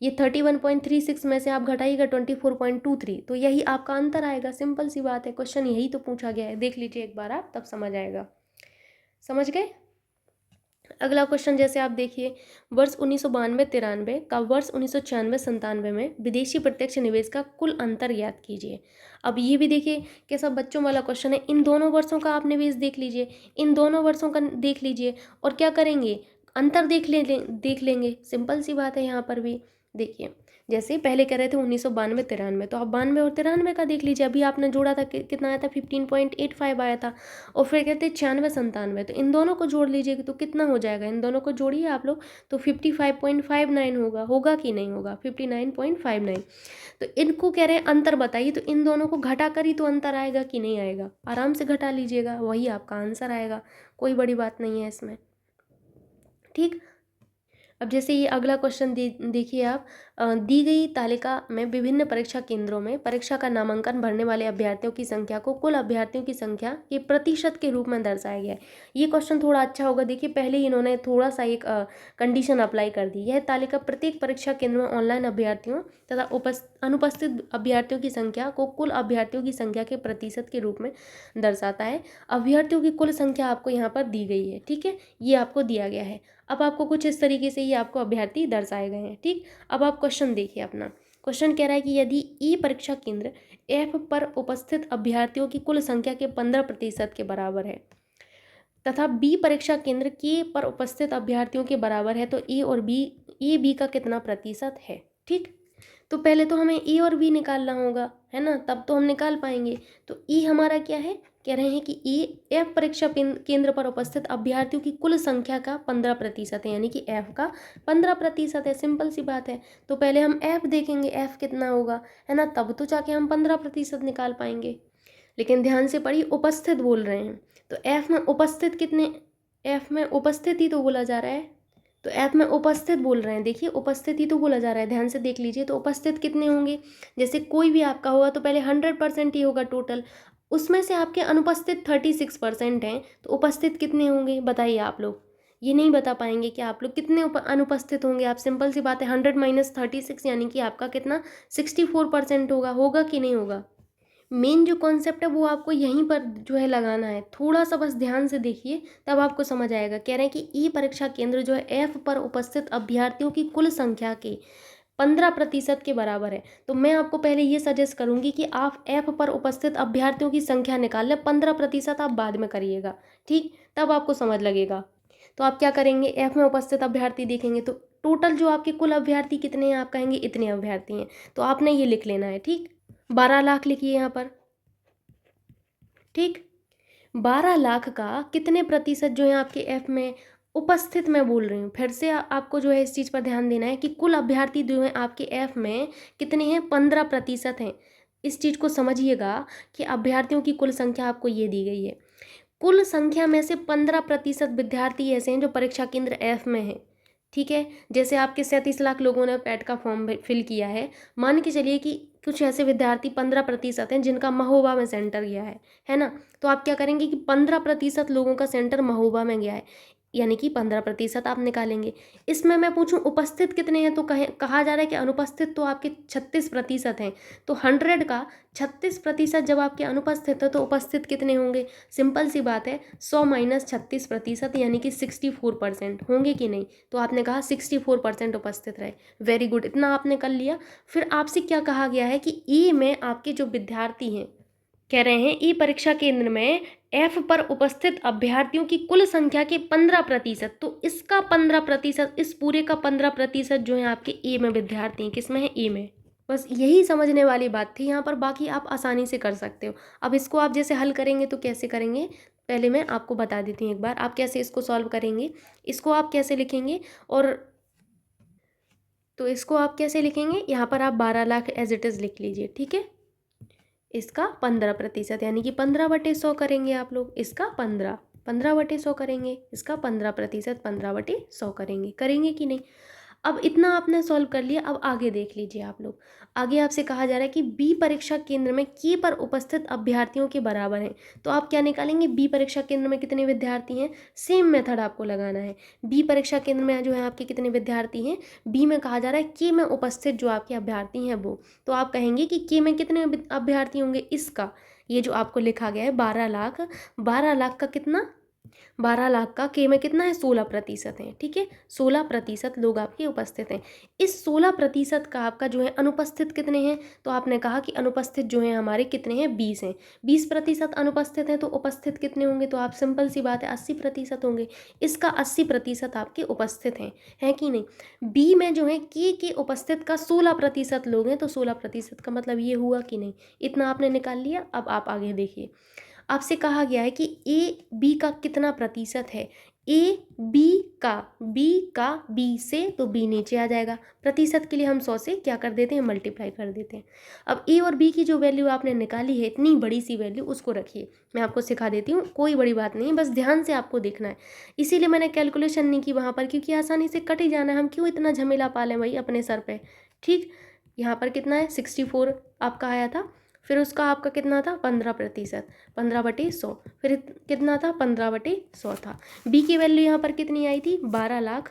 S1: ये 31.36 में से आप घटाइएगा 24.23, तो यही आपका आंसर आएगा। सिंपल सी बात है, क्वेश्चन यही तो पूछा गया है, देख लीजिए एक बार आप, तब समझ आएगा। समझ गए? अगला क्वेश्चन जैसे आप देखिए, वर्ष 1992-93 का वर्ष 1996-97 में विदेशी प्रत्यक्ष निवेश का कुल अंतर ज्ञात कीजिए। अब ये भी देखिए कैसा बच्चों वाला क्वेश्चन है। इन दोनों वर्षों का आप निवेश देख लीजिए, इन दोनों वर्षों का देख लीजिए, और क्या करेंगे, अंतर देख लेंगे। सिंपल सी बात है। यहाँ पर भी देखिए, जैसे पहले कह रहे थे 1992-93, तो आप 92 और 93 का देख लीजिए। अभी आपने जोड़ा था कितना आया था, 15.85 आया था। और फिर कहते हैं 96-97, तो इन दोनों को जोड़ लीजिए तो कितना हो जाएगा, इन दोनों को जोड़िए आप लोग तो 55.59 होगा कि नहीं होगा, 59.59। तो इनको कह रहे हैं अंतर बताइए, तो इन दोनों को घटा कर ही तो अंतर आएगा कि नहीं आएगा, आराम से घटा लीजिएगा, वही आपका आंसर आएगा, कोई बड़ी बात नहीं है इसमें। ठीक। अब जैसे ये अगला क्वेश्चन देखिए आप, दी गई तालिका में विभिन्न परीक्षा केंद्रों में परीक्षा का नामांकन भरने वाले अभ्यर्थियों की संख्या को कुल अभ्यर्थियों की संख्या के प्रतिशत के रूप में दर्शाया गया है। ये क्वेश्चन थोड़ा अच्छा होगा। देखिए पहले ही इन्होंने थोड़ा सा एक कंडीशन अप्लाई कर दी। यह तालिका प्रत्येक परीक्षा केंद्र में ऑनलाइन अभ्यर्थियों तथा अनुपस्थित अभ्यर्थियों की संख्या को कुल अभ्यर्थियों की संख्या के प्रतिशत के रूप में दर्शाता है। अभ्यर्थियों की कुल संख्या आपको यहाँ पर दी गई है, ठीक है, ये आपको दिया गया है। अब आपको कुछ इस तरीके से ये आपको अभ्यर्थी दर्शाए गए हैं। ठीक। अब आप क्वेश्चन देखिए अपना। क्वेश्चन कह रहा है कि यदि ई परीक्षा केंद्र एफ पर उपस्थित अभ्यर्थियों की कुल संख्या के 15% के बराबर है तथा बी परीक्षा केंद्र के पर उपस्थित अभ्यर्थियों के बराबर है, तो ए बी का कितना प्रतिशत है। ठीक। तो पहले तो हमें ए और बी निकालना होगा, है ना, तब तो हम निकाल पाएंगे। तो ई हमारा क्या है, कह रहे हैं कि एफ परीक्षा केंद्र पर उपस्थित अभ्यर्थियों की कुल संख्या का 15% है, यानी कि एफ का 15% है। सिंपल सी बात है। तो पहले हम एफ देखेंगे, एफ कितना होगा, है ना, तब तो जाके हम 15% निकाल पाएंगे। लेकिन ध्यान से पढ़िए, उपस्थित बोल रहे हैं, तो एफ में उपस्थित कितने, एफ में उपस्थित ही तो बोला जा रहा है, तो ऐप में उपस्थित बोल रहे हैं। देखिए उपस्थित ही तो बोला जा रहा है, ध्यान से देख लीजिए। तो उपस्थित कितने होंगे, जैसे कोई भी आपका होगा तो पहले 100% ही होगा टोटल, उसमें से आपके अनुपस्थित 36% हैं, तो उपस्थित कितने होंगे बताइए आप लोग। ये नहीं बता पाएंगे कि आप लोग कितने अनुपस्थित होंगे आप। सिंपल सी बात है, 100 - 36 यानी कि आपका कितना 64% होगा कि नहीं होगा। मेन जो कॉन्सेप्ट है वो आपको यहीं पर जो है लगाना है, थोड़ा सा बस ध्यान से देखिए तब आपको समझ आएगा। कह रहे हैं कि ई परीक्षा केंद्र जो है एफ पर उपस्थित अभ्यर्थियों की कुल संख्या के 15% के बराबर है। तो मैं आपको पहले ये सजेस्ट करूंगी कि आप एफ पर उपस्थित अभ्यर्थियों की संख्या निकाल लें, 15% आप बाद में करिएगा, ठीक, तब आपको समझ लगेगा। तो आप क्या करेंगे, एफ में उपस्थित अभ्यर्थी देखेंगे तो टोटल जो आपके कुल अभ्यर्थी कितने हैं, आप कहेंगे इतने अभ्यर्थी हैं, तो आपने ये लिख लेना है। ठीक, 12 लाख लिखिए यहाँ पर। ठीक, 12 लाख का कितने प्रतिशत जो है आपके एफ में उपस्थित, मैं बोल रही हूँ फिर से, आपको जो है इस चीज़ पर ध्यान देना है कि कुल अभ्यर्थी जो है आपके एफ में कितने हैं, 15% हैं। इस चीज़ को समझिएगा कि अभ्यर्थियों की कुल संख्या आपको ये दी गई है, कुल संख्या में से 15% विद्यार्थी ऐसे हैं जो परीक्षा केंद्र एफ में हैं। ठीक है, जैसे आपके 37 लाख लोगों ने पैट का फॉर्म फिल किया है, मान के चलिए कि कुछ ऐसे विद्यार्थी 15% हैं जिनका महोबा में सेंटर गया है ना। तो आप क्या करेंगे कि 15% लोगों का सेंटर महोबा में गया है, यानी कि 15% आप निकालेंगे। इसमें मैं पूछूं उपस्थित कितने हैं, तो कहा जा रहा है कि अनुपस्थित तो आपके 36% हैं। तो 100 का 36% जब आपके अनुपस्थित है तो उपस्थित कितने होंगे, सिंपल सी बात है, 100 - 36% यानी कि 64% होंगे कि नहीं। तो आपने कहा 64% उपस्थित रहे, वेरी गुड, इतना आपने कर लिया। फिर आपसे क्या कहा गया है कि ई में आपके जो विद्यार्थी हैं, कह रहे हैं ई परीक्षा केंद्र में एफ पर उपस्थित अभ्यर्थियों की कुल संख्या के 15%, तो इसका 15%, इस पूरे का 15% जो है आपके ए में विद्यार्थी हैं, किसमें है, ए में। बस यही समझने वाली बात थी यहाँ पर, बाकी आप आसानी से कर सकते हो। अब इसको आप जैसे हल करेंगे तो कैसे करेंगे, पहले मैं आपको बता देती हूँ एक बार, आप कैसे इसको सॉल्व करेंगे, इसको आप कैसे लिखेंगे, और तो इसको आप कैसे लिखेंगे, यहाँ पर आप 12 लाख एज इट इज़ लिख लीजिए। ठीक है, इसका 15% यानी कि 15/100 करेंगे आप लोग, इसका 15/100 करेंगे, इसका 15%, 15/100 करेंगे कि नहीं। अब इतना आपने सॉल्व कर लिया, अब आगे देख लीजिए आप लोग। आगे आपसे कहा जा रहा है कि बी परीक्षा केंद्र में के पर उपस्थित अभ्यर्थियों के बराबर हैं। तो आप क्या निकालेंगे, बी परीक्षा केंद्र में कितने विद्यार्थी हैं, सेम मेथड आपको लगाना है। बी परीक्षा केंद्र में जो है आपके कितने विद्यार्थी हैं, बी में कहा जा रहा है के में उपस्थित जो आपके अभ्यर्थी हैं वो। तो आप कहेंगे कि के में कितने अभ्यर्थी होंगे, इसका ये जो आपको लिखा गया है 12 लाख, 12 लाख का कितना, 12 लाख का के में कितना है, 16% है। ठीक है, 16% लोग आपके उपस्थित हैं। इस 16% का आपका जो है अनुपस्थित कितने हैं, तो आपने कहा कि अनुपस्थित जो है हमारे कितने हैं, 20 हैं। 20% अनुपस्थित हैं तो उपस्थित कितने होंगे, तो आप सिंपल सी बात है 80% होंगे। इसका 80% आपके उपस्थित हैं, है कि नहीं। बी में जो है के उपस्थित का 16% लोग हैं, तो 16% का मतलब ये हुआ कि नहीं, इतना आपने निकाल लिया। अब आप आगे देखिए, आपसे कहा गया है कि ए बी का कितना प्रतिशत है, ए बी का बी से, तो बी नीचे आ जाएगा। प्रतिशत के लिए हम 100 से क्या कर देते हैं, मल्टीप्लाई कर देते हैं। अब ए और बी की जो वैल्यू आपने निकाली है, इतनी बड़ी सी वैल्यू, उसको रखिए, मैं आपको सिखा देती हूँ, कोई बड़ी बात नहीं है, बस ध्यान से आपको देखना है। इसीलिए मैंने कैलकुलेशन नहीं की वहाँ पर, क्योंकि आसानी से कट ही जाना है, हम क्यों इतना झमेला पालें भाई अपने सर पे। ठीक, यहाँ पर कितना है, 64 आपका आया था, फिर उसका आपका कितना था, 15%, 15/100, फिर कितना था, 15/100 था। बी की वैल्यू यहाँ पर कितनी आई थी, 12 लाख,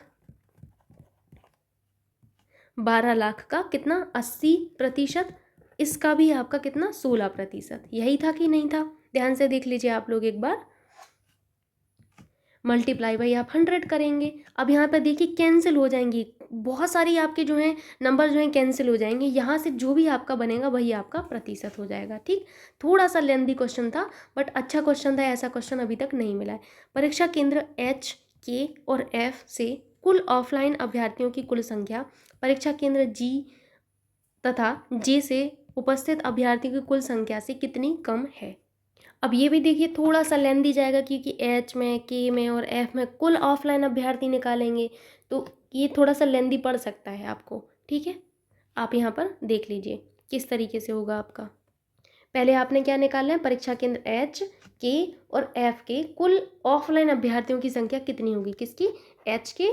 S1: 12 लाख का कितना, 80%, इसका भी आपका कितना, 16%। यही था कि नहीं था, ध्यान से देख लीजिए आप लोग एक बार। मल्टीप्लाई बाई आप 100 करेंगे। अब यहाँ पर देखिए कैंसिल हो जाएंगी, बहुत सारी आपके जो हैं नंबर जो हैं कैंसिल हो जाएंगे, यहाँ से जो भी आपका बनेगा वही आपका प्रतिशत हो जाएगा। ठीक, थोड़ा सा लेंथी क्वेश्चन था, बट अच्छा क्वेश्चन था, ऐसा क्वेश्चन अभी तक नहीं मिला है। परीक्षा केंद्र एच, के और एफ से कुल ऑफलाइन अभ्यर्थियों की कुल संख्या परीक्षा केंद्र जी तथा जे से उपस्थित अभ्यर्थियों की कुल संख्या से कितनी कम है। अब ये भी देखिए थोड़ा सा लेंथी जाएगा, क्योंकि एच में, के में और एफ में कुल ऑफलाइन अभ्यर्थी निकालेंगे, तो ये थोड़ा सा लेंथी पड़ सकता है आपको। ठीक है, आप यहाँ पर देख लीजिए किस तरीके से होगा आपका। पहले आपने क्या निकालना है, परीक्षा केंद्र एच, के और एफ के कुल ऑफलाइन अभ्यर्थियों की संख्या कितनी होगी, किसकी, एच के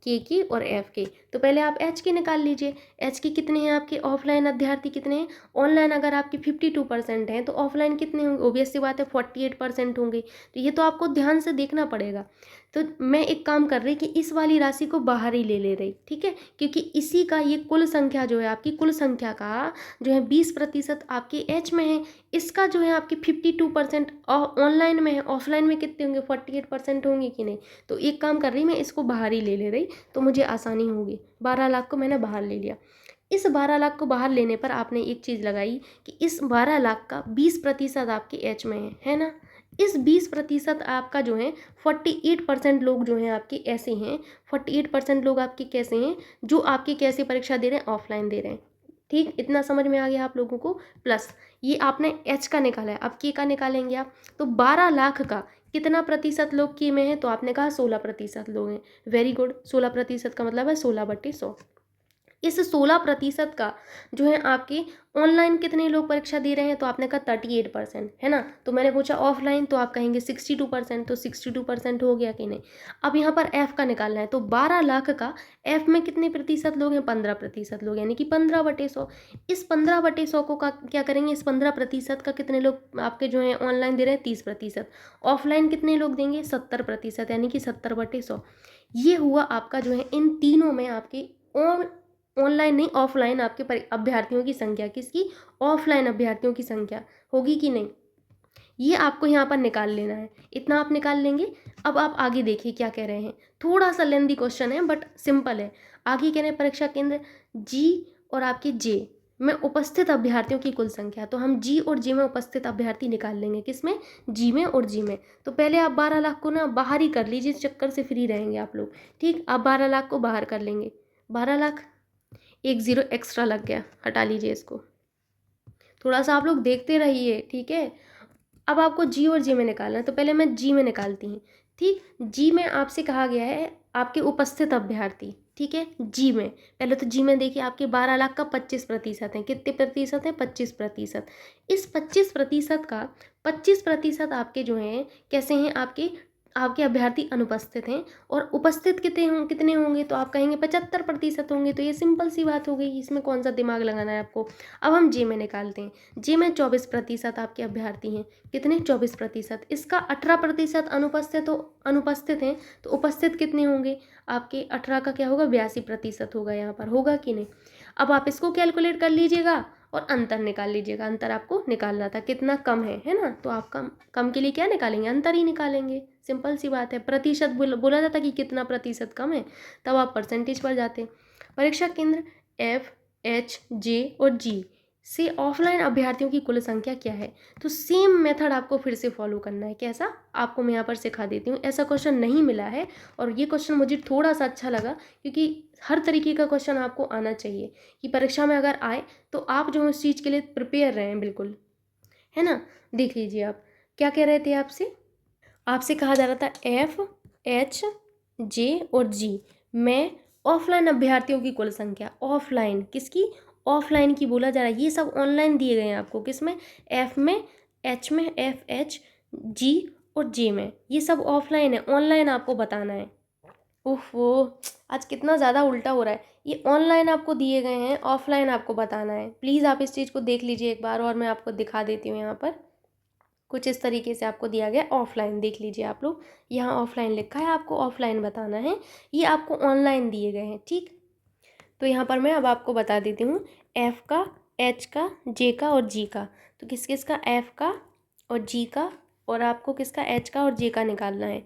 S1: की और एफ के। तो पहले आप एच के निकाल लीजिए, एच के कितने हैं आपके ऑफलाइन अभ्यर्थी कितने हैं, ऑनलाइन अगर आपके 52% हैं तो ऑफलाइन कितने होंगे, ओबियस सी बात है 48% होंगे। तो ये तो आपको ध्यान से देखना पड़ेगा। तो मैं एक काम कर रही कि इस वाली राशि को बाहर ही ले रही, ठीक है, क्योंकि इसी का ये कुल संख्या जो है आपकी, कुल संख्या का जो है 20% आपके एच में है, इसका जो है आपके 52% ऑनलाइन में है, ऑफलाइन में कितने होंगे, 48% होंगे कि नहीं। तो एक काम कर रही मैं, इसको बाहर ही ले रही, तो मुझे आसानी होगी। 12 लाख को मैंने बाहर ले लिया। इस 12 लाख को बाहर लेने पर आपने एक चीज़ लगाई कि इस 12 लाख का 20% आपके एच में है ना। इस 20% आपका जो है 48% लोग जो हैं आपके ऐसे हैं, 48% लोग आपके कैसे हैं, जो आपके कैसे परीक्षा दे रहे हैं, ऑफलाइन दे रहे हैं। ठीक, इतना समझ में आ गया आप लोगों को। प्लस ये आपने एच का निकाला है, अब के का निकालेंगे आप, तो 12 लाख का कितना प्रतिशत लोग के में है, तो आपने कहा 16% लोग हैं। वेरी गुड, 16% का मतलब है 16/100। इस 16% का जो है आपके ऑनलाइन कितने लोग परीक्षा दे रहे हैं, तो आपने कहा 38% है ना। तो मैंने पूछा ऑफलाइन, तो आप कहेंगे 62%, तो 62% हो गया कि नहीं। अब यहाँ पर एफ का निकालना है, तो 12 लाख का एफ में कितने प्रतिशत लोग हैं, 15% लोग, यानी कि 15/100। इस 15/100 को क्या करेंगे, इस 15% का कितने लोग आपके जो है ऑनलाइन दे रहे हैं, 30%। ऑफलाइन कितने लोग देंगे, 70%, यानी कि 70/100। ये हुआ आपका जो है इन तीनों में आपके ऑनलाइन नहीं, ऑफलाइन आपके अभ्यर्थियों की संख्या, किसकी, ऑफलाइन अभ्यर्थियों की संख्या होगी कि नहीं। ये आपको यहाँ पर निकाल लेना है, इतना आप निकाल लेंगे। अब आप आगे देखिए क्या कह रहे हैं, थोड़ा सा लेंदी क्वेश्चन है बट सिंपल है। आगे कह रहे हैं परीक्षा केंद्र जी और आपके जे में उपस्थित अभ्यर्थियों की कुल संख्या, तो हम जी और जे में उपस्थित अभ्यर्थी निकाल लेंगे, किसमें, जी में और जी में। तो पहले आप 12 लाख को ना बाहर ही कर लीजिए, इस चक्कर से फ्री रहेंगे आप लोग। ठीक, आप 12 लाख को बाहर कर लेंगे, 12 लाख, एक ज़ीरो एक्स्ट्रा लग गया, हटा लीजिए इसको, थोड़ा सा आप लोग देखते रहिए, ठीक है। अब आपको जी और जी में निकालना है, तो पहले मैं जी में निकालती हूँ। ठीक, जी में आपसे कहा गया है आपके उपस्थित अभ्यर्थी, ठीक है। जी में पहले तो जी में देखिए आपके 12 लाख का 25% है, कितने प्रतिशत है, 25%। इस 25% का 25% आपके जो हैं कैसे हैं, आपके आपके अभ्यर्थी अनुपस्थित हैं और उपस्थित कितने होंगे, तो आप कहेंगे 75% होंगे। तो ये सिंपल सी बात हो गई, इसमें कौन सा दिमाग लगाना है आपको। अब हम जे में निकालते हैं। जे में 24% आपके अभ्यर्थी हैं, कितने 24%, इसका 18% अनुपस्थित हैं, तो उपस्थित कितने होंगे आपके, 18 का क्या होगा 82% होगा, यहाँ पर होगा कि नहीं। अब आप इसको कैलकुलेट कर लीजिएगा और अंतर निकाल लीजिएगा। अंतर आपको निकालना था कितना कम है ना, तो आप कम कम के लिए क्या निकालेंगे, अंतर ही निकालेंगे। सिंपल सी बात है। प्रतिशत बोला जाता कि कितना प्रतिशत कम है, तब आप परसेंटेज पर जाते। परीक्षा केंद्र एफ, एच, जे और जी से ऑफलाइन अभ्यर्थियों की कुल संख्या क्या है। तो सेम मेथड आपको फिर से फॉलो करना है। कैसा, आपको मैं यहाँ पर सिखा देती हूँ। ऐसा क्वेश्चन नहीं मिला है और ये क्वेश्चन मुझे थोड़ा सा अच्छा लगा, क्योंकि हर तरीके का क्वेश्चन आपको आना चाहिए कि परीक्षा में अगर आए तो आप जो उस चीज़ के लिए प्रिपेयर रहें बिल्कुल, है ना। देख लीजिए, आप क्या कह रहे थे, आपसे आपसे कहा जा रहा था एफ, एच, जे और जी में ऑफलाइन अभ्यर्थियों की कुल संख्या। ऑफलाइन किसकी, ऑफलाइन की बोला जा रहा है। ये सब ऑनलाइन दिए गए हैं आपको, किसमें, एफ में, एच में, एफ एच जी और जे में, ये सब ऑफलाइन है। ऑनलाइन आपको बताना है। उफ वो आज कितना ज़्यादा उल्टा हो रहा है। ये ऑनलाइन आपको दिए गए हैं, ऑफलाइन आपको बताना है। प्लीज़ आप इस चीज़ को देख लीजिए एक बार, और मैं आपको दिखा देती हूँ यहाँ पर। कुछ इस तरीके से आपको दिया गया ऑफलाइन, देख लीजिए आप लोग, यहाँ ऑफलाइन लिखा है, आपको ऑफलाइन बताना है। ये आपको ऑनलाइन दिए गए हैं, ठीक। तो यहाँ पर मैं अब आपको बता देती हूँ, एफ का, एच का, जे का और जी का। तो किस किस का, एफ का और जी का, और आपको किसका, एच का और जे का निकालना है,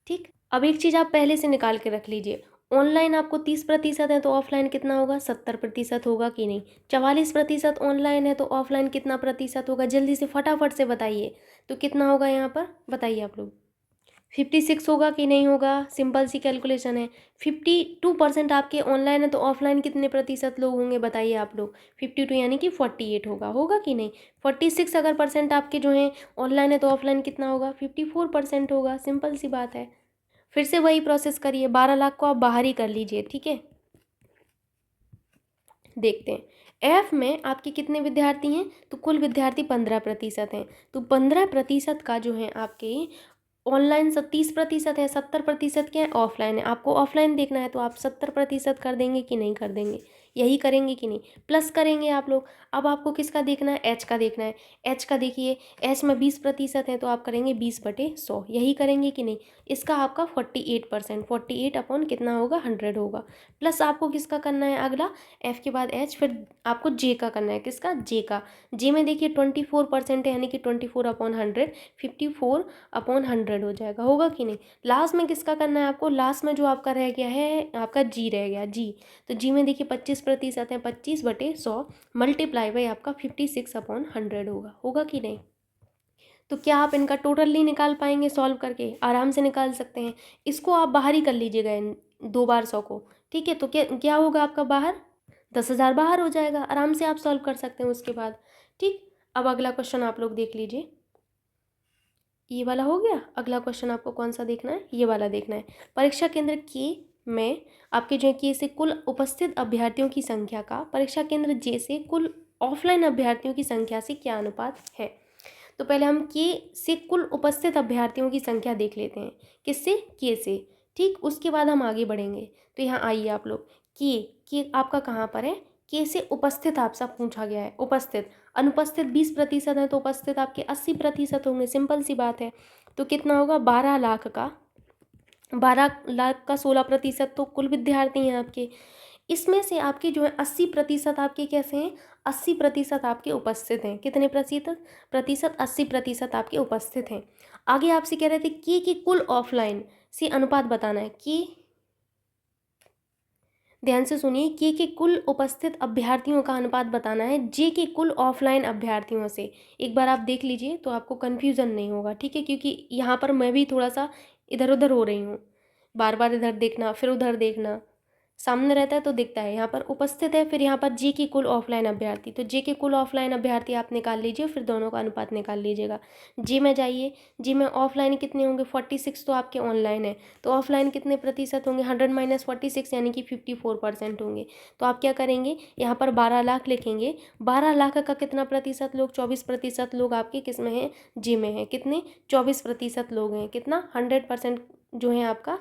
S1: ठीक। अब एक चीज़ आप पहले से निकाल के रख लीजिए। ऑनलाइन आपको 30% है, तो ऑफलाइन कितना होगा, 70% होगा कि नहीं। 44% ऑनलाइन है, तो ऑफलाइन कितना प्रतिशत होगा, जल्दी से फटाफट से बताइए। तो कितना होगा यहाँ पर, बताइए आप लोग। 56 होगा कि नहीं होगा, सिंपल सी कैलकुलेशन है। 52% आपके ऑनलाइन है, तो ऑफलाइन कितने प्रतिशत लोग होंगे, बताइए आप लोग। 52 यानी कि 48 होगा कि नहीं। 46 अगर परसेंट आपके जो हैं ऑनलाइन है, तो ऑफलाइन कितना होगा, 54% होगा। सिंपल सी बात है। फिर से वही प्रोसेस करिए, 12 लाख को आप बाहर ही कर लीजिए, ठीक है। देखते हैं एफ में आपके कितने विद्यार्थी हैं, तो कुल विद्यार्थी 15% हैं। तो 15% का जो है आपके ऑनलाइन 30% है, 70% क्या है, ऑफलाइन है। आपको ऑफलाइन देखना है, तो आप 70% कर देंगे कि नहीं कर देंगे, यही करेंगे कि नहीं, प्लस करेंगे आप लोग। अब आपको किसका देखना है, एच का देखना है। एच का देखिए, एच में 20% है, तो आप करेंगे 20/100, यही करेंगे कि नहीं। इसका आपका 48%, 48 अपॉन कितना होगा, 100 होगा। प्लस आपको किसका करना है अगला, एफ के बाद एच, फिर आपको जे का करना है। किसका, जे का। जे में देखिए 24% है, यानी कि 24/100, 54/100 हो जाएगा, होगा कि नहीं। लास्ट में किसका करना है आपको, लास्ट में जो आपका रह गया है, आपका जी रह गया, जी। तो जी में देखिए 25% है, 25/100 मल्टीप्लाई बाई आपका 56/100 होगा कि नहीं। तो क्या आप इनका टोटल नहीं निकाल पाएंगे, सॉल्व करके आराम से निकाल सकते हैं। इसको आप बाहर ही कर लीजिएगा, इन 2 बार 100 को, ठीक है। तो क्या क्या होगा आपका बाहर, 10,000 बाहर हो जाएगा, आराम से आप सॉल्व कर सकते हैं उसके बाद, ठीक। अब अगला क्वेश्चन आप लोग देख लीजिए, ये वाला हो गया। अगला क्वेश्चन आपको कौन सा देखना है, ये वाला देखना है। परीक्षा केंद्र के में आपके जो है के से कुल उपस्थित अभ्यर्थियों की संख्या का परीक्षा केंद्र जे से कुल ऑफलाइन अभ्यर्थियों की संख्या से क्या अनुपात है। तो पहले हम के से कुल उपस्थित अभ्यर्थियों की संख्या देख लेते हैं, किससे, के से, ठीक। उसके बाद हम आगे बढ़ेंगे। तो यहाँ आइए आप लोग, के आपका कहाँ पर है, के से उपस्थित आपसे पूछा गया है। उपस्थित, अनुपस्थित 20% है, तो उपस्थित आपके 80% होंगे, सिंपल सी बात है। तो कितना होगा, 12 लाख का 16% तो कुल विद्यार्थी हैं आपके। इसमें से आपके जो है 80% आपके कैसे हैं, 80% आपके उपस्थित हैं। कितने प्रतिशत 80% आपके उपस्थित हैं। आगे आपसे कह रहे थे कि कुल ऑफलाइन से अनुपात बताना है। कि ध्यान से सुनिए, के कुल उपस्थित अभ्यर्थियों का अनुपात बताना है जे के कुल ऑफलाइन अभ्यर्थियों से। एक बार आप देख लीजिए, तो आपको कन्फ्यूज़न नहीं होगा, ठीक है। क्योंकि यहाँ पर मैं भी थोड़ा सा इधर उधर हो रही हूँ, बार बार इधर देखना फिर उधर देखना, सामने रहता है तो दिखता है, यहाँ पर उपस्थित है, फिर यहाँ पर जी के कुल ऑफलाइन अभ्यर्थी, तो जी के कुल ऑफलाइन अभ्यर्थी आप निकाल लीजिए, फिर दोनों का अनुपात निकाल लीजिएगा। जी में जाइए, जी में ऑफलाइन कितने होंगे, 46 तो आपके ऑनलाइन है, तो ऑफलाइन कितने प्रतिशत होंगे, 100 माइनस 46 यानी कि 54% होंगे। तो आप क्या करेंगे, यहाँ पर 12 लाख लिखेंगे। 12 लाख का कितना प्रतिशत लोग, 24% लोग आपके किस में हैं, जी में हैं। कितने, 24% लोग हैं। कितना, 100% जो है आपका,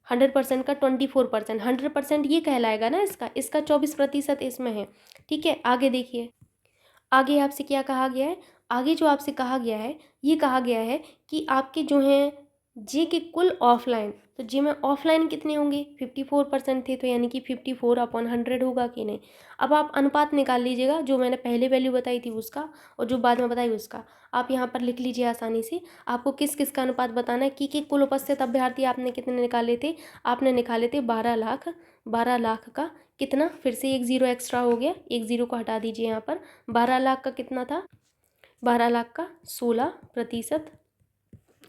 S1: 100% का 24%, 100% ये कहलाएगा ना इसका, इसका 24% इसमें है। ठीक है, आगे देखिए, आगे आपसे क्या कहा गया है, आगे जो आपसे कहा गया है, ये कहा गया है कि आपके जो हैं जे के कुल ऑफलाइन, तो जे में ऑफलाइन कितने होंगे, 54% थे, तो यानी कि 54/100 होगा कि नहीं। अब आप अनुपात निकाल लीजिएगा, जो मैंने पहले वैल्यू बताई थी उसका और जो बाद में बताई उसका, आप यहाँ पर लिख लीजिए आसानी से। आपको किस किस का अनुपात बताना है, कि कुल उपस्थित अभ्यर्थी आपने कितने निकाले थे, आपने निकाले थे 12 लाख। 12 लाख का कितना, फिर से एक ज़ीरो एक्स्ट्रा हो गया, एक ज़ीरो को हटा दीजिए यहाँ पर। 12 लाख का कितना था, 12 लाख का 16%,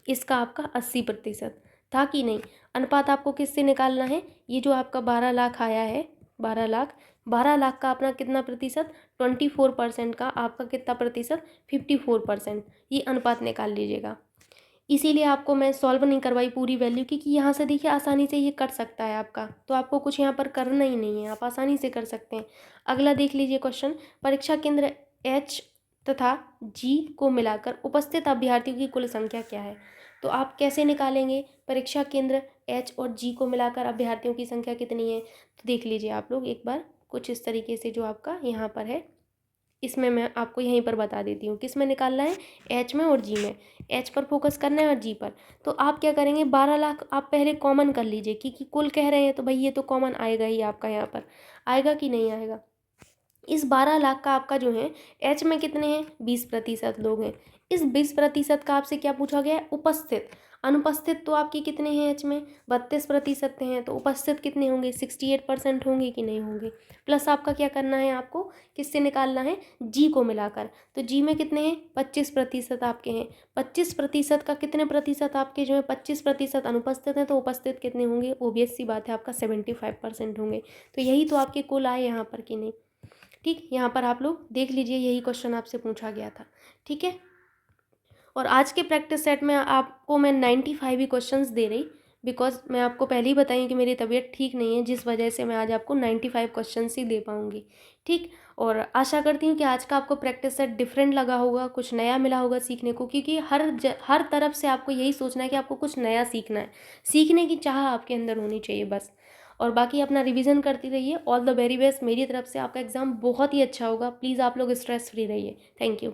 S1: इसका आपका 80% था कि नहीं। अनुपात आपको किससे निकालना है, ये जो आपका 12 लाख आया है, 12 लाख, 12 लाख का अपना कितना प्रतिशत, 24% का आपका कितना प्रतिशत, 54%, ये अनुपात निकाल लीजिएगा। इसीलिए आपको मैं सॉल्व नहीं करवाई पूरी वैल्यू, क्योंकि यहाँ से देखिए आसानी से ये कट सकता है आपका, तो आपको कुछ यहाँ पर करना ही नहीं है, आप आसानी से कर सकते हैं। अगला देख लीजिए क्वेश्चन, परीक्षा केंद्र एच तथा जी को मिलाकर उपस्थित अभ्यर्थियों की कुल संख्या क्या है। तो आप कैसे निकालेंगे, परीक्षा केंद्र एच और जी को मिलाकर अभ्यर्थियों की संख्या कितनी है, तो देख लीजिए आप लोग एक बार कुछ इस तरीके से, जो आपका यहाँ पर है, इसमें मैं आपको यहीं पर बता देती हूँ किस में निकालना है, एच में और जी में। एच पर फोकस करना है और जी पर। तो आप क्या करेंगे, 12 लाख आप पहले कॉमन कर लीजिए, क्योंकि कुल कह रहे हैं तो भाई ये तो कॉमन आएगा ही आपका, यहाँ पर आएगा कि नहीं आएगा। इस 12 लाख का आपका जो है एच में कितने हैं, 20% लोग हैं। इस 20% का आपसे क्या पूछा गया है, उपस्थित। अनुपस्थित तो आपके कितने हैं एच में, 32% हैं, तो उपस्थित कितने होंगे, 68% होंगे कि नहीं होंगे। प्लस आपका क्या करना है, आपको किससे निकालना है, जी को मिलाकर। तो जी में कितने हैं, 25% आपके हैं। 25% का कितने प्रतिशत आपके जो है, 25% अनुपस्थित हैं, तो उपस्थित कितने होंगे, ओबियस सी बात है आपका 75% होंगे। तो यही तो आपके कुल आए यहाँ पर कि नहीं। ठीक, यहाँ पर आप लोग देख लीजिए, यही क्वेश्चन आपसे पूछा गया था। ठीक है, और आज के प्रैक्टिस सेट में आपको मैं 95 ही क्वेश्चंस दे रही, बिकॉज मैं आपको पहले ही बताई कि मेरी तबीयत ठीक नहीं है, जिस वजह से मैं आज आपको 95 क्वेश्चंस ही दे पाऊँगी। ठीक, और आशा करती हूँ कि आज का आपको प्रैक्टिस सेट डिफरेंट लगा होगा, कुछ नया मिला होगा सीखने को, क्योंकि हर तरफ से आपको यही सोचना है कि आपको कुछ नया सीखना है, सीखने की चाह आपके अंदर होनी चाहिए बस। और बाकी अपना रिवीजन करती रहिए। ऑल द वेरी बेस्ट, मेरी तरफ से आपका एग्ज़ाम बहुत ही अच्छा होगा। प्लीज़ आप लोग स्ट्रेस फ्री रहिए। Thank you.